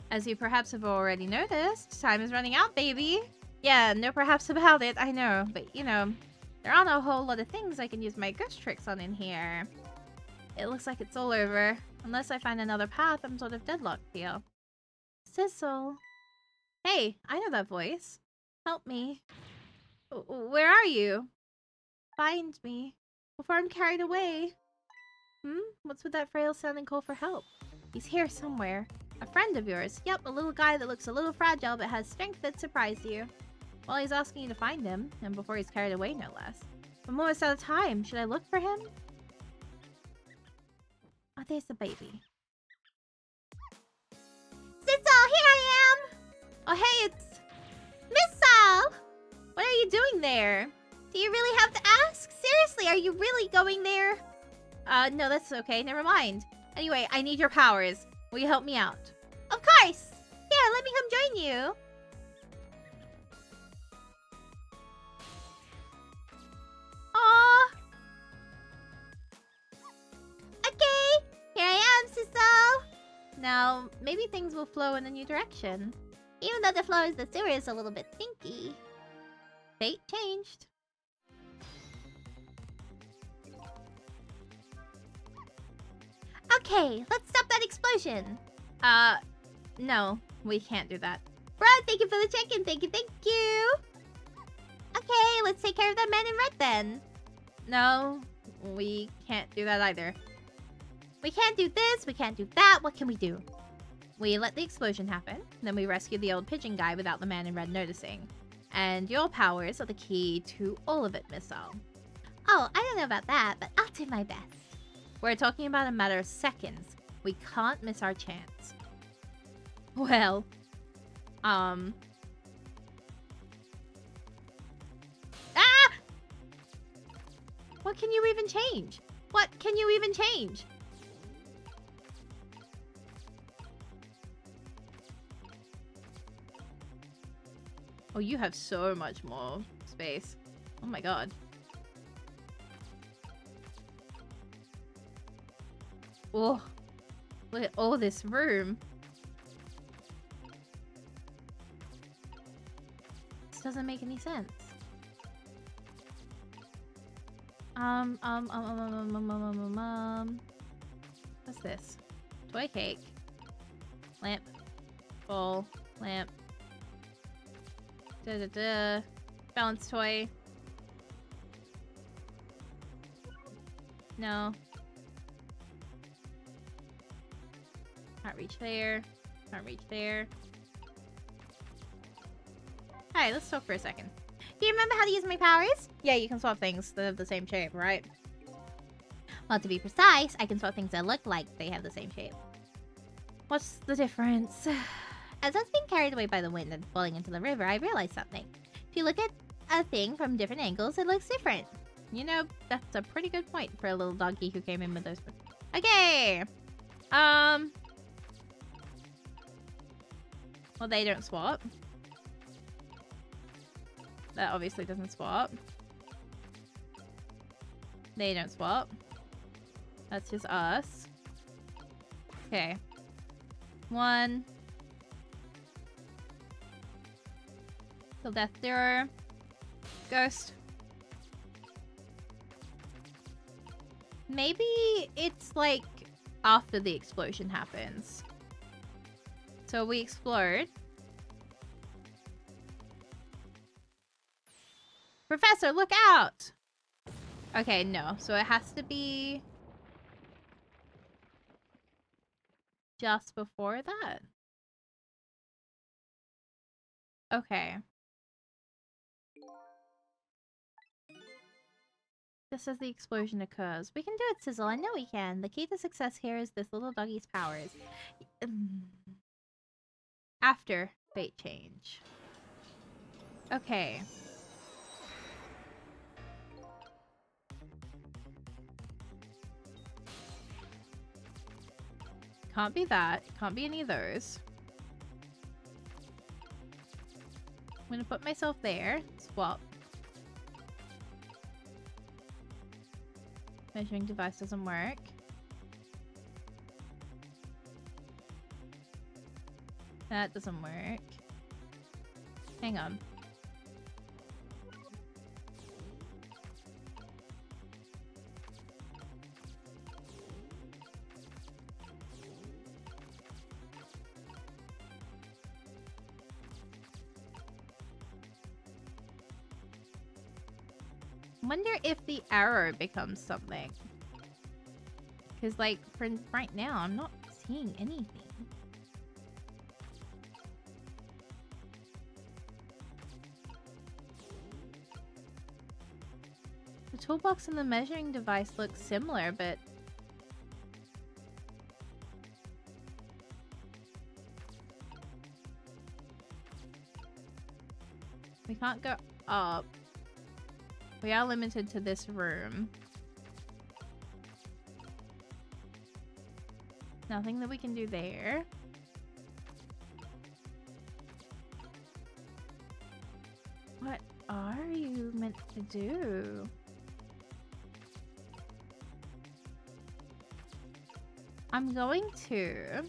Speaker 1: As you perhaps have already noticed, time is running out, baby. Yeah, no perhaps about it, I know. But, you know, there aren't a whole lot of things I can use my ghost tricks on in here. It looks like it's all over. Unless I find another path, I'm sort of deadlocked here. Sissel. Hey, I know that voice. Help me. Where are you? Find me. Before I'm carried away. What's with that frail sounding call for help? He's here somewhere. A friend of yours. Yep, a little guy that looks a little fragile but has strength that surprised you. Well, he's asking you to find him, and before he's carried away, no less. I'm almost out of time. Should I look for him? Oh, there's the baby. Sissel, here I am! Oh, hey, it's... Missile! What are you doing there? Do you really have to ask? Seriously, are you really going there? No, that's okay. Never mind. Anyway, I need your powers. Will you help me out? Of course! Here, let me come join you. Aww. Okay, here I am, Sissel. Now, maybe things will flow in a new direction. Even though the flow is the sewer is a little bit stinky. Fate changed. Okay, let's stop that explosion. No, we can't do that. Bro, thank you for the check-in. Thank you. Okay, let's take care of that man in red then. No, we can't do that either. We can't do this, we can't do that. What can we do? We let the explosion happen, then we rescue the old pigeon guy without the man in red noticing. And your powers are the key to all of it, Missile. Oh, I don't know about that, but I'll do my best. We're talking about a matter of seconds. We can't miss our chance. Well, Ah! What can you even change? What can you even change? Oh, you have so much more space. Oh my god. Oh, look at all this room. This doesn't make any sense. What's this? Toy cake. Lamp. Bowl. Lamp. Balance toy. No. Can't reach there. Can't reach there. Alright, let's talk for a second. Do you remember how to use my powers? Yeah, you can swap things that have the same shape, right? Well, to be precise, I can swap things that look like they have the same shape. What's the difference? As I was being carried away by the wind and falling into the river, I realized something. If you look at a thing from different angles, it looks different. You know, that's a pretty good point for a little doggy who came in with those. Okay! Well, they don't swap. That obviously doesn't swap. They don't swap. That's just us. Okay. One. Till death zero. Ghost. Maybe it's like after the explosion happens. So we explored. Professor, look out! Okay, no. So it has to be just before that. Okay. Just as the explosion occurs. We can do it, Sizzle. I know we can. The key to success here is this little doggy's powers. After fate change. Okay. Can't be that. Can't be any of those. I'm gonna put myself there. Swap. Measuring device doesn't work. That doesn't work. Hang on. Wonder if the arrow becomes something. Because, like, for right now, I'm not seeing anything. The toolbox and the measuring device look similar, but... we can't go up. We are limited to this room. Nothing that we can do there. What are you meant to do? I'm going to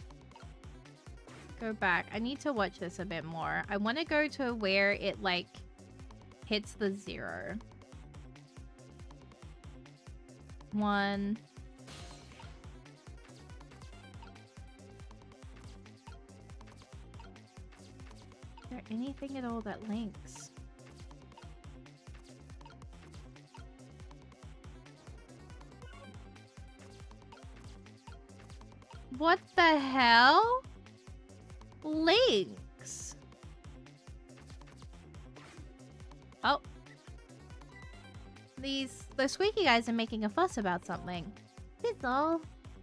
Speaker 1: go back. I need to watch this a bit more. I want to go to where it, like, hits the 0. 1. Is there anything at all that links? What the hell? Links. Oh. The squeaky guys are making a fuss about something. That's all.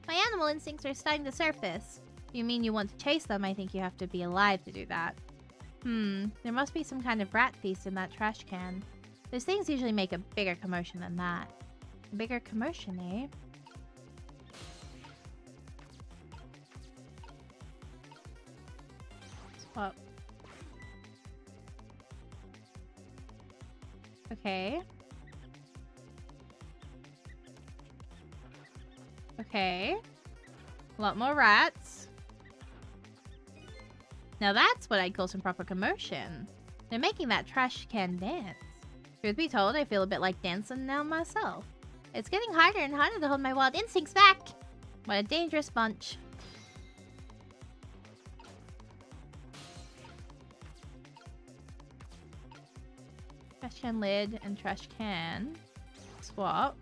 Speaker 1: My animal instincts are starting to surface. You mean you want to chase them? I think you have to be alive to do that. There must be some kind of rat feast in that trash can. Those things usually make a bigger commotion than that. A bigger commotion, eh? Swap. Okay. Okay. A lot more rats. Now that's what I'd call some proper commotion. They're making that trash can dance. Truth be told, I feel a bit like dancing now myself. It's getting harder and harder to hold my wild instincts back. What a dangerous bunch. Trash can lid and trash can. Swap.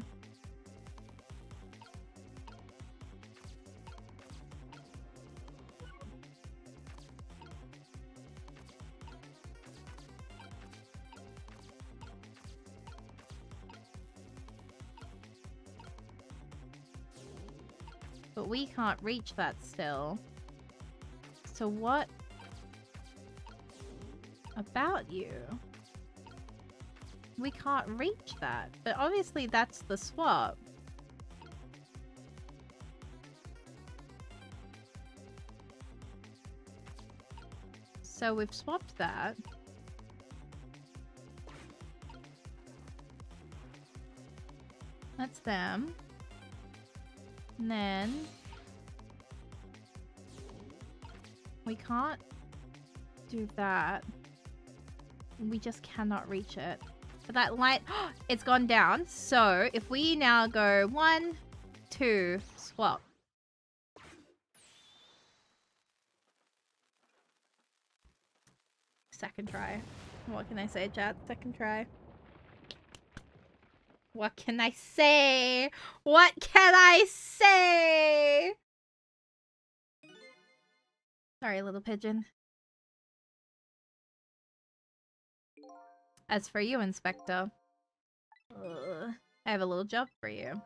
Speaker 1: But we can't reach that still. So what about you? We can't reach that. But obviously that's the swap. So we've swapped that. That's them. And then we can't do that. We just cannot reach it. But that light, it's gone down. So if we now go 1, 2, swap. Second try. What can I say, chat? Second try. What can I say? What can I say? Sorry, little pigeon. As for you, Inspector, I have a little job for you.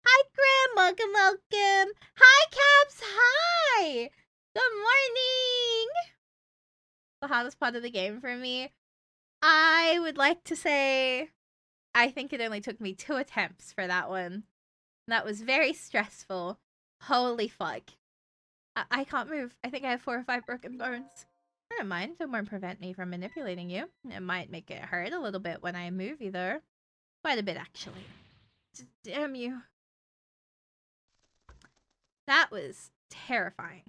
Speaker 1: Hi, Grim! Welcome, welcome! Hi, Caps! Hi! Good morning! The hardest part of the game for me. I would like to say I think it only took me 2 attempts for that one. That was very stressful. Holy fuck. I can't move. I think I have 4 or 5 broken bones. I don't mind. It won't prevent me from manipulating you. It might make it hurt a little bit when I move either. Quite a bit, actually. Damn you. That was terrifying.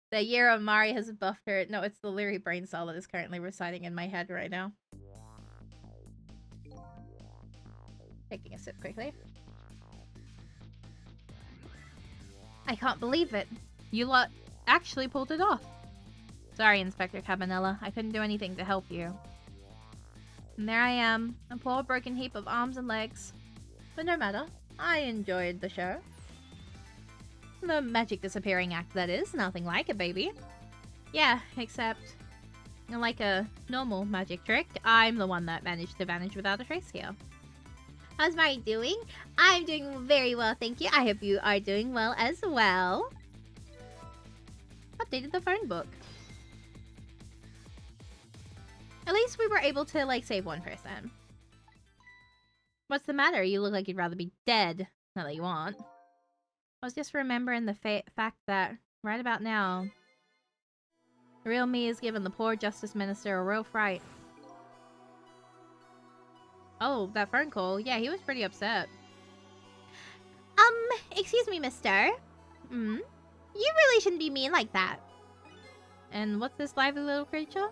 Speaker 1: The year of Mari has buffed her. No, it's the Leary brain cell that is currently residing in my head right now. Taking a sip quickly. I can't believe it. You lot actually pulled it off. Sorry, Inspector Cabanella. I couldn't do anything to help you. And there I am, a poor broken heap of arms and legs. But no matter. I enjoyed the show. The magic disappearing act, that is. Nothing like it, baby. Yeah, except... like a normal magic trick, I'm the one that managed to vanish without a trace here. How's Mari doing? I'm doing very well, thank you. I hope you are doing well as well. Updated the phone book. At least we were able to, like, save one person. What's the matter? You look like you'd rather be dead. Not that you want. I was just remembering the fact that, right about now, the real me has given the poor Justice Minister a real fright. Oh, that phone call. Yeah, he was pretty upset. Excuse me, mister. You really shouldn't be mean like that. And what's this lively little creature?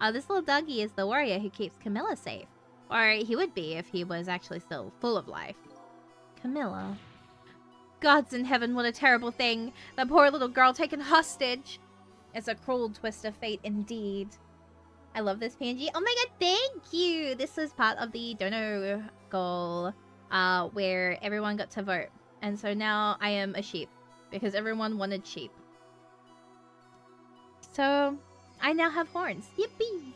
Speaker 1: Oh, this little doggy is the warrior who keeps Camilla safe. Or he would be if he was actually still full of life. Camilla. Gods in heaven, what a terrible thing. That poor little girl taken hostage. It's a cruel twist of fate indeed. I love this PNG. Oh my god, thank you! This was part of the dono goal, where everyone got to vote. And so now I am a sheep, because everyone wanted sheep. So, I now have horns. Yippee!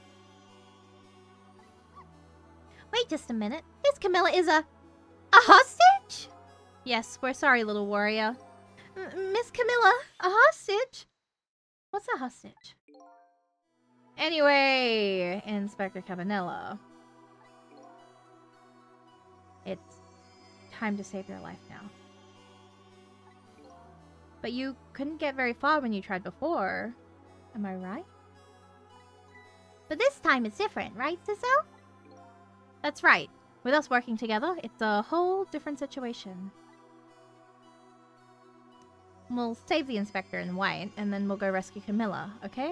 Speaker 1: Wait just a minute. This Camilla is a hostage? Yes, we're sorry, little warrior. Miss Camilla, a hostage? What's a hostage? Anyway, Inspector Cabanella. It's time to save your life now. But you couldn't get very far when you tried before. Am I right? But this time it's different, right, Siso? That's right. With us working together, it's a whole different situation. We'll save the Inspector in white, and then we'll go rescue Camilla, okay?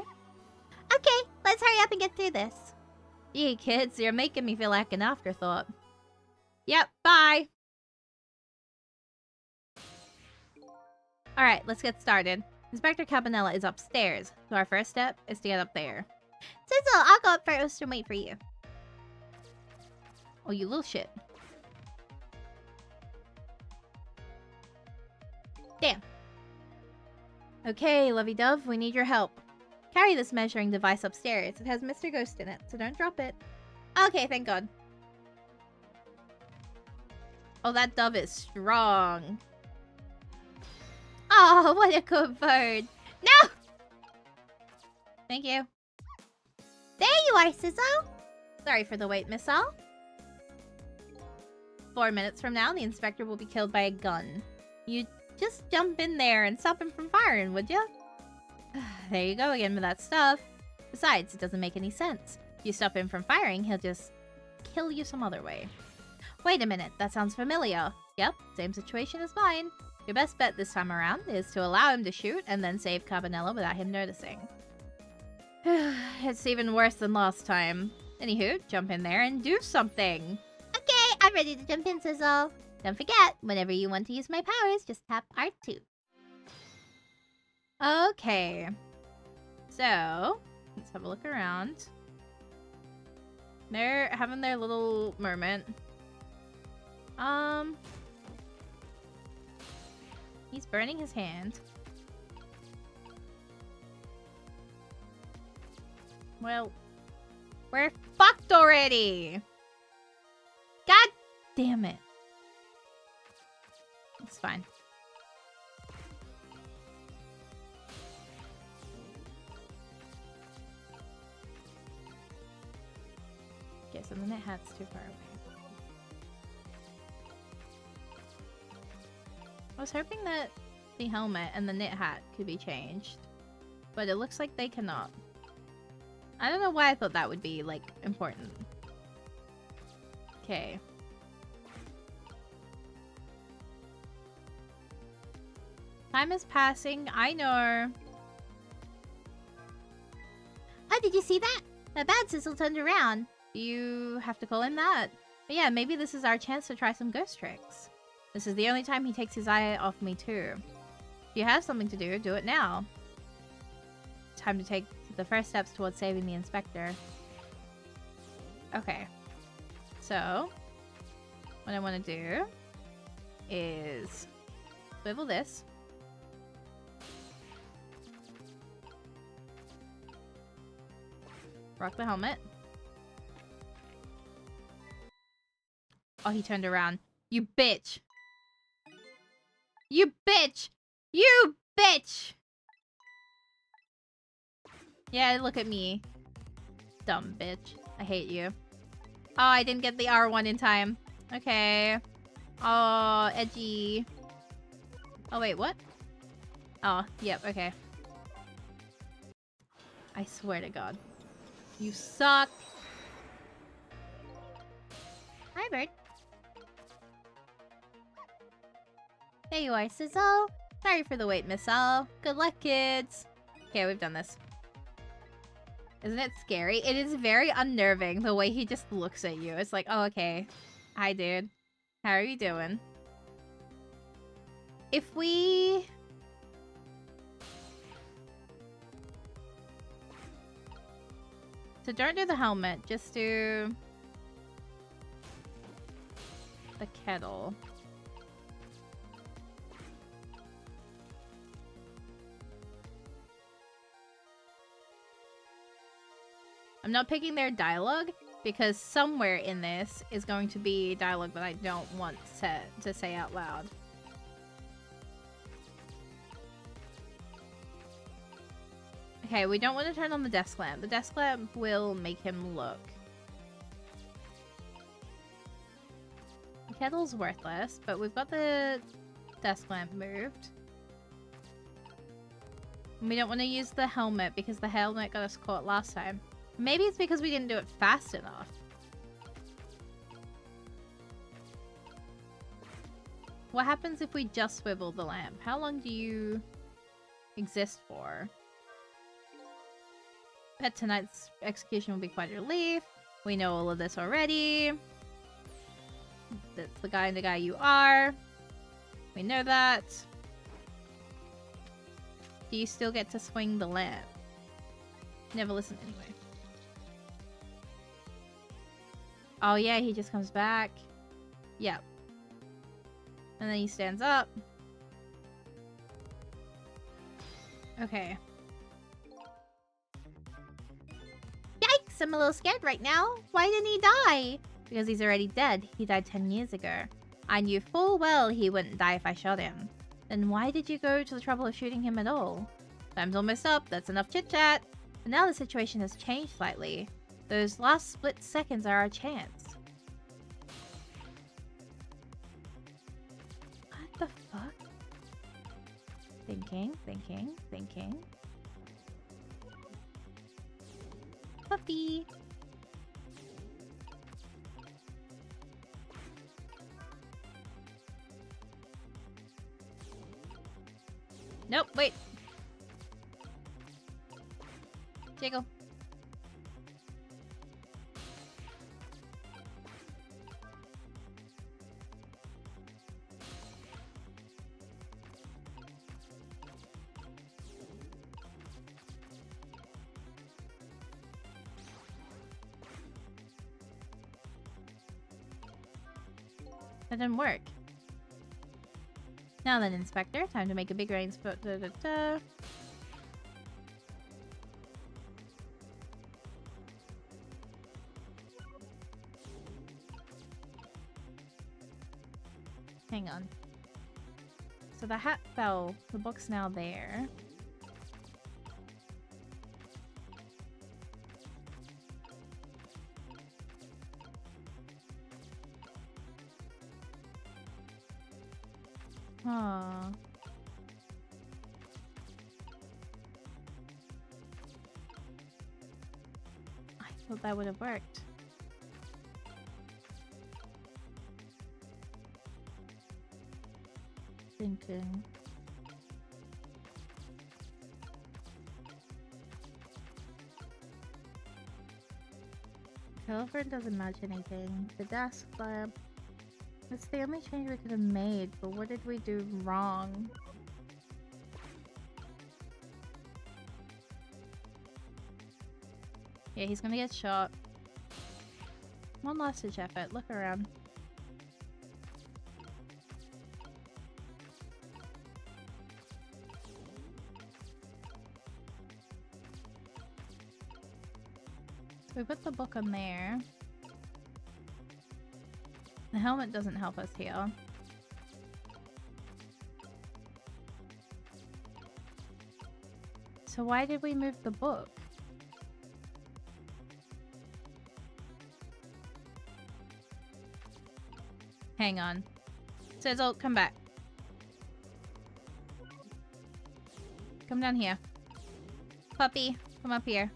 Speaker 1: Okay, let's hurry up and get through this. Gee, kids, you're making me feel like an afterthought. Yep, bye! Alright, let's get started. Inspector Cabanella is upstairs, so our first step is to get up there. Sizzle, I'll go up first and wait for you. Oh, you little shit. Damn. Okay, lovey-dove, we need your help. Carry this measuring device upstairs. It has Mr. Ghost in it, so don't drop it. Okay, thank God. Oh, that dove is strong. Oh, what a good bird. No! Thank you. There you are, Sizzle. Sorry for the wait, missile. 4 minutes from now, the Inspector will be killed by a gun. You just jump in there and stop him from firing, would you? There you go again with that stuff. Besides, it doesn't make any sense. If you stop him from firing, he'll just kill you some other way. Wait a minute, that sounds familiar. Yep, same situation as mine. Your best bet this time around is to allow him to shoot and then save Cabanella without him noticing. It's even worse than last time. Anywho, jump in there and do something. Okay, I'm ready to jump in, Sizzle. Don't forget, whenever you want to use my powers, just tap R2. Okay. So, let's have a look around. They're having their little moment. He's burning his hand. Well, we're fucked already! God damn it. It's fine. Okay, so the knit hat's too far away. I was hoping that the helmet and the knit hat could be changed, but it looks like they cannot. I don't know why I thought that would be, like, important. Okay. Time is passing, I know. Oh, did you see that? That bad sizzle turned around. You have to call him that. But yeah, maybe this is our chance to try some ghost tricks. This is the only time he takes his eye off me too. If you have something to do, do it now. Time to take the first steps towards saving the inspector. Okay. So, what I want to do is swivel this. Rock the helmet. Oh, he turned around. You bitch! You bitch! You bitch! Yeah, look at me. Dumb bitch. I hate you. Oh, I didn't get the R1 in time. Okay. Oh, edgy. Oh, wait, what? Oh, yep, okay. I swear to God. You suck. Hi, bird. There you are, Sizzle. Sorry for the wait, Missile. Good luck, kids. Okay, we've done this. Isn't it scary? It is very unnerving, the way he just looks at you. It's like, oh, okay. Hi, dude. How are you doing? If we... So don't do the helmet, just do... the kettle. I'm not picking their dialogue because somewhere in this is going to be dialogue that I don't want to say out loud. Okay, we don't want to turn on the desk lamp. The desk lamp will make him look. The kettle's worthless, but we've got the desk lamp moved. And we don't want to use the helmet because the helmet got us caught last time. Maybe it's because we didn't do it fast enough. What happens if we just swivel the lamp? How long do you exist for? Bet tonight's execution will be quite a relief. We know all of this already. That's the guy you are. We know that. Do you still get to swing the lamp? Never listen anyway. Oh yeah, he just comes back. Yep. And then he stands up. Okay. Yikes, I'm a little scared right now. Why didn't he die? Because he's already dead. He died 10 years ago. I knew full well he wouldn't die if I shot him. Then why did you go to the trouble of shooting him at all? Time's almost up. That's enough chit-chat. But now the situation has changed slightly. Those last split seconds are our chance. What the fuck? Thinking. Puppy. Nope, wait. Jiggle. That didn't work. Now then, Inspector, time to make a big rain spot. Hang on. So the hat fell. The book's now there. Huh. I thought that would have worked. Thinking. Telephone doesn't match anything. The desk lamp. It's the only change we could have made, but what did we do wrong? Yeah, he's gonna get shot. One last ditch effort. Look around. So we put the book on there. The helmet doesn't help us here. So why did we move the book? Hang on. Sizzle, come back. Come down here. Puppy, come up here.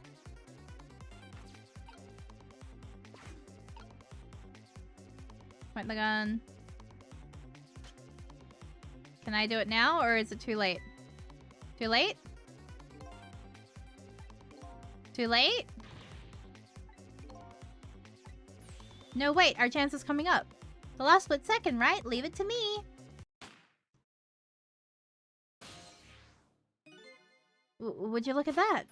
Speaker 1: Point the gun. Can I do it now, or is it too late? Too late? Too late? No, wait, our chance is coming up. The last split second, right? Leave it to me. Would you look at that?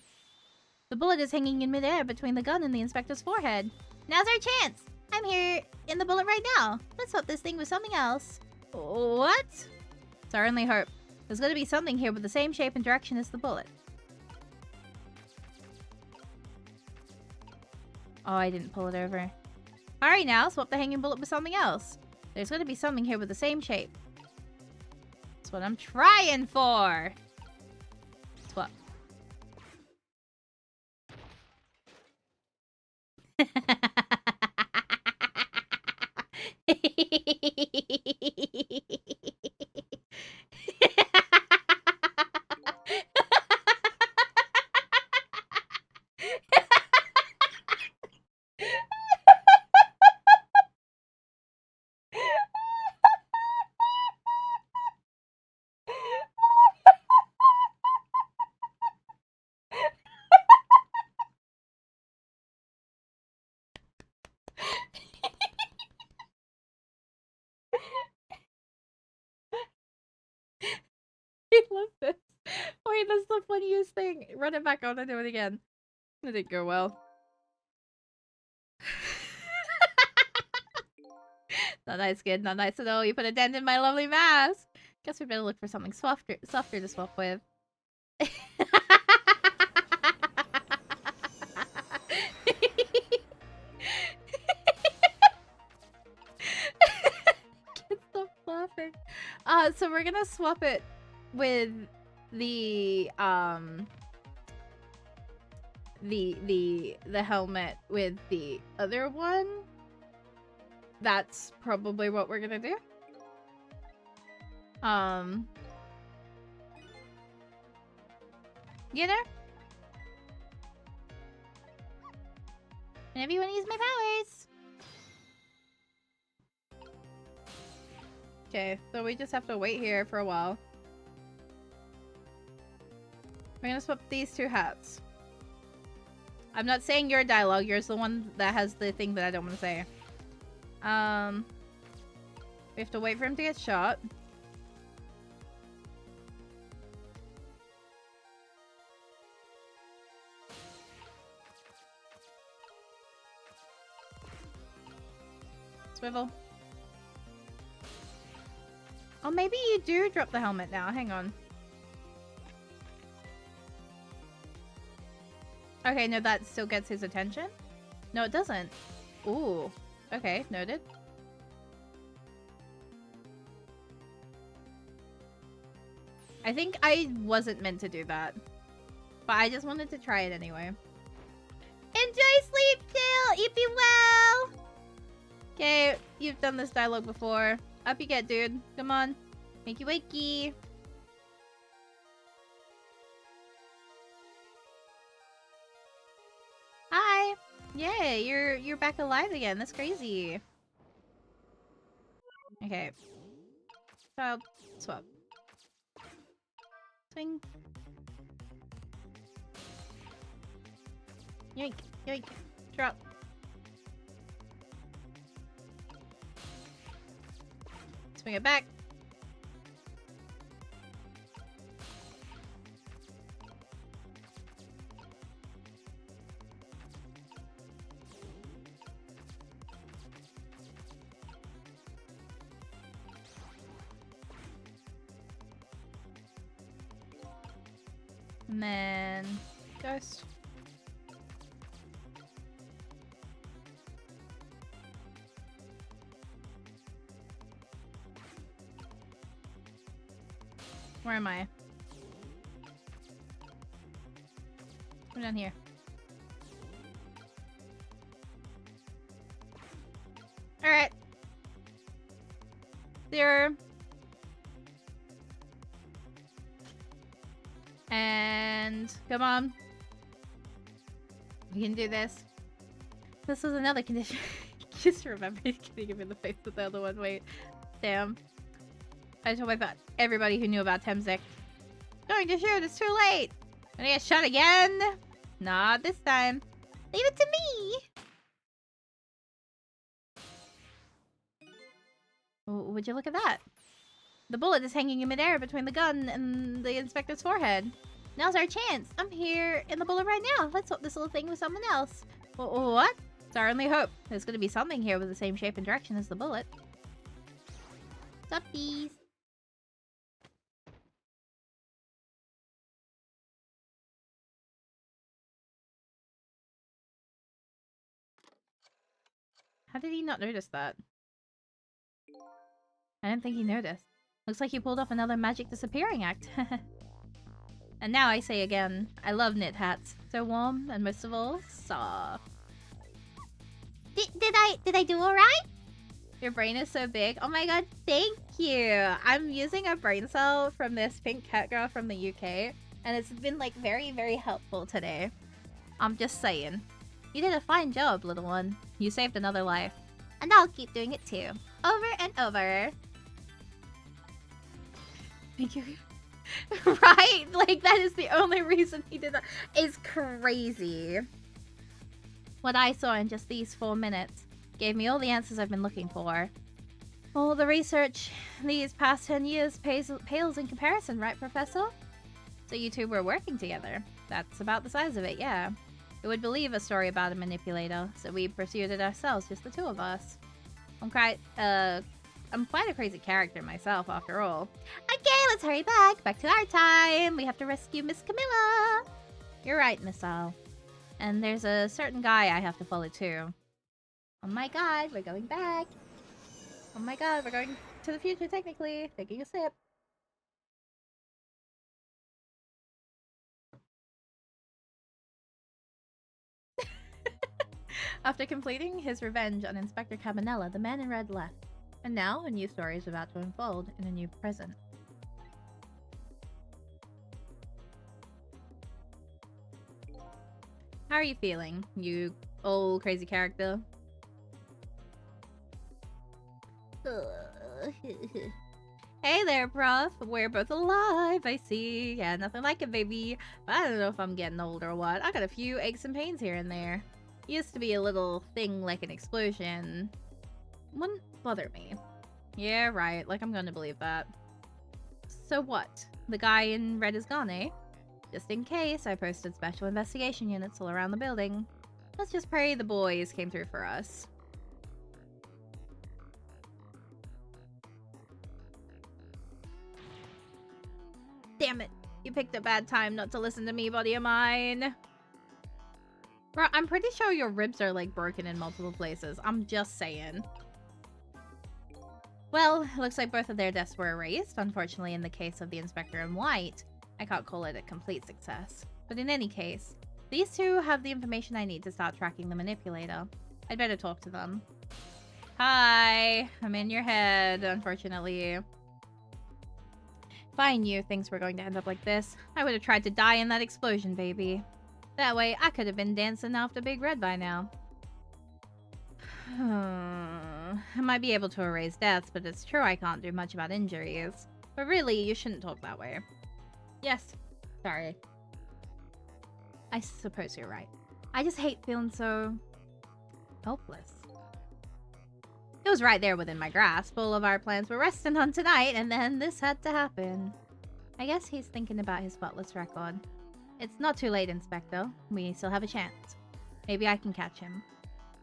Speaker 1: The bullet is hanging in midair between the gun and the inspector's forehead. Now's our chance! I'm here in the bullet right now. Let's swap this thing with something else. What? It's our only hope. There's gonna be something here with the same shape and direction as the bullet. Oh, I didn't pull it over. Hurry now, swap the hanging bullet with something else. There's gonna be something here with the same shape. That's what I'm trying for. Swap. I love this. Wait, that's the funniest thing. Run it back on and do it again. That didn't go well. Not nice, kid. Not nice at all. You put a dent in my lovely mask. Guess we better look for something softer to swap with. Get stop laughing. So we're gonna swap it with the helmet with the other one. That's probably what we're gonna do. You know? Whenever you want to use my powers. Okay, so we just have to wait here for a while. We're gonna swap these two hats. I'm not saying your dialogue, yours the one that has the thing that I don't want to say. We have to wait for him to get shot. Swivel. Oh, maybe you do drop the helmet now. Hang on. Okay, no, that still gets his attention? No, it doesn't. Ooh. Okay, noted. I think I wasn't meant to do that. But I just wanted to try it anyway. Enjoy sleep, Jill! You be well! Okay, you've done this dialogue before. Up you get, dude. Come on. Wakey wakey. Hi! Yeah, you're back alive again. That's crazy. Okay. Child swap. Swing. Yoink. Yoink. Drop. Swing it back. And then ghost. Where am I? I'm down here. Alright. There. And come on. We can do this. This was another condition. Just remember getting him in the face with the other one. Wait. Damn. I told everybody who knew about Temzik. Going to shoot, it's too late! Gonna get shot again? Not this time. Leave it to me! Would you look at that? The bullet is hanging in midair between the gun and the inspector's forehead. Now's our chance. I'm here in the bullet right now. Let's swap this little thing with someone else. What? It's our only hope. There's gonna be something here with the same shape and direction as the bullet. Suppies. How did he not notice that? I didn't think he noticed. Looks like he pulled off another magic disappearing act. And now I say again, I love knit hats. So warm and most of all, soft. Did I do alright? Your brain is so big. Oh my god, thank you. I'm using a brain cell from this pink cat girl from the UK. And it's been like very, very helpful today. I'm just saying. You did a fine job, little one. You saved another life. And I'll keep doing it too. Over and over. Thank you. Right? Like, that is the only reason he did that. It's crazy. What I saw in just these 4 minutes gave me all the answers I've been looking for. All the research these past 10 years pales in comparison, right, Professor? So you two were working together. That's about the size of it, yeah. Who would believe a story about a manipulator? So we pursued it ourselves, just the two of us. I'm quite a crazy character myself, after all. Okay, let's hurry back to our time. We have to rescue Miss Camilla. You're right, Miss Al. And there's a certain guy I have to follow too. Oh my god, we're going back. Oh my god, we're going to the future technically. Taking a sip. After completing his revenge on Inspector Cabanella, the man in red left. And now, a new story is about to unfold in a new present. How are you feeling, you old crazy character? Hey there, Prof. We're both alive, I see. Yeah, nothing like it, baby. But I don't know if I'm getting old or what. I got a few aches and pains here and there. Used to be a little thing like an explosion. Wouldn't bother me. Yeah, right. Like I'm gonna believe that. So what? The guy in red is gone, eh? Just in case, I posted special investigation units all around the building. Let's just pray the boys came through for us. Damn it. You picked a bad time not to listen to me, buddy of mine. Bro, I'm pretty sure your ribs are, like, broken in multiple places. I'm just saying. Well, looks like both of their deaths were erased. Unfortunately, in the case of the Inspector in white, I can't call it a complete success. But in any case, these two have the information I need to start tracking the manipulator. I'd better talk to them. Hi, I'm in your head, unfortunately. If I knew things were going to end up like this, I would have tried to die in that explosion, baby. That way, I could have been dancing off the Big Red by now. I might be able to erase deaths, but it's true I can't do much about injuries. But really, you shouldn't talk that way. Yes. Sorry. I suppose you're right. I just hate feeling so... helpless. It was right there within my grasp. All of our plans were resting on tonight, and then this had to happen. I guess he's thinking about his spotless record. It's not too late, Inspector. We still have a chance. Maybe I can catch him.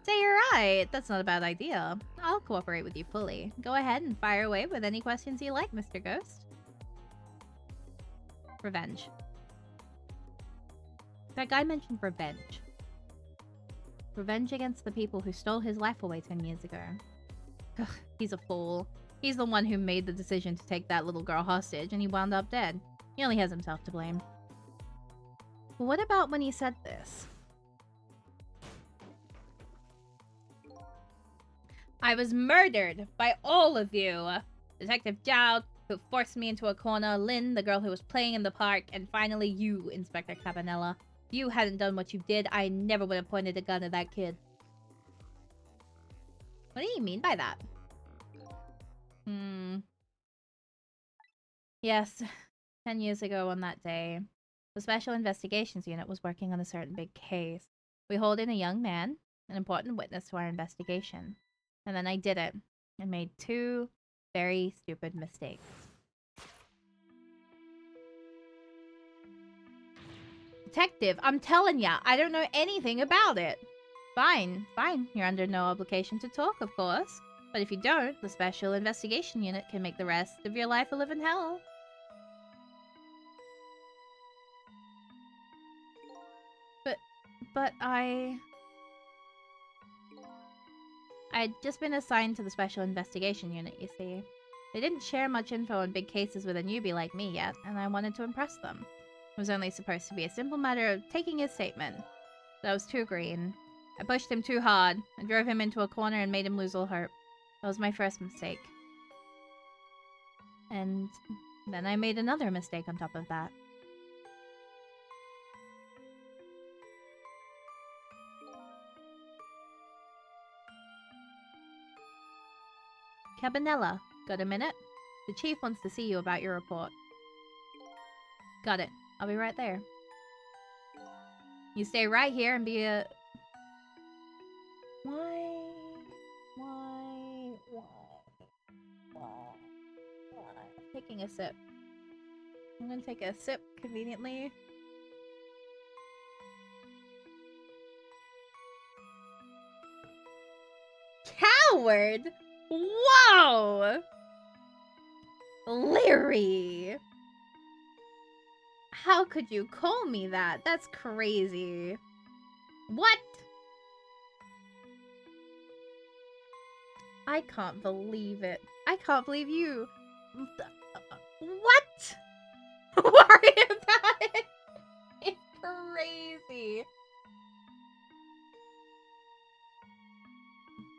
Speaker 1: Say you're right. That's not a bad idea. I'll cooperate with you fully. Go ahead and fire away with any questions you like, Mr. Ghost. Revenge. That guy mentioned revenge. Revenge against the people who stole his life away 10 years ago. Ugh, he's a fool. He's the one who made the decision to take that little girl hostage, and he wound up dead. He only has himself to blame. But what about when he said this? I was murdered by all of you. Detective Zhao, who forced me into a corner, Lynn, the girl who was playing in the park, and finally you, Inspector Cabanella. If you hadn't done what you did, I never would have pointed a gun at that kid. What do you mean by that? Yes, 10 years ago on that day, the Special Investigations Unit was working on a certain big case. We hauled in a young man, an important witness to our investigation. And then I did it, and made two very stupid mistakes. Detective, I'm telling ya, I don't know anything about it. Fine, fine. You're under no obligation to talk, of course. But if you don't, the Special Investigation Unit can make the rest of your life a living hell. But I'd just been assigned to the Special Investigation Unit, you see. They didn't share much info on big cases with a newbie like me yet, and I wanted to impress them. It was only supposed to be a simple matter of taking his statement. But I was too green. I pushed him too hard. I drove him into a corner and made him lose all hope. That was my first mistake. And then I made another mistake on top of that. Cabanella, got a minute? The chief wants to see you about your report. Got it. I'll be right there. You stay right here and be a... Why? Taking a sip. I'm gonna take a sip conveniently. Coward! Whoa! Larry! How could you call me that? That's crazy. What? I can't believe it. I can't believe you. What? Worry about it. It's crazy.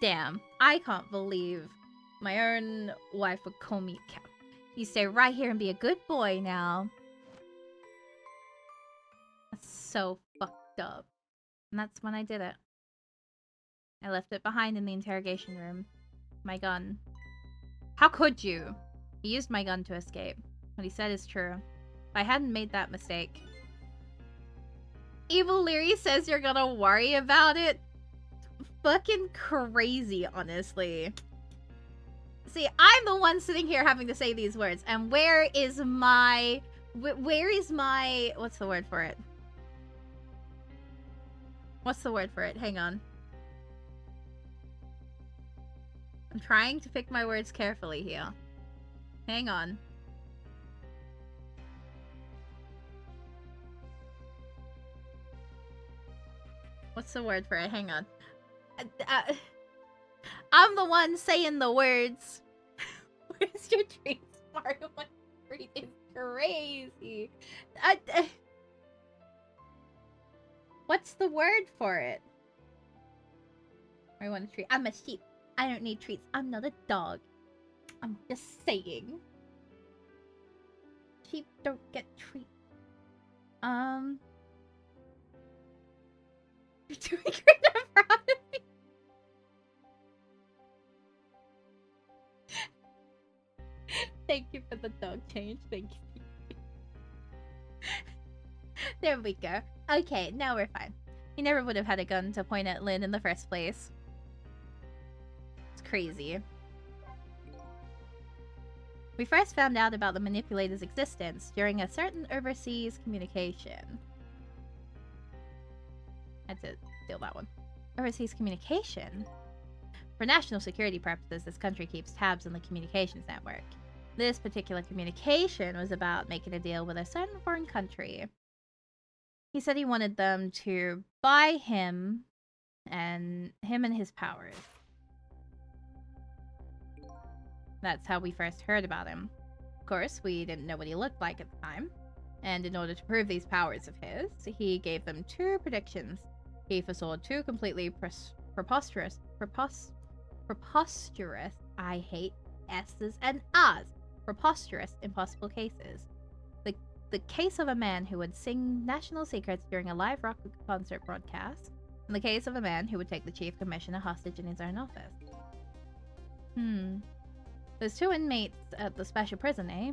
Speaker 1: Damn, I can't believe my own wife would call me a cow. You stay right here and be a good boy now. That's so fucked up. And that's when I did it. I left it behind in the interrogation room. My gun. How could you? He used my gun to escape. What he said is true. If I hadn't made that mistake. Evil Leary says you're gonna worry about it? Fucking crazy, honestly. See, I'm the one sitting here having to say these words. And where is my... What's the word for it? What's the word for it? Hang on. I'm trying to pick my words carefully here. Hang on. What's the word for it? Hang on. I'm the one saying the words. Where's your treat? Mario, my treat is crazy. What's the word for it? I want a treat. I'm a sheep. I don't need treats. I'm not a dog. I'm just saying. Sheep don't get treats. You're doing great. I'm proud of you. Thank you for the dog change. Thank you. There we go. Okay, now we're fine. He never would have had a gun to point at Lynn in the first place. It's crazy. We first found out about the manipulator's existence during a certain overseas communication. I had to steal that one. Overseas communication? For national security purposes, this country keeps tabs on the communications network. This particular communication was about making a deal with a certain foreign country. He said he wanted them to buy him and his powers. That's how we first heard about him. Of course, we didn't know what he looked like at the time. And in order to prove these powers of his, he gave them 2 predictions. He foresaw 2 completely preposterous, I hate S's and R's, preposterous, impossible cases. The case of a man who would sing national secrets during a live rock concert broadcast, and the case of a man who would take the chief commissioner hostage in his own office. There's 2 inmates at the special prison, eh?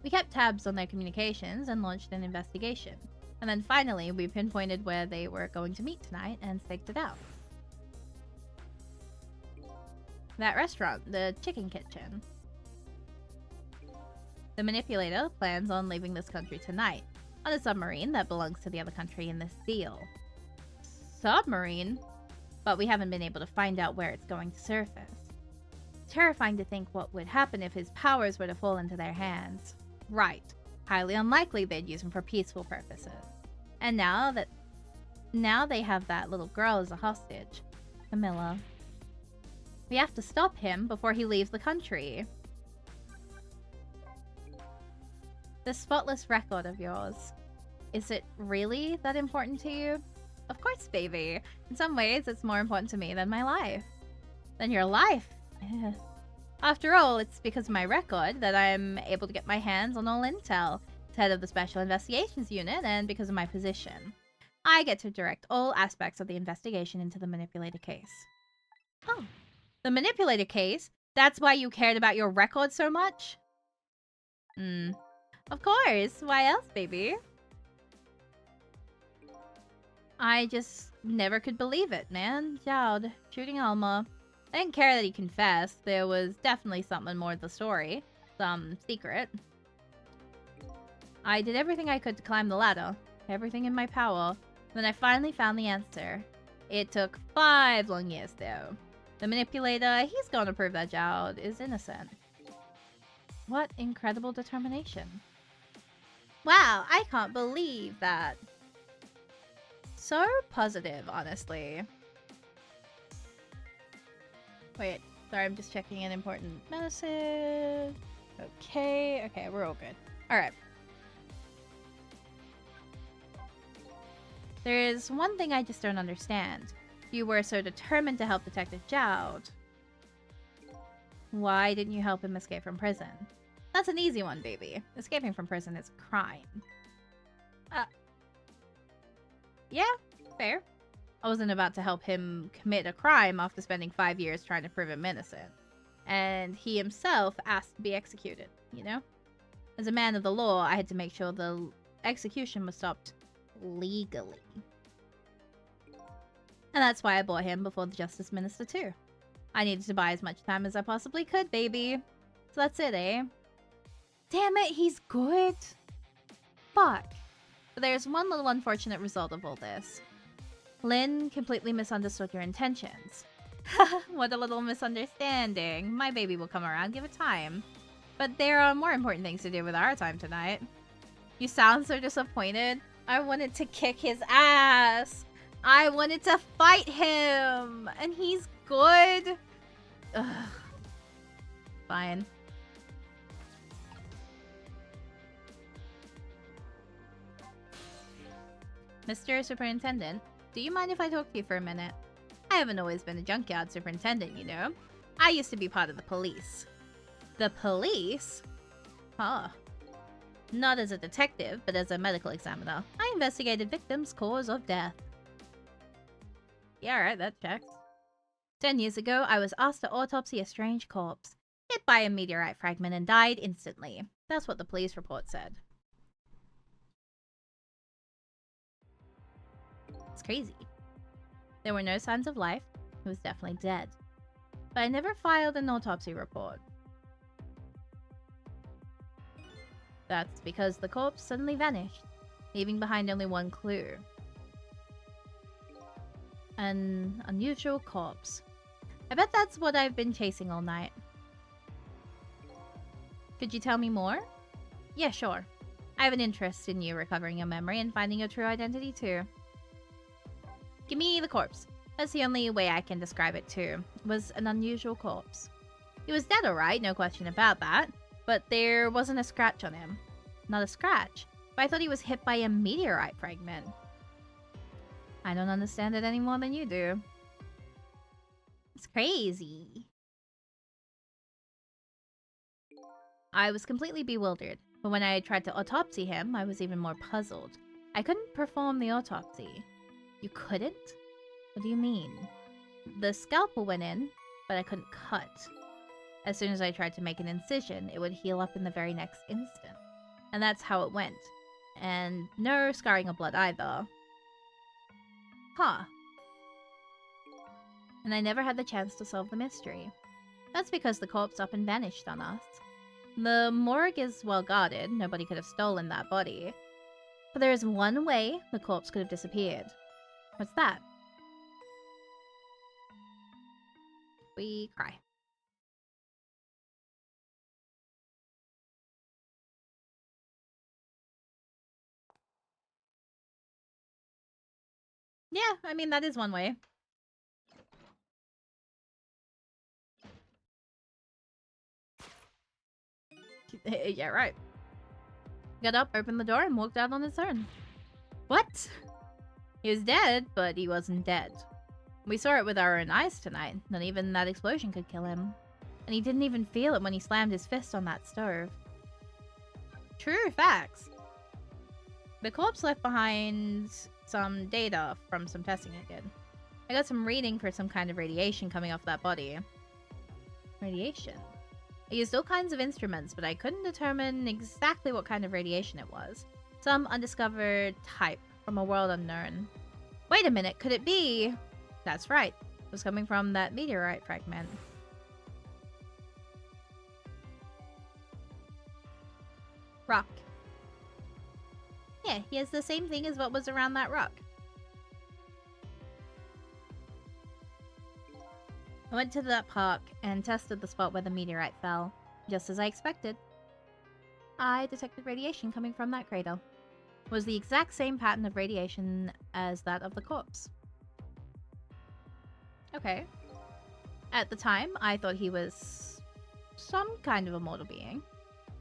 Speaker 1: We kept tabs on their communications and launched an investigation. And then finally, we pinpointed where they were going to meet tonight and staked it out. That restaurant, the Chicken Kitchen. The manipulator plans on leaving this country tonight, on a submarine that belongs to the other country in this deal. Submarine? But we haven't been able to find out where it's going to surface. Terrifying to think what would happen if his powers were to fall into their hands. Right. Highly unlikely they'd use him for peaceful purposes. And now they have that little girl as a hostage. Camilla. We have to stop him before he leaves the country. This spotless record of yours. Is it really that important to you? Of course, baby. In some ways, it's more important to me than my life. Than your life? After all, it's because of my record that I'm able to get my hands on all intel. As head of the Special Investigations Unit, and because of my position, I get to direct all aspects of the investigation into the manipulator case. Oh. The manipulator case? That's why you cared about your record so much? Of course. Why else, baby? I just never could believe it, man. Jowd, shooting Alma. I didn't care that he confessed. There was definitely something more to the story. Some secret. I did everything I could to climb the ladder. Everything in my power. Then I finally found the answer. It took 5 long years, though. The manipulator, he's gonna prove that Jowd is innocent. What incredible determination. Wow, I can't believe that. So positive, honestly. Wait, sorry, I'm just checking an important message. Okay, we're all good. Alright. There's one thing I just don't understand. You were so determined to help Detective Jowd. Why didn't you help him escape from prison? That's an easy one, baby. Escaping from prison is a crime. Yeah, fair. I wasn't about to help him commit a crime after spending 5 years trying to prove him innocent. And he himself asked to be executed, you know? As a man of the law, I had to make sure the execution was stopped legally. And that's why I bought him before the Justice Minister, too. I needed to buy as much time as I possibly could, baby. So that's it, eh? Damn it, he's good. Fuck. But there's one little unfortunate result of all this. Lynn completely misunderstood your intentions. What a little misunderstanding. My baby will come around, give it time. But there are more important things to do with our time tonight. You sound so disappointed. I wanted to kick his ass. I wanted to fight him. And he's good. Ugh. Fine. Mr. Superintendent, do you mind if I talk to you for a minute? I haven't always been a junkyard superintendent, you know. I used to be part of the police. The police? Huh. Not as a detective, but as a medical examiner. I investigated victims' cause of death. Yeah, alright, that checks. 10 years ago, I was asked to autopsy a strange corpse. Hit by a meteorite fragment and died instantly. That's what the police report said. It's crazy. There were no signs of life. He was definitely dead. But I never filed an autopsy report. That's because the corpse suddenly vanished, leaving behind only one clue. An unusual corpse. I bet that's what I've been chasing all night. Could you tell me more? Yeah, sure. I have an interest in you recovering your memory and finding your true identity too. Give me the corpse. That's the only way I can describe it too. It was an unusual corpse. He was dead alright, no question about that. But there wasn't a scratch on him. Not a scratch. But I thought he was hit by a meteorite fragment. I don't understand it any more than you do. It's crazy. I was completely bewildered. But when I tried to autopsy him, I was even more puzzled. I couldn't perform the autopsy. You couldn't? What do you mean? The scalpel went in, but I couldn't cut. As soon as I tried to make an incision, it would heal up in the very next instant. And that's how it went. And no scarring of blood either. Huh. And I never had the chance to solve the mystery. That's because the corpse up and vanished on us. The morgue is well guarded, nobody could have stolen that body. But there is one way the corpse could have disappeared. What's that? We cry. Yeah, I mean, that is one way. Yeah, right. Got up, opened the door, and walked out on his own. What? He was dead, but he wasn't dead. We saw it with our own eyes tonight. Not even that explosion could kill him. And he didn't even feel it when he slammed his fist on that stove. True facts. The corpse left behind some data from some testing I did. I got some reading for some kind of radiation coming off that body. Radiation? I used all kinds of instruments, but I couldn't determine exactly what kind of radiation it was. Some undiscovered type from a world unknown. Wait a minute, could it be? That's right. It was coming from that meteorite fragment. Rock. Yeah, he has the same thing as what was around that rock. I went to that park and tested the spot where the meteorite fell, just as I expected. I detected radiation coming from that crater. It was the exact same pattern of radiation as that of the corpse. Okay. At the time, I thought he was some kind of immortal being.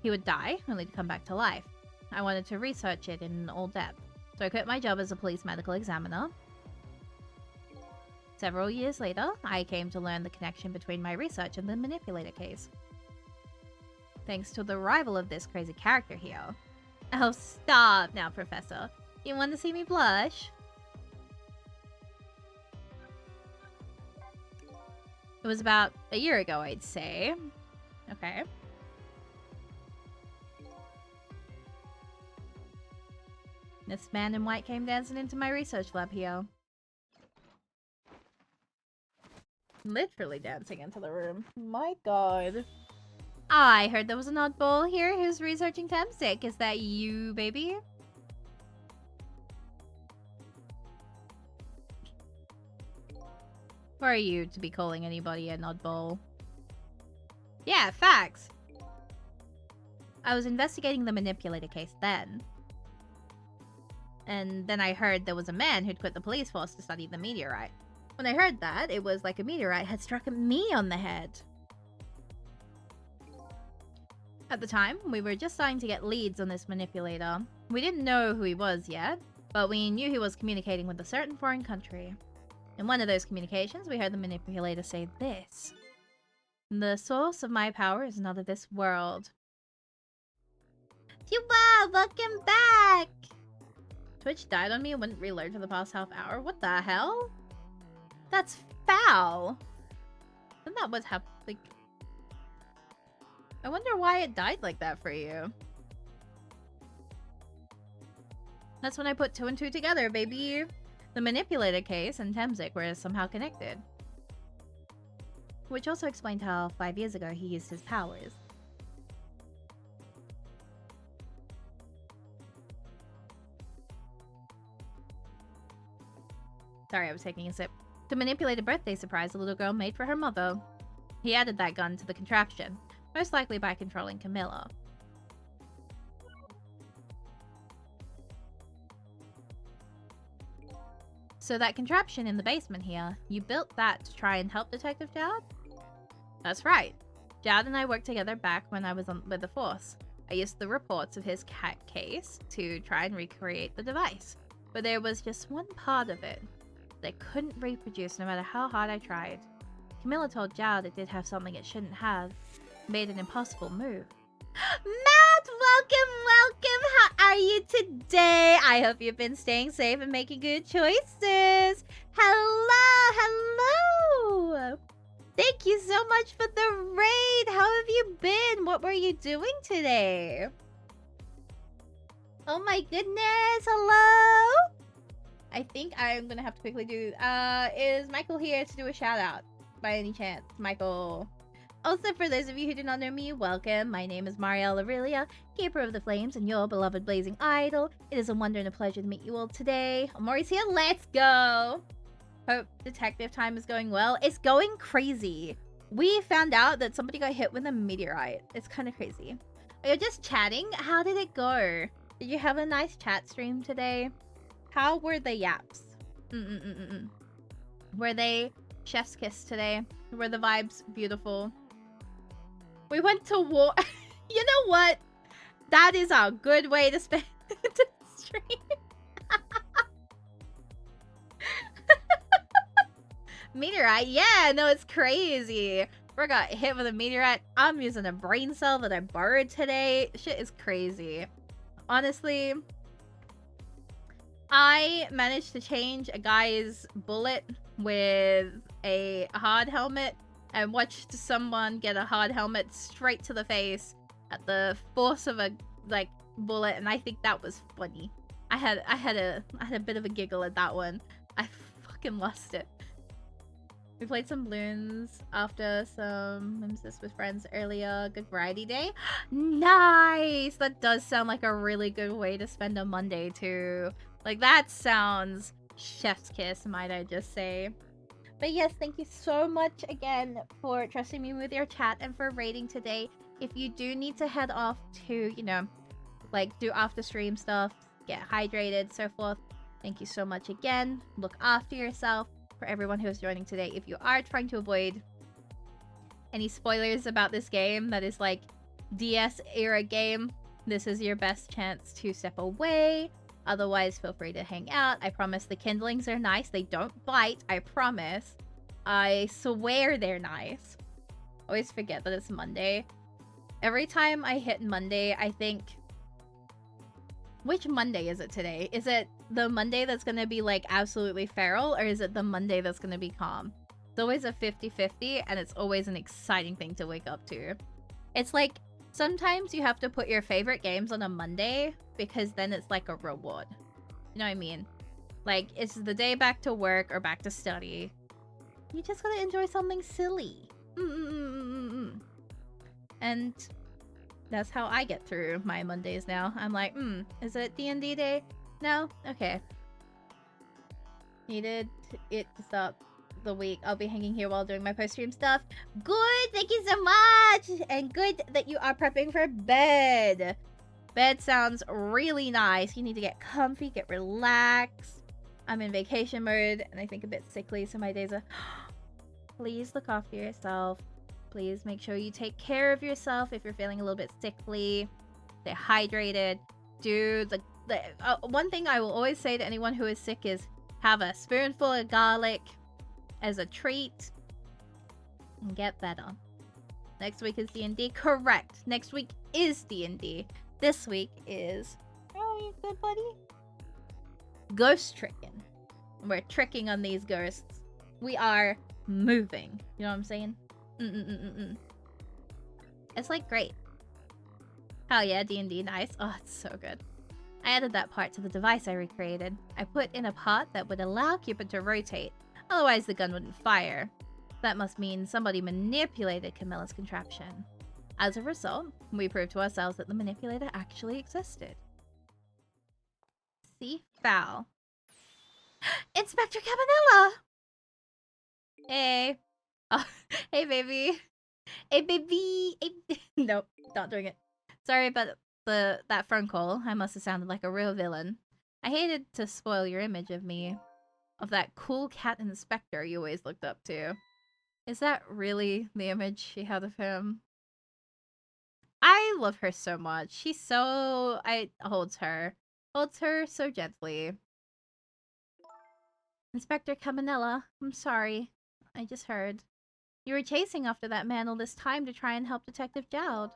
Speaker 1: He would die, only to come back to life. I wanted to research it in all depth, so I quit my job as a police medical examiner. Several years later, I came to learn the connection between my research and the manipulator case. Thanks to the arrival of this crazy character here. Oh, stop now, Professor. You want to see me blush? It was about a year ago, I'd say. Okay. This man in white came dancing into my research lab here. Literally dancing into the room. My god. I heard there was an oddball here who's researching Temsic. Is that you, baby? Who are you to be calling anybody an oddball? Yeah, facts. I was investigating the manipulator case then. And then I heard there was a man who'd quit the police force to study the meteorite. When I heard that, it was like a meteorite had struck me on the head. At the time, we were just starting to get leads on this manipulator. We didn't know who he was yet, but we knew he was communicating with a certain foreign country. In one of those communications, we heard the manipulator say this: "The source of my power is not of this world." Yuba, welcome back! Twitch died on me and wouldn't reload for the past half hour. What the hell? That's foul. Isn't that what's happened? Like, I wonder why it died like that for you. That's when I put 2 and 2 together, baby. The manipulator case and Temzik were somehow connected. Which also explained how 5 years ago he used his powers. Sorry, I was taking a sip. To manipulate a birthday surprise the little girl made for her mother. He added that gun to the contraption, most likely by controlling Camilla. So that contraption in the basement here, you built that to try and help Detective Jowd? That's right. Jowd and I worked together back when I was with the Force. I used the reports of his cat case to try and recreate the device. But there was just one part of it that I couldn't reproduce no matter how hard I tried. Camilla told Jowd it did have something it shouldn't have. Made an impossible move. Matt, welcome! How are you today? I hope you've been staying safe and making good choices. Hello! Thank you so much for the raid. How have you been? What were you doing today? Oh my goodness, hello? I think I'm gonna have to quickly do... is Michael here to do a shout out? By any chance, Michael? Also, for those of you who do not know me, welcome. My name is Marielle Aurelia, Keeper of the Flames and your beloved blazing idol. It is a wonder and a pleasure to meet you all today. Maury's here, let's go! Hope detective time is going well. It's going crazy. We found out that somebody got hit with a meteorite. It's kind of crazy. You're just chatting? How did it go? Did you have a nice chat stream today? How were the yaps? Were they chef's kiss today? Were the vibes beautiful? We went to war. You know what? That is a good way to spend the stream. Meteorite? Yeah, no, it's crazy. We got hit with a meteorite. I'm using a brain cell that I borrowed today. Shit is crazy. Honestly, I managed to change a guy's bullet with a hard helmet and watched someone get a hard helmet straight to the face at the force of a bullet, and I think that was funny. I had a bit of a giggle at that one. I fucking lost it. We played some balloons after some Nemesis with friends earlier. Good variety day. Nice! That does sound like a really good way to spend a Monday too. Like, that sounds chef's kiss, might I just say. But yes, thank you so much again for trusting me with your chat and for raiding today. If you do need to head off to, you know, like do after stream stuff, get hydrated, so forth, thank you so much again. Look after yourself. For everyone who is joining today, if you are trying to avoid any spoilers about this game that is like DS era game, this is your best chance to step away. Otherwise, feel free to hang out. I promise the kindlings are nice. They don't bite, I promise. I swear they're nice. Always forget that it's Monday. Every time I hit Monday, I think, which Monday is it today? Is it the Monday that's going to be like absolutely feral, or is it the Monday that's going to be calm? It's always a 50-50, and it's always an exciting thing to wake up to. It's like, sometimes you have to put your favorite games on a Monday, because then it's like a reward. You know what I mean? Like, it's the day back to work or back to study. You just gotta enjoy something silly. And that's how I get through my Mondays now. I'm like, is it D&D day? No? Okay. Needed it to stop the week. I'll be hanging here while doing my post-stream stuff. Good! Thank you so much! And good that you are prepping for bed. Bed sounds really nice. You need to get comfy, get relaxed. I'm in vacation mode and I think a bit sickly, so my days are... Please look after yourself. Please make sure you take care of yourself if you're feeling a little bit sickly. Stay hydrated. Dude, one thing I will always say to anyone who is sick is have a spoonful of garlic as a treat and get better. Next week is D&D. Correct. Next week is D&D. This week is... Oh, you good, buddy? Ghost tricking. We're tricking on these ghosts. We are moving. You know what I'm saying? It's like great. Hell yeah, D&D, nice. Oh, it's so good. I added that part to the device I recreated. I put in a part that would allow Cupid to rotate. Otherwise, the gun wouldn't fire. That must mean somebody manipulated Camilla's contraption. As a result, we proved to ourselves that the manipulator actually existed. See? Foul. Inspector Cabanella! Hey. Oh, hey, baby. Hey, baby. Hey. Nope, not doing it. Sorry about that phone call. I must have sounded like a real villain. I hated to spoil your image of me. Of that cool cat inspector you always looked up to. Is that really the image she had of him? I love her so much. She's so... holds her so gently. Inspector Cabanella, I'm sorry. I just heard. You were chasing after that man all this time to try and help Detective Jowd.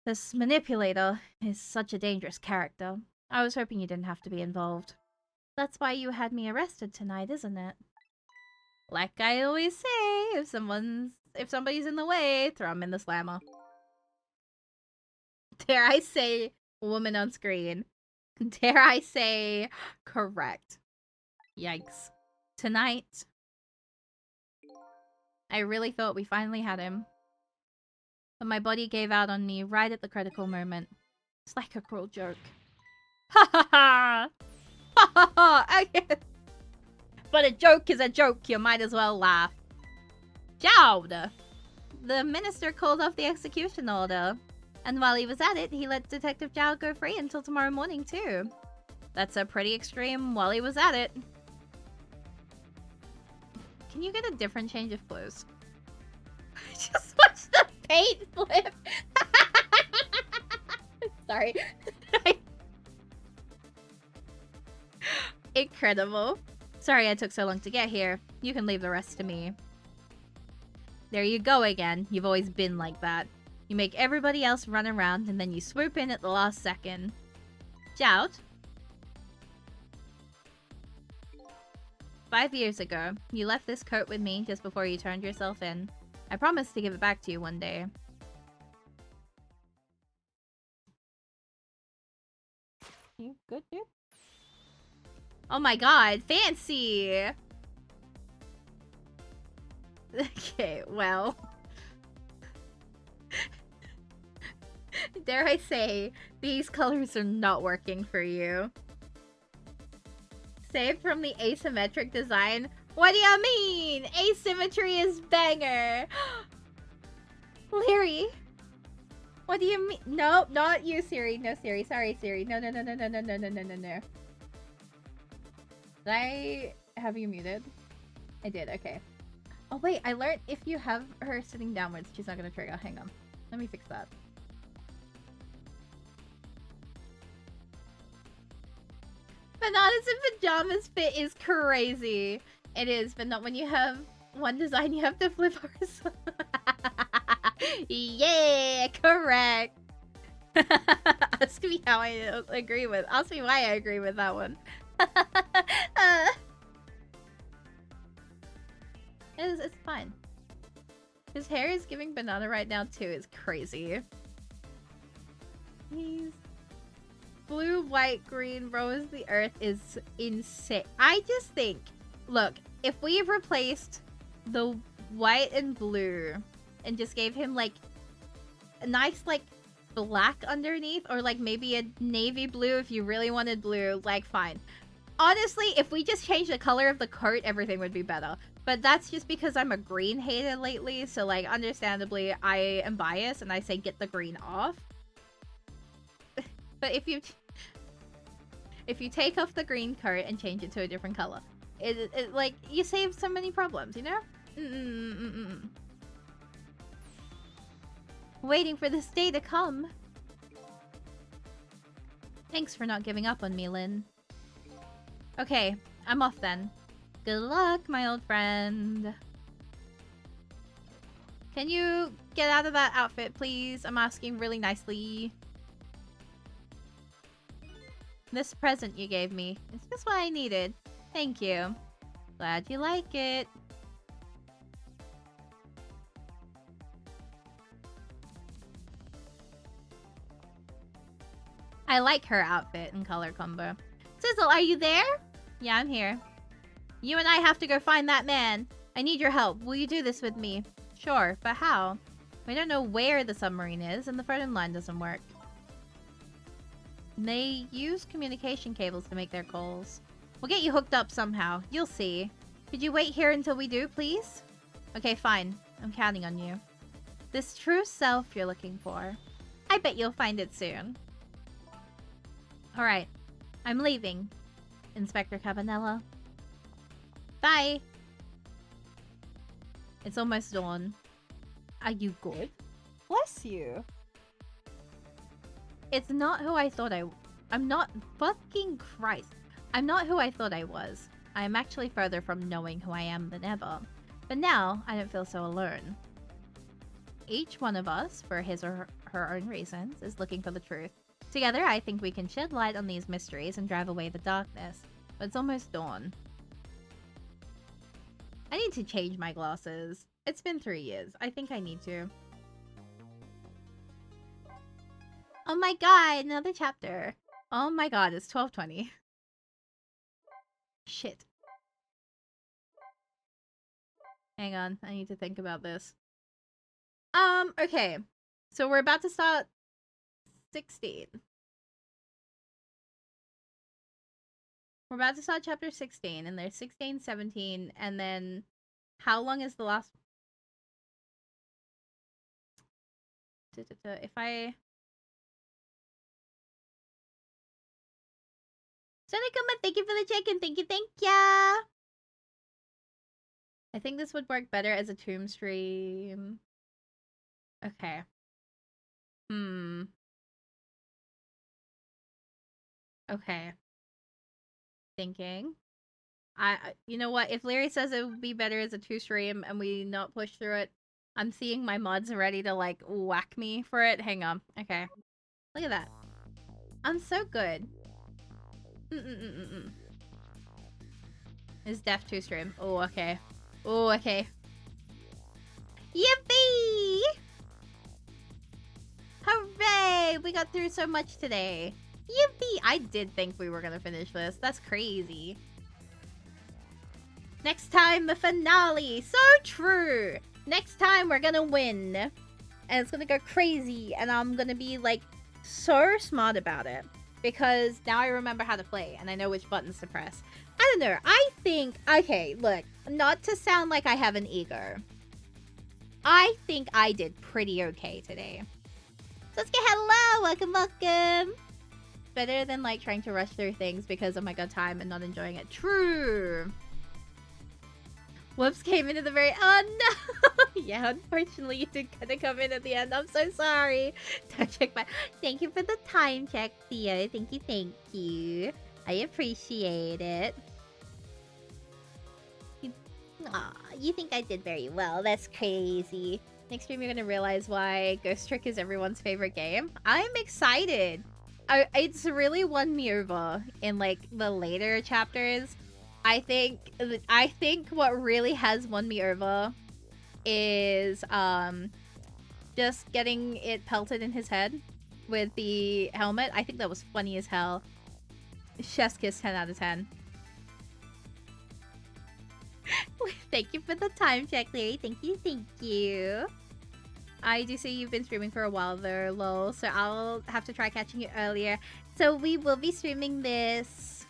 Speaker 1: This manipulator is such a dangerous character. I was hoping you didn't have to be involved. That's why you had me arrested tonight, isn't it? Like I always say, if somebody's in the way, throw them in the slammer. Dare I say, woman on screen. Dare I say, correct. Yikes. Tonight, I really thought we finally had him. But my body gave out on me right at the critical moment. It's like a cruel joke. Ha ha ha! Ha ha ha! But a joke is a joke, you might as well laugh. Jowd! The minister called off the execution order. And while he was at it, he let Detective Jowd go free until tomorrow morning, too. That's a pretty extreme while he was at it. Can you get a different change of clothes? Just watch the paint flip! Sorry. Incredible. Sorry I took so long to get here. You can leave the rest to me. There you go again. You've always been like that. You make everybody else run around, and then you swoop in at the last second. Jowd? 5 years ago, you left this coat with me just before you turned yourself in. I promised to give it back to you one day. You good, dude? Oh my god, fancy! Okay, well... Dare I say, these colors are not working for you. Saved from the asymmetric design? What do you mean? Asymmetry is banger! Leary! What do you mean? No, not you, Siri. No, Siri. Sorry, Siri. No. Did I have you muted? I did, okay. Oh wait, I learned if you have her sitting downwards, she's not gonna trigger. Hang on. Let me fix that. Bananas in pajamas fit is crazy. It is, but not when you have one design you have to flip ours. Yeah, correct. Ask me how I agree with. Ask me why I agree with that one. It's fine. His hair is giving banana right now too. It's crazy. He's blue, white, green, rose, the earth is insane. I just think, look, if we replaced the white and blue and just gave him like a nice like black underneath, or like maybe a navy blue if you really wanted blue, like fine. Honestly, if we just changed the color of the coat, everything would be better. But that's just because I'm a green hater lately, so like understandably I am biased and I say get the green off. But if you take off the green coat and change it to a different color, it like, you save so many problems, you know? Waiting for this day to come. Thanks for not giving up on me, Lynn. Okay, I'm off then. Good luck, my old friend. Can you get out of that outfit, please? I'm asking really nicely. This present you gave me, it's just what I needed. Thank you. Glad you like it. I like her outfit and color combo. Sizzle, are you there? Yeah, I'm here. You and I have to go find that man. I need your help. Will you do this with me? Sure, but how? We don't know where the submarine is, and the phone line doesn't work. They use communication cables to make their calls. We'll get you hooked up somehow. You'll see. Could you wait here until we do, please? Okay, fine. I'm counting on you. This true self you're looking for. I bet you'll find it soon. Alright. I'm leaving, Inspector Cabanella. Bye! It's almost dawn. Are you good? Bless you. It's not who I thought I'm not fucking Christ. I'm not who I thought I was. I am actually further from knowing who I am than ever. But now, I don't feel so alone. Each one of us, for his or her own reasons, is looking for the truth. Together, I think we can shed light on these mysteries and drive away the darkness. But it's almost dawn. I need to change my glasses. It's been 3 years. I think I need to. Oh my god, another chapter. Oh my god, it's 12:20. Shit. Hang on, I need to think about this. Okay. So we're about to start 16. We're about to start chapter 16, and there's 16, 17, and then how long is the last? If I... Sonakuma, thank you for the chicken. Thank you, thank ya. I think this would work better as a tomb stream. Okay. Okay. Thinking. You know what? If Larry says it would be better as a 2 stream and we not push through it, I'm seeing my mods ready to like whack me for it. Hang on. Okay. Look at that. I'm so good. It's Def 2 stream. Oh, okay. Oh, okay. Yippee! Hooray! We got through so much today. Yippee! I did think we were gonna finish this. That's crazy. Next time, the finale. So true. Next time, we're gonna win. And it's gonna go crazy. And I'm gonna be, like, so smart about it. Because now I remember how to play. And I know which buttons to press. I don't know. I think... Okay, look. Not to sound like I have an ego. I think I did pretty okay today. So let's get hello! Welcome, welcome! Better than, like, trying to rush through things because, oh my god, time and not enjoying it. True! Whoops came in at the very... Oh, no! Yeah, unfortunately, you did kind of come in at the end. I'm so sorry. Don't check my... Thank you for the time check, Theo. Thank you, thank you. I appreciate it. Aw, you think I did very well. That's crazy. Next stream, you're gonna realize why Ghost Trick is everyone's favorite game. I'm excited. It's really won me over in, like, the later chapters. I think what really has won me over is just getting it pelted in his head with the helmet. I think that was funny as hell. Chef's kiss 10 out of 10. Thank you for the time check, Larry. Thank you, thank you. I do see you've been streaming for a while there, lol. So I'll have to try catching you earlier. So we will be streaming this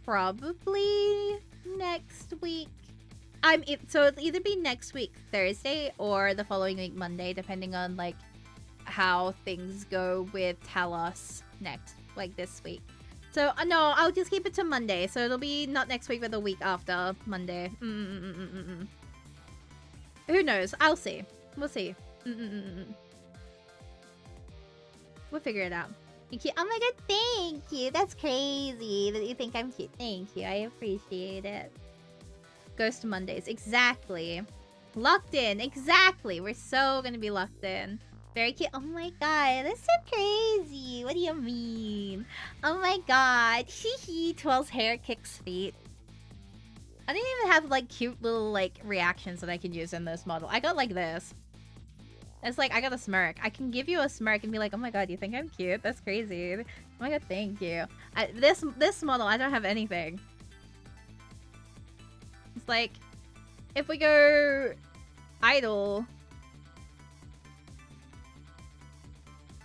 Speaker 1: probably next week. So it'll either be next week Thursday or the following week Monday, depending on like how things go with Talos next, like this week. So, no, I'll just keep it to Monday. So it'll be not next week, but the week after Monday. Who knows? I'll see. We'll see. We'll figure it out. Thank you. Oh my god, thank you. That's crazy that you think I'm cute. Thank you. I appreciate it. Ghost Mondays. Exactly. Locked in. Exactly. We're so gonna be locked in. Very cute. Oh my god, that's so crazy. What do you mean? Oh my god. Hee 12's hair kicks feet. I didn't even have like cute little like reactions that I can use in this model. I got like this. It's like I got a smirk. I can give you a smirk and be like, oh my god, you think I'm cute? That's crazy. Oh my god, thank you. This model, I don't have anything. It's like, if we go idle.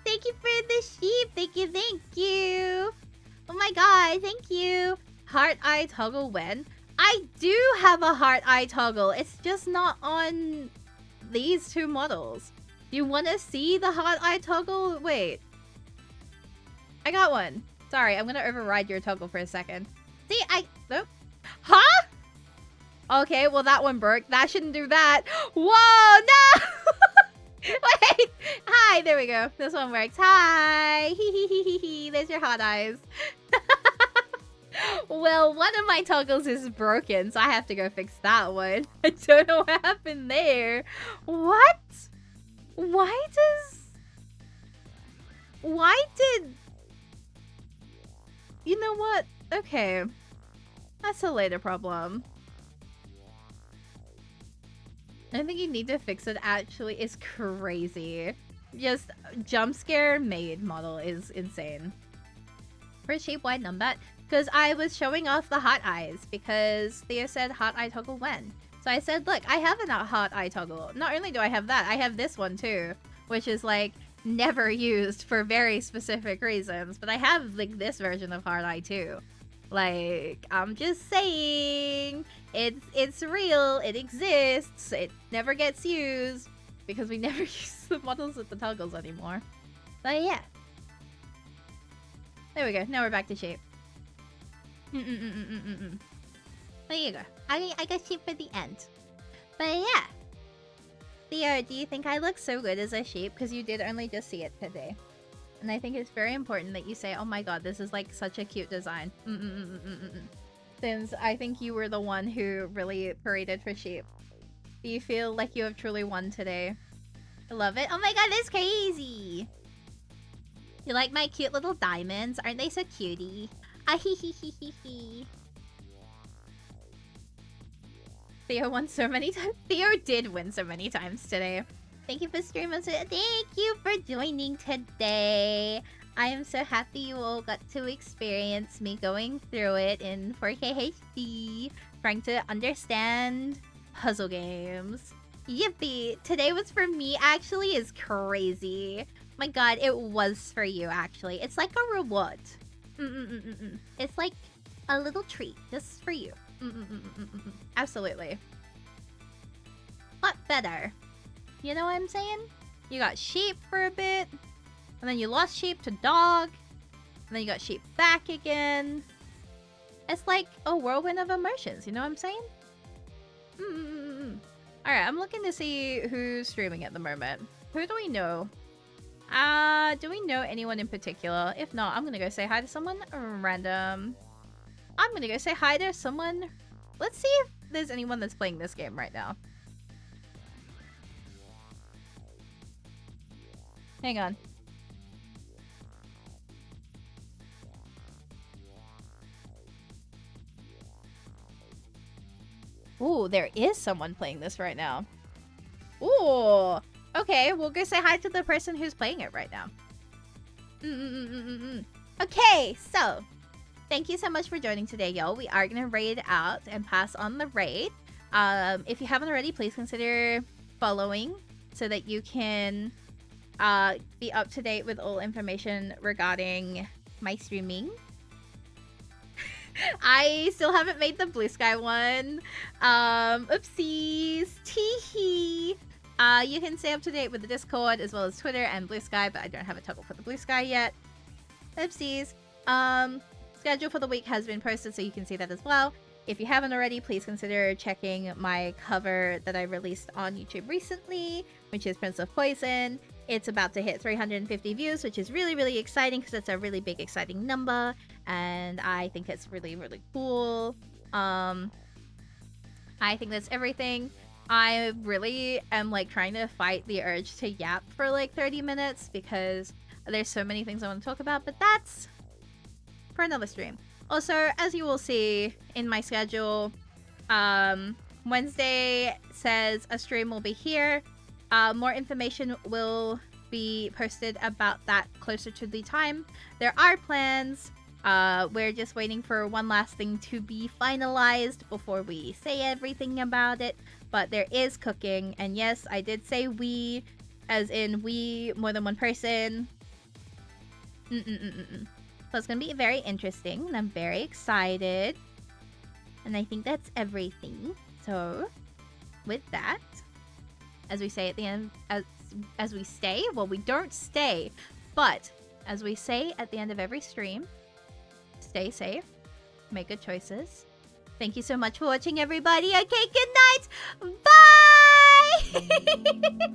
Speaker 1: Thank you for the sheep. Thank you, thank you. Oh my god, thank you. Heart eye toggle when? I do have a heart eye toggle. It's just not on these two models. You want to see the heart eye toggle? Wait. I got one. Sorry, I'm going to override your toggle for a second. See, nope. Huh? Okay, well that one broke. That shouldn't do that. Whoa, no! Wait. Hi, there we go. This one works. Hi. Hee. There's your hot eyes. Well, one of my toggles is broken, so I have to go fix that one. I don't know what happened there. What? Why did... You know what? Okay. That's a later problem. I think you need to fix it, actually. It's crazy. Just jump scare made model is insane. For shape wide numbat, because I was showing off the hot eyes because Theo said hot eye toggle when. So I said, look, I have a hot eye toggle. Not only do I have that, I have this one too, which is like never used for very specific reasons. But I have like this version of hot eye too. Like, I'm just saying, it's real, it exists, it never gets used because we never use the models with the toggles anymore. But yeah. There we go. Now we're back to shape. There you go. I got shape for the end. But yeah. Theo, do you think I look so good as a shape? Because you did only just see it today. And I think it's very important that you say, oh my god, this is like such a cute design. Since I think you were the one who really paraded for shape. Do you feel like you have truly won today? I love it. Oh my god, that's crazy. You like my cute little diamonds? Aren't they so cutie? Theo won so many times. Theo did win so many times today. Thank you for streaming. Thank you for joining today. I am so happy you all got to experience me going through it in 4K HD, trying to understand puzzle games. Yippee! Today was for me actually is crazy. My god, it was for you actually. It's like a reward. It's like a little treat just for you. Absolutely. But better. You know what I'm saying? You got sheep for a bit, and then you lost sheep to dog, and then you got sheep back again. It's like a whirlwind of emotions, you know what I'm saying? Alright, I'm looking to see who's streaming at the moment. Who do we know? Do we know anyone in particular? If not, I'm gonna go say hi to someone random. I'm gonna go say hi to someone. Let's see if there's anyone that's playing this game right now. Hang on. Ooh, there is someone playing this right now. Ooh. Okay, we'll go say hi to the person who's playing it right now. Okay, so thank you so much for joining today, y'all. We are gonna raid out and pass on the raid. If you haven't already, please consider following so that you can be up to date with all information regarding my streaming. I still haven't made the blue sky one. Oopsies. Teehee. You can stay up to date with the Discord as well as Twitter and Blue Sky, but I don't have a toggle for the Blue Sky yet. Oopsies. Schedule for the week has been posted, so you can see that as well. If you haven't already, please consider checking my cover that I released on YouTube recently, which is Prince of Poison. It's about to hit 350 views, which is really, really exciting because it's a really big, exciting number, and I think it's really, really cool. I think that's everything. I really am like trying to fight the urge to yap for like 30 minutes because there's so many things I want to talk about, but that's for another stream. Also, as you will see in my schedule, Wednesday says a stream will be here. More information will be posted about that closer to the time. There are plans. We're just waiting for one last thing to be finalized before we say everything about it. But there is cooking. And yes, I did say we, as in we, more than one person. So it's going to be very interesting. And I'm very excited. And I think that's everything. So, with that, as we say at the end, as we stay, well, we don't stay, but as we say at the end of every stream, stay safe, make good choices. Thank you so much for watching, everybody. Okay, good night. Bye!